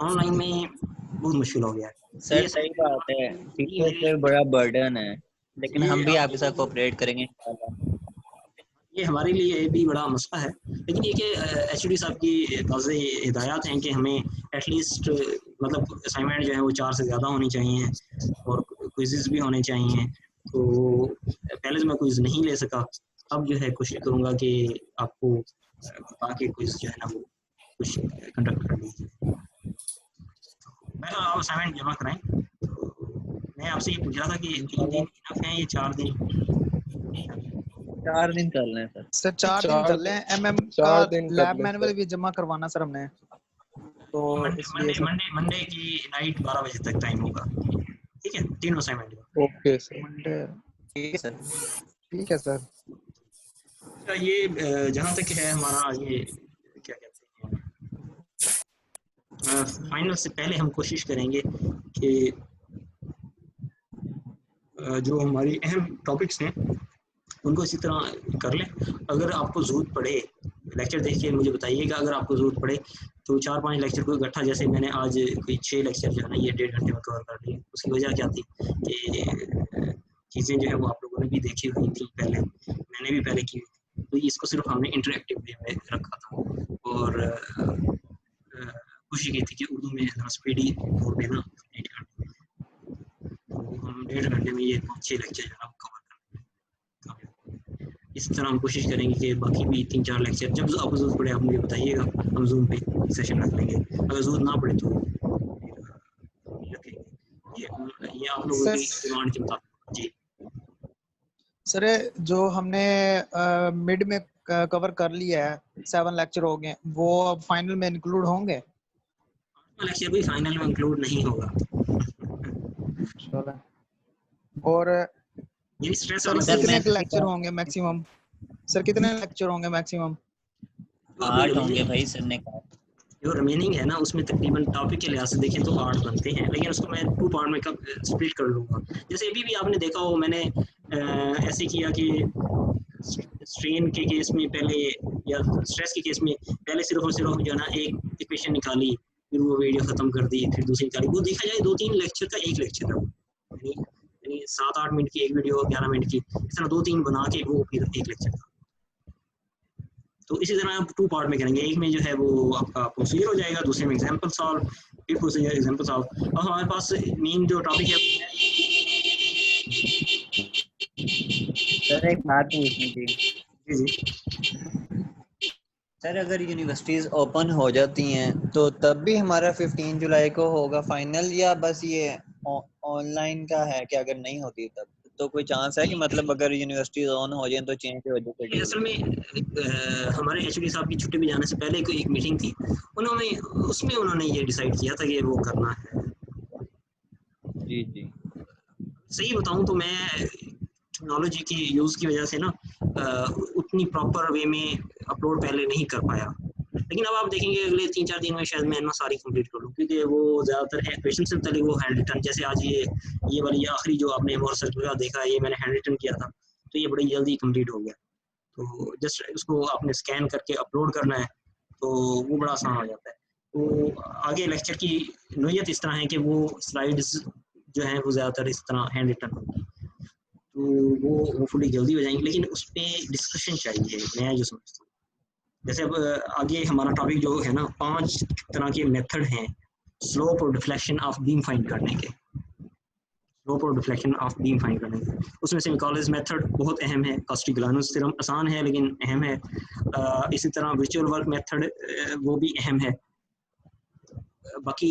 ऑनलाइन में बहुत मुश्किल हो गया है। सर सही बात है, टीचर पे बड़ा बर्डन है, लेकिन हम भी आपके साथ कोऑपरेट करेंगे इंशाल्लाह। ये हमारे लिए भी बड़ा मसला है, लेकिन ये कि एचओडी साहब की ताज़े हिदायत हैं कि हमें एटलीस्ट मतलब असाइनमेंट जो है वो 4 से ज़्यादा होनी चाहिए और क्विज़ेस भी होने चाहिए। तो पहले तो मैं क्विज़ नहीं ले सका, अब जो है कोशिश करूँगा कि आपको बता के क्विज़ जो है ना वो कुछ कंडक्ट कर लीजिए। पहले आप असाइनमेंट जमा कराएं। तो मैं आपसे ये पूछ रहा था कि 3 दिन इनफ हैं, ये 4 दिन? 4 दिन कर लें सर। सर 4 दिन कर लें। एमएम का लैब मैनुअल भी जमा करवाना सर हमने, तो मंडे की नाइट 12 बजे तक टाइम होगा, ठीक है? तीनों असाइनमेंट का। Okay sir. मंडे ठीक है सर। ठीक है सर। ये जहाँ तक है हमारा ये क्या कहते हैं फाइनल से पहले हम कोशिश करेंगे कि जो हमारी अहम टॉपिक्स हैं उनको इसी तरह कर लें। अगर आपको ज़रूरत पड़े लेक्चर देख के मुझे बताइएगा, अगर आपको ज़रूरत पड़े तो 4-5 लेक्चर को इकट्ठा, जैसे मैंने आज कोई 6 लेक्चर जो है ना ये 1.5 घंटे में कवर कर लिए। उसकी वजह क्या थी कि चीज़ें जो है वो आप लोगों ने भी देखी हुई थी पहले, मैंने भी पहले की, तो इसको सिर्फ हमने इंटरेक्टिव वे में रखा था और कोशिश की थी कि उर्दू में स्पीडी मोड में ना कंप्लीट कर दें। तो हम 1.5 घंटे में ये 5-6 लेक्चर जो है ना कवर कर। इस तरह हम कोशिश करेंगे कि बाकी भी 3-4 लेक्चर जब आपको ज़रूरत पड़े आप मुझे बताइएगा, हम जूम पे सेशन रख लेंगे। अगर ज़रूरत ना पड़े तो रखेंगे। ये आप लोगों की डिमांड के मुताबिक। जी सर जो हमने मिड में कवर कर लिया है 7 लेक्चर हो गए, वो अब फाइनल में इंक्लूड होंगे? लेक्चर भी फाइनल में इंक्लूड नहीं होगा। चलो। और ये स्ट्रेस सर वाला कितने लेक्चर होंगे मैक्सिमम? सर कितने लेक्चर होंगे मैक्सिमम? 8 होंगे भाई सर ने कहा। जो रिमेनिंग है ना उसमें तकरीबन टॉपिक के लिहाज से देखें तो 8 बनते हैं, लेकिन उसको मैं 2 पार्ट में स्प्लिट कर लूँगा। जैसे अभी भी आपने देखा हो मैंने ऐसे किया कि स्ट्रेन के केस में पहले या स्ट्रेस के केस में पहले सिर्फ और सिर्फ जो है ना एक इक्वेशन निकाली, फिर वो वीडियो ख़त्म कर दी, फिर दूसरी निकाली। वो देखा जाए 2-3 लेक्चर का एक लेक्चर है, यानी 7-8 मिनट की एक वीडियो, 11 मिनट की, इस तरह 2-3 बना के वो फिर एक लेक्चर था। तो इसी तरह आप 2 पार्ट में करेंगे। एक में जो है वो आपका प्रोसीजर हो जाएगा, दूसरे में एग्जांपल सॉल्व, फिर प्रोसीजर एग्जांपल सॉल्व। और हमारे पास मेन जो टॉपिक है सर एक बात पूछनी थी। जी सर अगर यूनिवर्सिटीज ओपन हो जाती हैं तो तब भी हमारा 15 जुलाई को होगा फाइनल, या बस ये ऑनलाइन का है कि अगर नहीं होती तब तो कोई चांस है कि मतलब अगर यूनिवर्सिटीज ऑन हो जाए तो चेंज हो जाए? असल में हमारे एचओडी साहब की छुट्टी पे जाने से पहले कोई एक मीटिंग थी, उन्होंने ये डिसाइड किया था कि वो करना है। जी जी। सही बताऊं तो मैं टेक्नोलॉजी की यूज़ की वजह से ना उतनी प्रॉपर वे में अपलोड पहले नहीं कर पाया, लेकिन अब आप देखेंगे अगले 3-4 दिन में शायद मैं ना सारी कंप्लीट कर लूँ, क्योंकि वो ज़्यादातर है क्वेश्चन से पहले वो हैंड रिटन। जैसे आज ये वाली आखिरी जो आपने मोर सर्कल का देखा है, ये मैंने हैंड रिटन किया था, तो ये बड़ी जल्दी कंप्लीट हो गया। तो जस्ट उसको आपने स्कैन करके अपलोड करना है, तो वो बड़ा आसान हो जाता है। तो आगे लेक्चर की नोयत इस तरह है कि वो स्लाइड्स जो हैं वो ज़्यादातर इस तरह हैंड रिटन होगी, तो वो होपफुली जल्दी हो जाएंगे, लेकिन उस पर डिस्कशन चाहिए। मैं जो समझता हूँ जैसे अब आगे हमारा टॉपिक जो है ना, 5 तरह के मेथड हैं स्लोप और डिफ्लेक्शन ऑफ बीम फाइंड करने के। स्लोप और डिफ्लेक्शन ऑफ बीम फाइंड करने के उसमें से मिकॉलिस मेथड बहुत अहम है, कास्टिग्लियानोस थ्योरम आसान है लेकिन अहम है। इसी तरह विचुअल वर्क मेथड वो भी अहम है। बाकी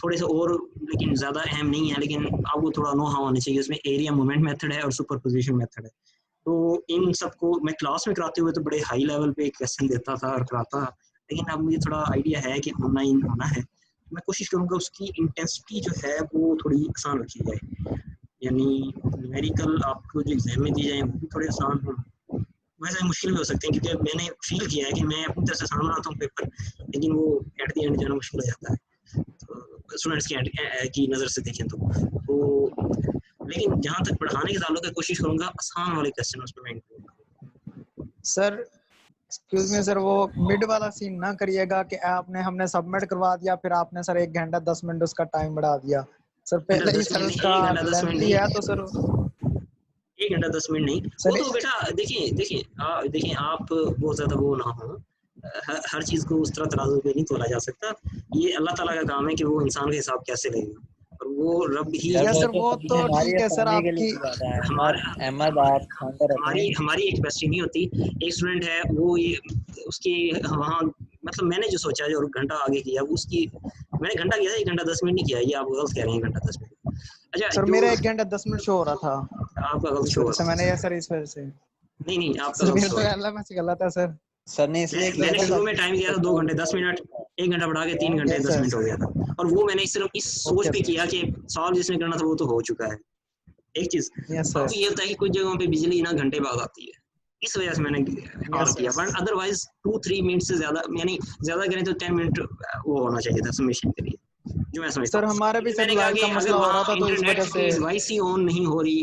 थोड़े से और लेकिन ज़्यादा अहम नहीं है, लेकिन आपको थोड़ा नो हाउ होना चाहिए। उसमें एरिया मूवमेंट मेथड है और सुपरपोजिशन मेथड है। तो इन सबको मैं क्लास में कराते हुए तो बड़े हाई लेवल पे क्वेश्चन देता था और कराता, लेकिन अब मुझे थोड़ा आइडिया है कि ऑनलाइन होना है, मैं कोशिश करूँगा उसकी इंटेंसिटी जो है वो थोड़ी आसान रखी जाए, यानी न्यूमेरिकल आपको जो एग्जाम में दिए जाए वो भी थोड़े आसान हों। वैसे मुश्किल भी हो सकते हैं, क्योंकि मैंने फील किया है कि मैं अपनी तरफ से आसान बनाता हूँ पेपर, लेकिन वो एट द एंड जो है मुश्किल हो जाता है। तो स्टूडेंट्स की नज़र से देखें तो लेकिन जहाँ तक पढ़ाने के ताल्लुक है कोशिश करूँगा आसान वाले क्वेश्चन उसमें मैं इंक्लूड करूँ। सर एक्सक्यूज मी सर, वो मिड वाला सीन ना करिएगा कि हमने सबमिट करवा दिया, फिर आपने सर 1 घंटा 10 मिनट उसका टाइम बढ़ा दिया। सर पहले ही सर उसका लेंथी है तो सर 1 घंटा 10 मिनट नहीं, वो तो बेटा देखिए आप बहुत ज़्यादा वो ना हो, हर चीज़ को उस तरह तराजू पे नहीं तोला जा सकता। ये अल्लाह ताला का काम है कि वो इंसान के हिसाब कैसे लेगा, और वो रब ही सर वो तो ठीक है सर, आपकी हमारी एक कैपेसिटी नहीं होती। एक स्टूडेंट है वो ये उसकी वहाँ मतलब मैंने जो सोचा जो घंटा आगे किया उसकी मैंने घंटा किया था, 1 घंटा 10 मिनट नहीं किया, ये आप गलत कह रहे हैं 1 घंटा 10 मिनट। अच्छा सर मेरा 1 घंटा 10 मिनट शो हो रहा था, आपका गलत शो हो रहा था। मैंने ये सर इस वजह से नहीं आपका गलत शो अल्लाह में से गलत है सर ने इसलिए मैंने शुरू में टाइम दिया था 2 घंटे 10 मिनट, 1 घंटा बढ़ा के 3 घंटे 10 मिनट हो गया था, और वो मैंने सिर्फ इस सोच पे किया कि सॉल्व जिसने करना था वो तो हो चुका है। एक चीज अब ये होता है कि कुछ जगहों पे बिजली ना घंटे बाद आती है, इस वजह से मैंने और किया, बट अदरवाइज 2-3 मिनट से ज्यादा, यानी ज्यादा करें तो 10 मिनट वो होना चाहिए था सबमिशन के लिए, जो मैं समझता हूं। सर हमारे भी सर लाइव का मसला हो रहा था तो इस वजह से वाईसी ऑन नहीं हो रही,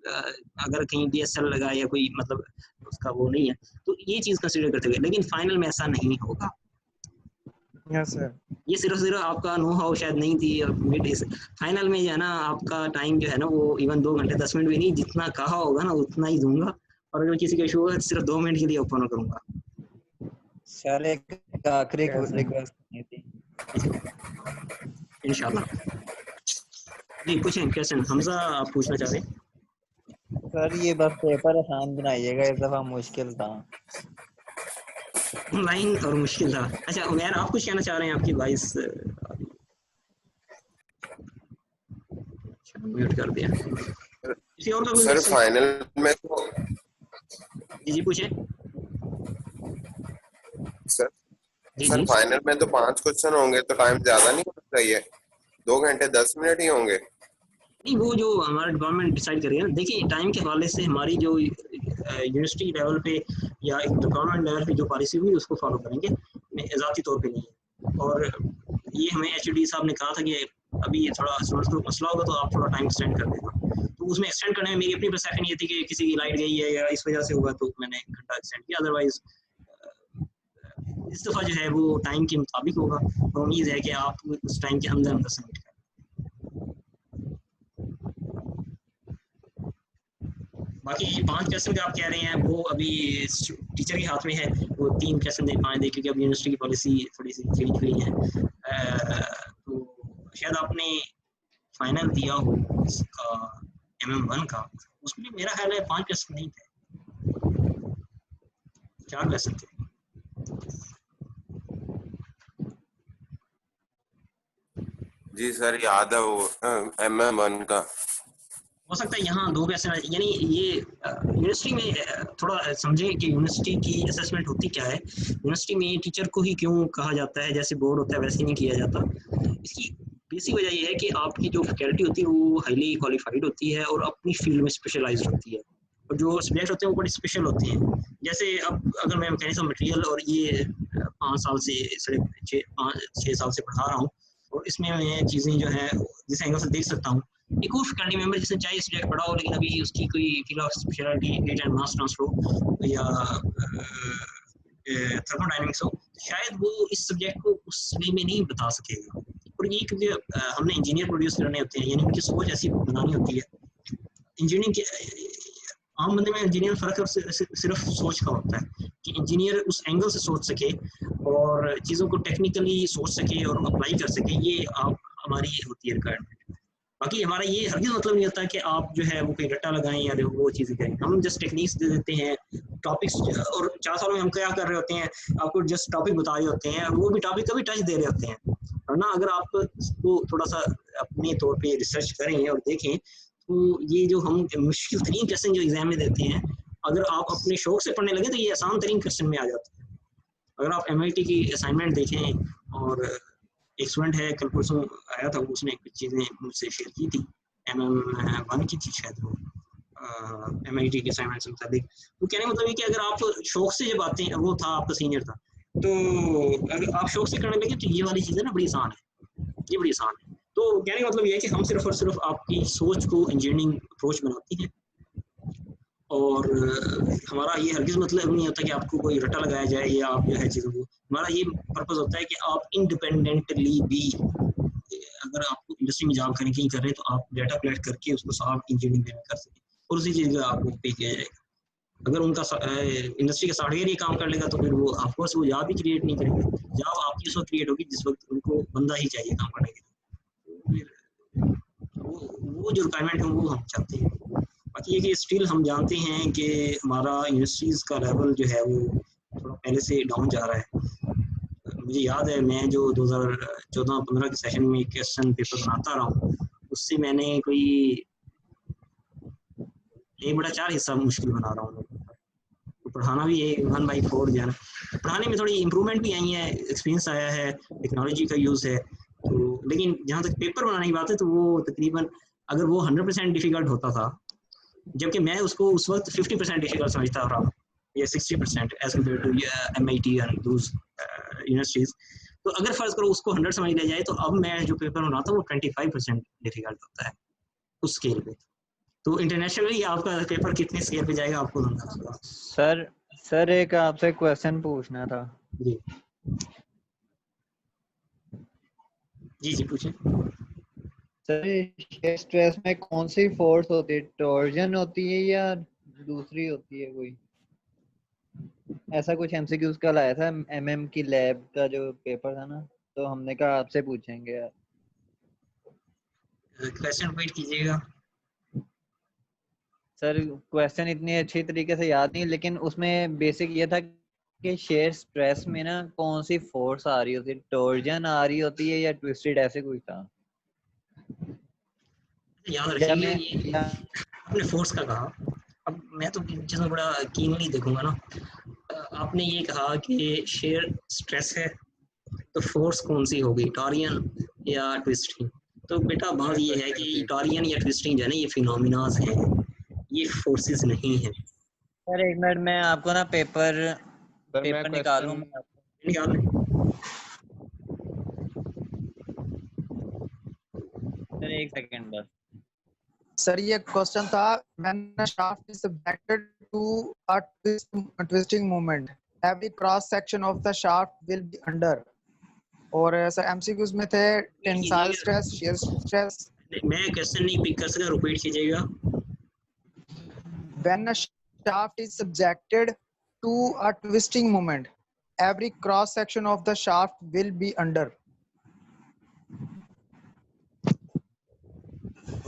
अगर कहीं डीएसएल लगा या कोई मतलब उसका वो नहीं है, तो ये चीज कंसीडर करते हुए, लेकिन फाइनल में ऐसा नहीं होगा। यस सर, ये सिर्फ आपका नो हाउ शायद नहीं थी, फाइनल में जो है ना आपका टाइम जो है ना वो इवन 2 घंटे 10 मिनट भी नहीं, जितना कहा होगा ना उतना ही दूंगा, और अगर किसी का इशू होगा सिर्फ 2 मिनट के लिए ओपन करूंगा। सर एक आखिरी रिक्वेस्ट थी इंशाल्लाह। जी पूछें क्वेश्चन, हमजा आप पूछना चाह रहे हैं? सर ये बस पेपर आसान बनाइएगा, इस दफा मुश्किल था ऑनलाइन और मुश्किल था। अच्छा उमैर आप कुछ कहना चाह रहे हैं? आपकी वॉइस म्यूट कर दिया। किसी और का कोई सर क्वेश्चन? फाइनल में तो जी पूछे। सर जी सर जी फाइनल में तो 5 क्वेश्चन होंगे तो टाइम ज्यादा नहीं होना चाहिए, 2 घंटे 10 मिनट ही होंगे। नहीं, वो जो हमारा डिपार्टमेंट डिसाइड करेगा ना। देखिए टाइम के हवाले से हमारी जो यूनिवर्सिटी लेवल पे या एक डिपार्टमेंट लेवल पे जो पॉलिसी हुई उसको फॉलो करेंगे, ज़ाती तौर पे नहीं है। और ये हमें एचओडी साहब ने कहा था कि अभी ये थोड़ा स्टूडेंट्स को मसला होगा तो आप थोड़ा टाइम एक्सटेंड कर देना। तो उसमें एक्सटेंड करने में मेरी अपनी परसेप्शन ये थी कि किसी की लाइट गई है या इस वजह से हुआ तो मैंने एक घंटा एक्सटेंड किया। अदरवाइज इस दफ़ा जो है वो टाइम के मुताबिक होगा और उम्मीद है कि आप उस टाइम के अंदर अंदर सबमिट करें। बाकी 5 क्वेश्चन का आप कह रहे हैं वो अभी टीचर के हाथ में है, वो 3 क्वेश्चन दे 5 दे, क्योंकि अब यूनिवर्सिटी की पॉलिसी थोड़ी सी चेंज हुई है। तो शायद आपने फाइनल दिया हो इसका MM1 का, उसमें मेरा ख्याल है 5 क्वेश्चन नहीं थे, 4 क्वेश्चन थे। जी सर याद है वो MM1 का। हो सकता है यहाँ 2 क्वेश्चन, यानी ये यूनिवर्सिटी में थोड़ा समझें कि यूनिवर्सिटी की असेसमेंट होती क्या है। यूनिवर्सिटी में टीचर को ही क्यों कहा जाता है, जैसे बोर्ड होता है वैसे नहीं किया जाता। इसकी बेसिक वजह ये है कि आपकी जो फैकल्टी होती है वो हाईली क्वालिफाइड होती है और अपनी फील्ड में स्पेशलाइज्ड होती है, और जो सब्जेक्ट होते हैं वो बड़े स्पेशल होते हैं। जैसे अब अगर मैं मैकेनिक्स ऑफ मटेरियल और ये 5 साल से 6 साल से पढ़ा रहा हूँ, और इसमें मैं चीज़ें जो है जिस एंगल से देख सकता हूँ। एक और फैकल्टी मेंबर जिसने चाहे सब्जेक्ट पढ़ा हो लेकिन अभी उसकी कोई field of speciality heat and mass transfer या थर्मोडायनेमिक्स हो, तो शायद वो इस सब्जेक्ट को उस वे में नहीं बता सकेगा। और ये क्योंकि हमने इंजीनियर प्रोड्यूस करने होते हैं, यानी उनकी सोच ऐसी बनानी होती है। इंजीनियरिंग के आम बंदे में इंजीनियर फ़र्क सिर्फ सोच का होता है कि इंजीनियर उस एंगल से सोच सके और चीज़ों को टेक्निकली सोच सके और अप्लाई कर सके। ये हमारी होती है रिक्वायरमेंट। बाकी हमारा ये हरगिज़ मतलब नहीं होता कि आप जो है वो कोई रट्टा लगाएं या वो चीज़ें करें। हम जस्ट टेक्निक्स दे देते हैं, टॉपिक्स, और 4 सालों में हम क्या कर रहे होते हैं, आपको जस्ट टॉपिक बता रहे होते हैं, वो भी टॉपिक का भी टच दे रहे होते हैं, है ना। अगर आप उसको थोड़ा सा अपने तौर पे रिसर्च करें और देखें तो ये जो हम मुश्किल तरीन क्वेश्चन जो एग्जाम में देते हैं, अगर आप अपने शौक से पढ़ने लगे तो ये आसान तरीन क्वेश्चन में आ जाता है। अगर आप MIT की असाइनमेंट देखें, और एक स्टूडेंट है कल परसों आया था, उसने कुछ चीज़ें मुझसे शेयर की थी, MM1 की थी शायद वो, MIT के असाइनमेंट से मुताबिक। तो कहने का मतलब ये कि अगर आप शौक से जब आते हैं, वो था आपका सीनियर था, तो अगर आप शौक से करने लगे तो ये वाली चीज़ें ना बड़ी आसान है, ये बड़ी आसान है। तो कहने का मतलब ये है कि हम सिर्फ और सिर्फ आपकी सोच को इंजीनियरिंग अप्रोच बनाती है, और हमारा ये हरगिज़ मतलब नहीं होता कि आपको कोई रट्टा लगाया जाए या आप जो है चीज़ों को, हमारा ये पर्पज़ होता है कि आप इंडिपेंडेंटली भी, अगर आपको इंडस्ट्री में जॉब करें कहीं कर रहे हैं तो आप डाटा कलेक्ट करके उसको साफ इंजीनियरिंग में कर सकें, और उसी चीज़ का आपको पे किया जाएगा। अगर उनका इंडस्ट्री का सॉफ्टवेयर ही काम कर लेगा तो फिर वो ऑफकोर्स वो जॉब ही क्रिएट नहीं करेंगे। जॉब आपकी उस वक्त क्रिएट होगी जिस वक्त उनको बंदा ही चाहिए काम करने के लिए। वो जो रिक्वायरमेंट है वो हम चाहते हैं। बाकी ये कि स्टिल हम जानते हैं कि हमारा यूनिवर्सिटीज़ का लेवल जो है वो थोड़ा पहले से डाउन जा रहा है। मुझे याद है मैं जो 2014-15 के सेशन में क्वेश्चन पेपर बनाता रहा हूँ, उससे मैंने कोई 1/4 हिस्सा मुश्किल बना रहा हूँ। तो पढ़ाना भी है 1/4 जो है ना, पढ़ाने में थोड़ी इम्प्रूवमेंट भी आई है, एक्सपीरियंस आया है, टेक्नोलॉजी का यूज़ है। तो लेकिन जहाँ तक पेपर बनाने की बात है तो वो तकरीबन अगर वो 100% डिफ़िकल्ट होता था, जबकि मैं उसको उस वक्त 50% डिफ़िकल्ट समझता रहा, या 60% as compared to MIT and those universities. तो अगर फ़र्ज़ करो उसको 100 समझ लिया जाए तो अब मैं जो पेपर बनाता हूँ वो 25% डिफ़िकल्ट होता है उस स्केल पे। तो इंटरनेशनली आपका पेपर कितने स्केल पे जाएगा आपको बताना। सर एक आपसे क्वेश्चन पूछना था। जी जी जी पूछें। सर स्ट्रेस में कौन सी फोर्स होती है, टॉर्जन होती है या दूसरी होती है कोई? ऐसा कुछ MCQs का लाया था MM की लैब का जो पेपर था ना, तो हमने कहा आपसे पूछेंगे यार। क्वेश्चन रिपीट कीजिएगा। सर क्वेश्चन इतनी अच्छी तरीके से याद नहीं, लेकिन उसमें बेसिक ये था कि शेयर स्ट्रेस में ना कौन सी फोर्स आ रही होती है, टॉर्जन आ रही होती है या ट्विस्टेड, ऐसे कुछ था। याद या रखिए मैं आपने फोर्स का कहा, अब मैं तो चीज़ों बड़ा कीनली देखूंगा ना। आपने ये कहा कि शेयर स्ट्रेस है, तो फोर्स कौन सी होगी, टॉरियन या ट्विस्टिंग? तो बेटा बात ये है कि टॉरियन या ट्विस्टिंग जो है ना, ये फिनोमिनाज हैं, ये फोर्सेस नहीं है। सर एक मिनट में आपको ना पेपर निकालूं मैं आपको निकाल लें। सर एक सेकंड बस। सर ये क्वेश्चन था, when a shaft is subjected to a twisting moment, every cross section of the shaft will be under. और सर एमसीक्यूज में थे टेंसाइल स्ट्रेस, शियर स्ट्रेस। मैं क्वेश्चन नहीं पिक कर सका, रिपीट कीजिएगा। When a shaft is subjected to a twisting moment, every cross section of the shaft will be under.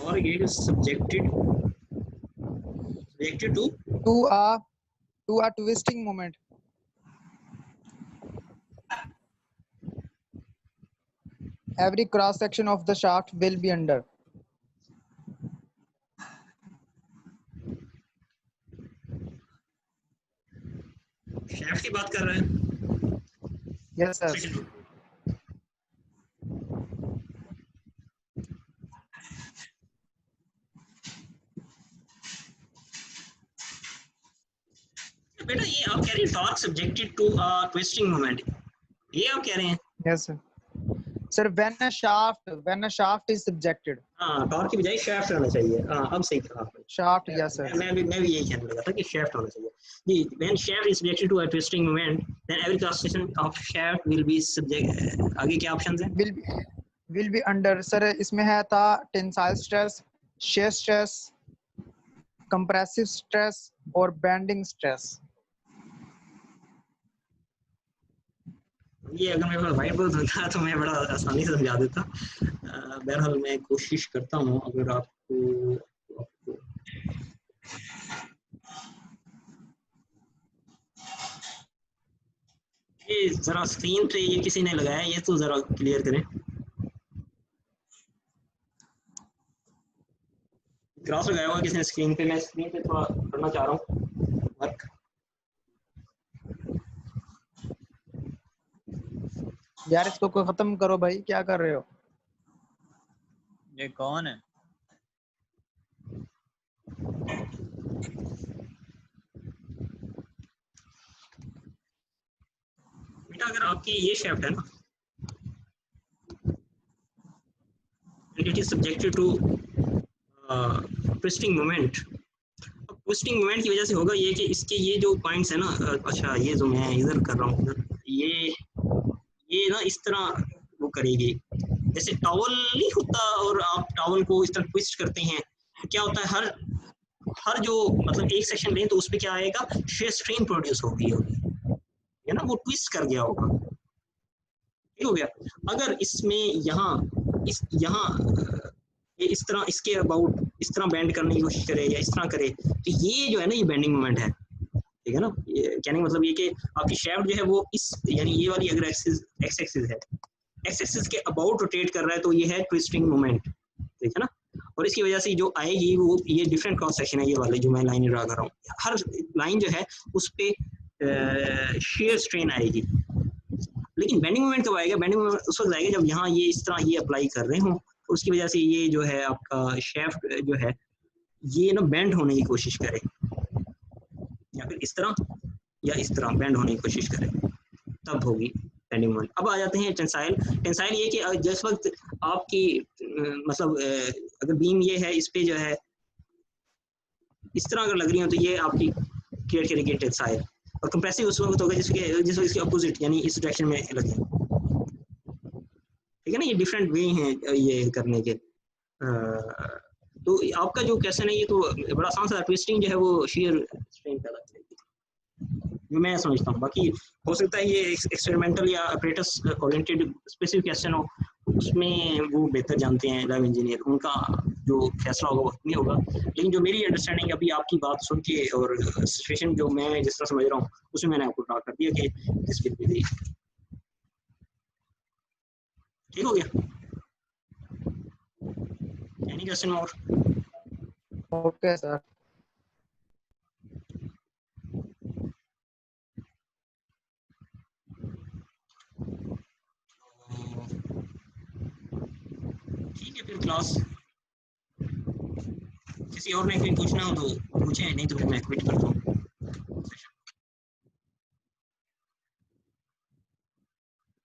Or it is subjected to a twisting moment. Every cross section of the shaft will be under. Shaft की बात कर रहे हैं। Yes sir. बेटा ये आप कह रहे हैं torque subjected to a twisting moment, ये आप कह रहे हैं? Yes sir. Sir, when a shaft is subjected. हाँ, टॉर्क की बजाय शाफ्ट होना चाहिए। हाँ, अब सही कहा आपने। Shaft, yes sir. मैं भी यही कहने लगा था कि शाफ्ट होना चाहिए जी। when shaft is subjected to a twisting moment, then every cross section of shaft will be subject, आगे क्या ऑप्शंस हैं? will be under. सर इसमें है था tensile stress, shear stress, compressive stress और bending stress. ये अगर मेरे पास व्हाइट बोर्ड होता तो मैं बड़ा आसानी से समझा देता। बहरहाल मैं कोशिश करता हूँ, अगर आपको ये जरा स्क्रीन पे ये किसी ने लगाया, ये तो जरा क्लियर करें। क्रॉस लगाया हुआ किसी ने स्क्रीन पे, मैं स्क्रीन पे थोड़ा करना चाह रहा हूँ वर्क। यार इसको खत्म करो भाई, क्या कर रहे हो? ये कौन है? बेटा अगर आपकी ये शाफ्ट है ना, it is subjected to twisting moment. Twisting moment की वजह से होगा ये कि इसके ये जो पॉइंट्स है ना, अच्छा ये जो मैं इधर कर रहा हूँ, ये ना इस तरह वो करेगी, जैसे टॉवल नहीं होता और आप टॉवल को इस तरह ट्विस्ट करते हैं, तो क्या होता है हर जो मतलब एक सेक्शन लें तो उस पर क्या आएगा, शेयर स्ट्रेन प्रोड्यूस होगी है ना, वो ट्विस्ट कर गया होगा। ठीक हो गया। अगर इसमें यहाँ ये इस तरह इसके अबाउट इस तरह बेंड करने की कोशिश करे या इस तरह करे, तो ये जो है ना, ये बेंडिंग मोमेंट है। ठीक है ना, ये कहने का मतलब ये कि आपकी शाफ्ट जो है वो इस यानी ये वाली अगर एक्सिस एक्स एक्सिस है, एक्स एक्सिस के अबाउट रोटेट कर रहा है, तो ये है ट्विस्टिंग मोमेंट। ठीक है ना, और इसकी वजह से जो आएगी वो ये डिफरेंट क्रॉस सेक्शन है, ये वाले जो मैं लाइन ड्रा कर रहा हूँ, हर लाइन जो है उस पर शेयर स्ट्रेन आएगी। लेकिन बेंडिंग मोमेंट कब आएगा? बेंडिंग मोमेंट उस वक्त आएगा जब यहाँ ये इस तरह ये अप्लाई कर रहे हो, तो उसकी वजह से ये जो है आपका शाफ्ट जो है ये ना बेंड होने की कोशिश करे, या फिर इस तरह बेंड होने की कोशिश करे, तब होगी बेंडिंग मोमेंट। अब आ जाते हैं टेंसाइल। टेंसाइल ये कि जिस वक्त आपकी मतलब अगर बीम ये है, इस पे जो है इस तरह अगर लग रही हो, तो ये आपकी क्रिएट करेगी टेंसाइल। और कंप्रेसिव उस वक्त होगा जिस वक्त इसके अपोजिट यानी इस डायरेक्शन में लगे। ठीक है ना, ये डिफरेंट वे हैं ये करने के। तो आपका जो क्वेश्चन है ये तो बड़ा आसान सा, ट्विस्टिंग जो है वो शेयर स्ट्रेन पैदा करेगी, जो मैं समझता हूँ। बाकी हो सकता है ये एक्सपेरिमेंटल या ऑपरेटर्स ओरिएंटेड स्पेसिफिक क्वेश्चन हो, उसमें वो बेहतर जानते हैं लैब इंजीनियर, उनका जो फैसला होगा वो नहीं होगा। लेकिन जो मेरी अंडरस्टैंडिंग अभी आपकी बात सुन के और सिचुएशन जो मैं जिस तरह समझ रहा हूँ, उसमें मैंने आपको ड्रा कर दिया कि दिस विल बी। ठीक हो गया? एनी क्वेश्चन और? Okay sir. ठीक है फिर क्लास, किसी और ने कोई पूछना हो तो पूछे, नहीं तो फिर मैं क्विट करता हूँ।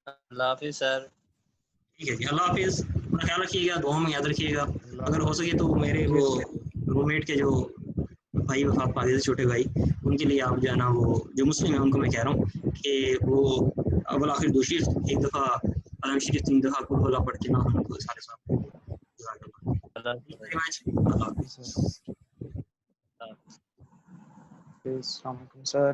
अल्लाह हाफिज़ सर। ठीक है जी, अल्लाह हाफिज़, अपना ख्याल रखिएगा, दुआ में याद रखिएगा। अगर हो सके तो मेरे वो रूममेट के जो भाई वफात पा गए थे, छोटे भाई, उनके लिए आप जो है ना वो जो मुस्लिम है उनको मैं कह रहा हूँ कि वो अव्वल आखिर दूसरी एक दफ़ा कलाम शरीफ 3 दफ़ा कुल हुआ पढ़ के ना उनको सारे साथ सर।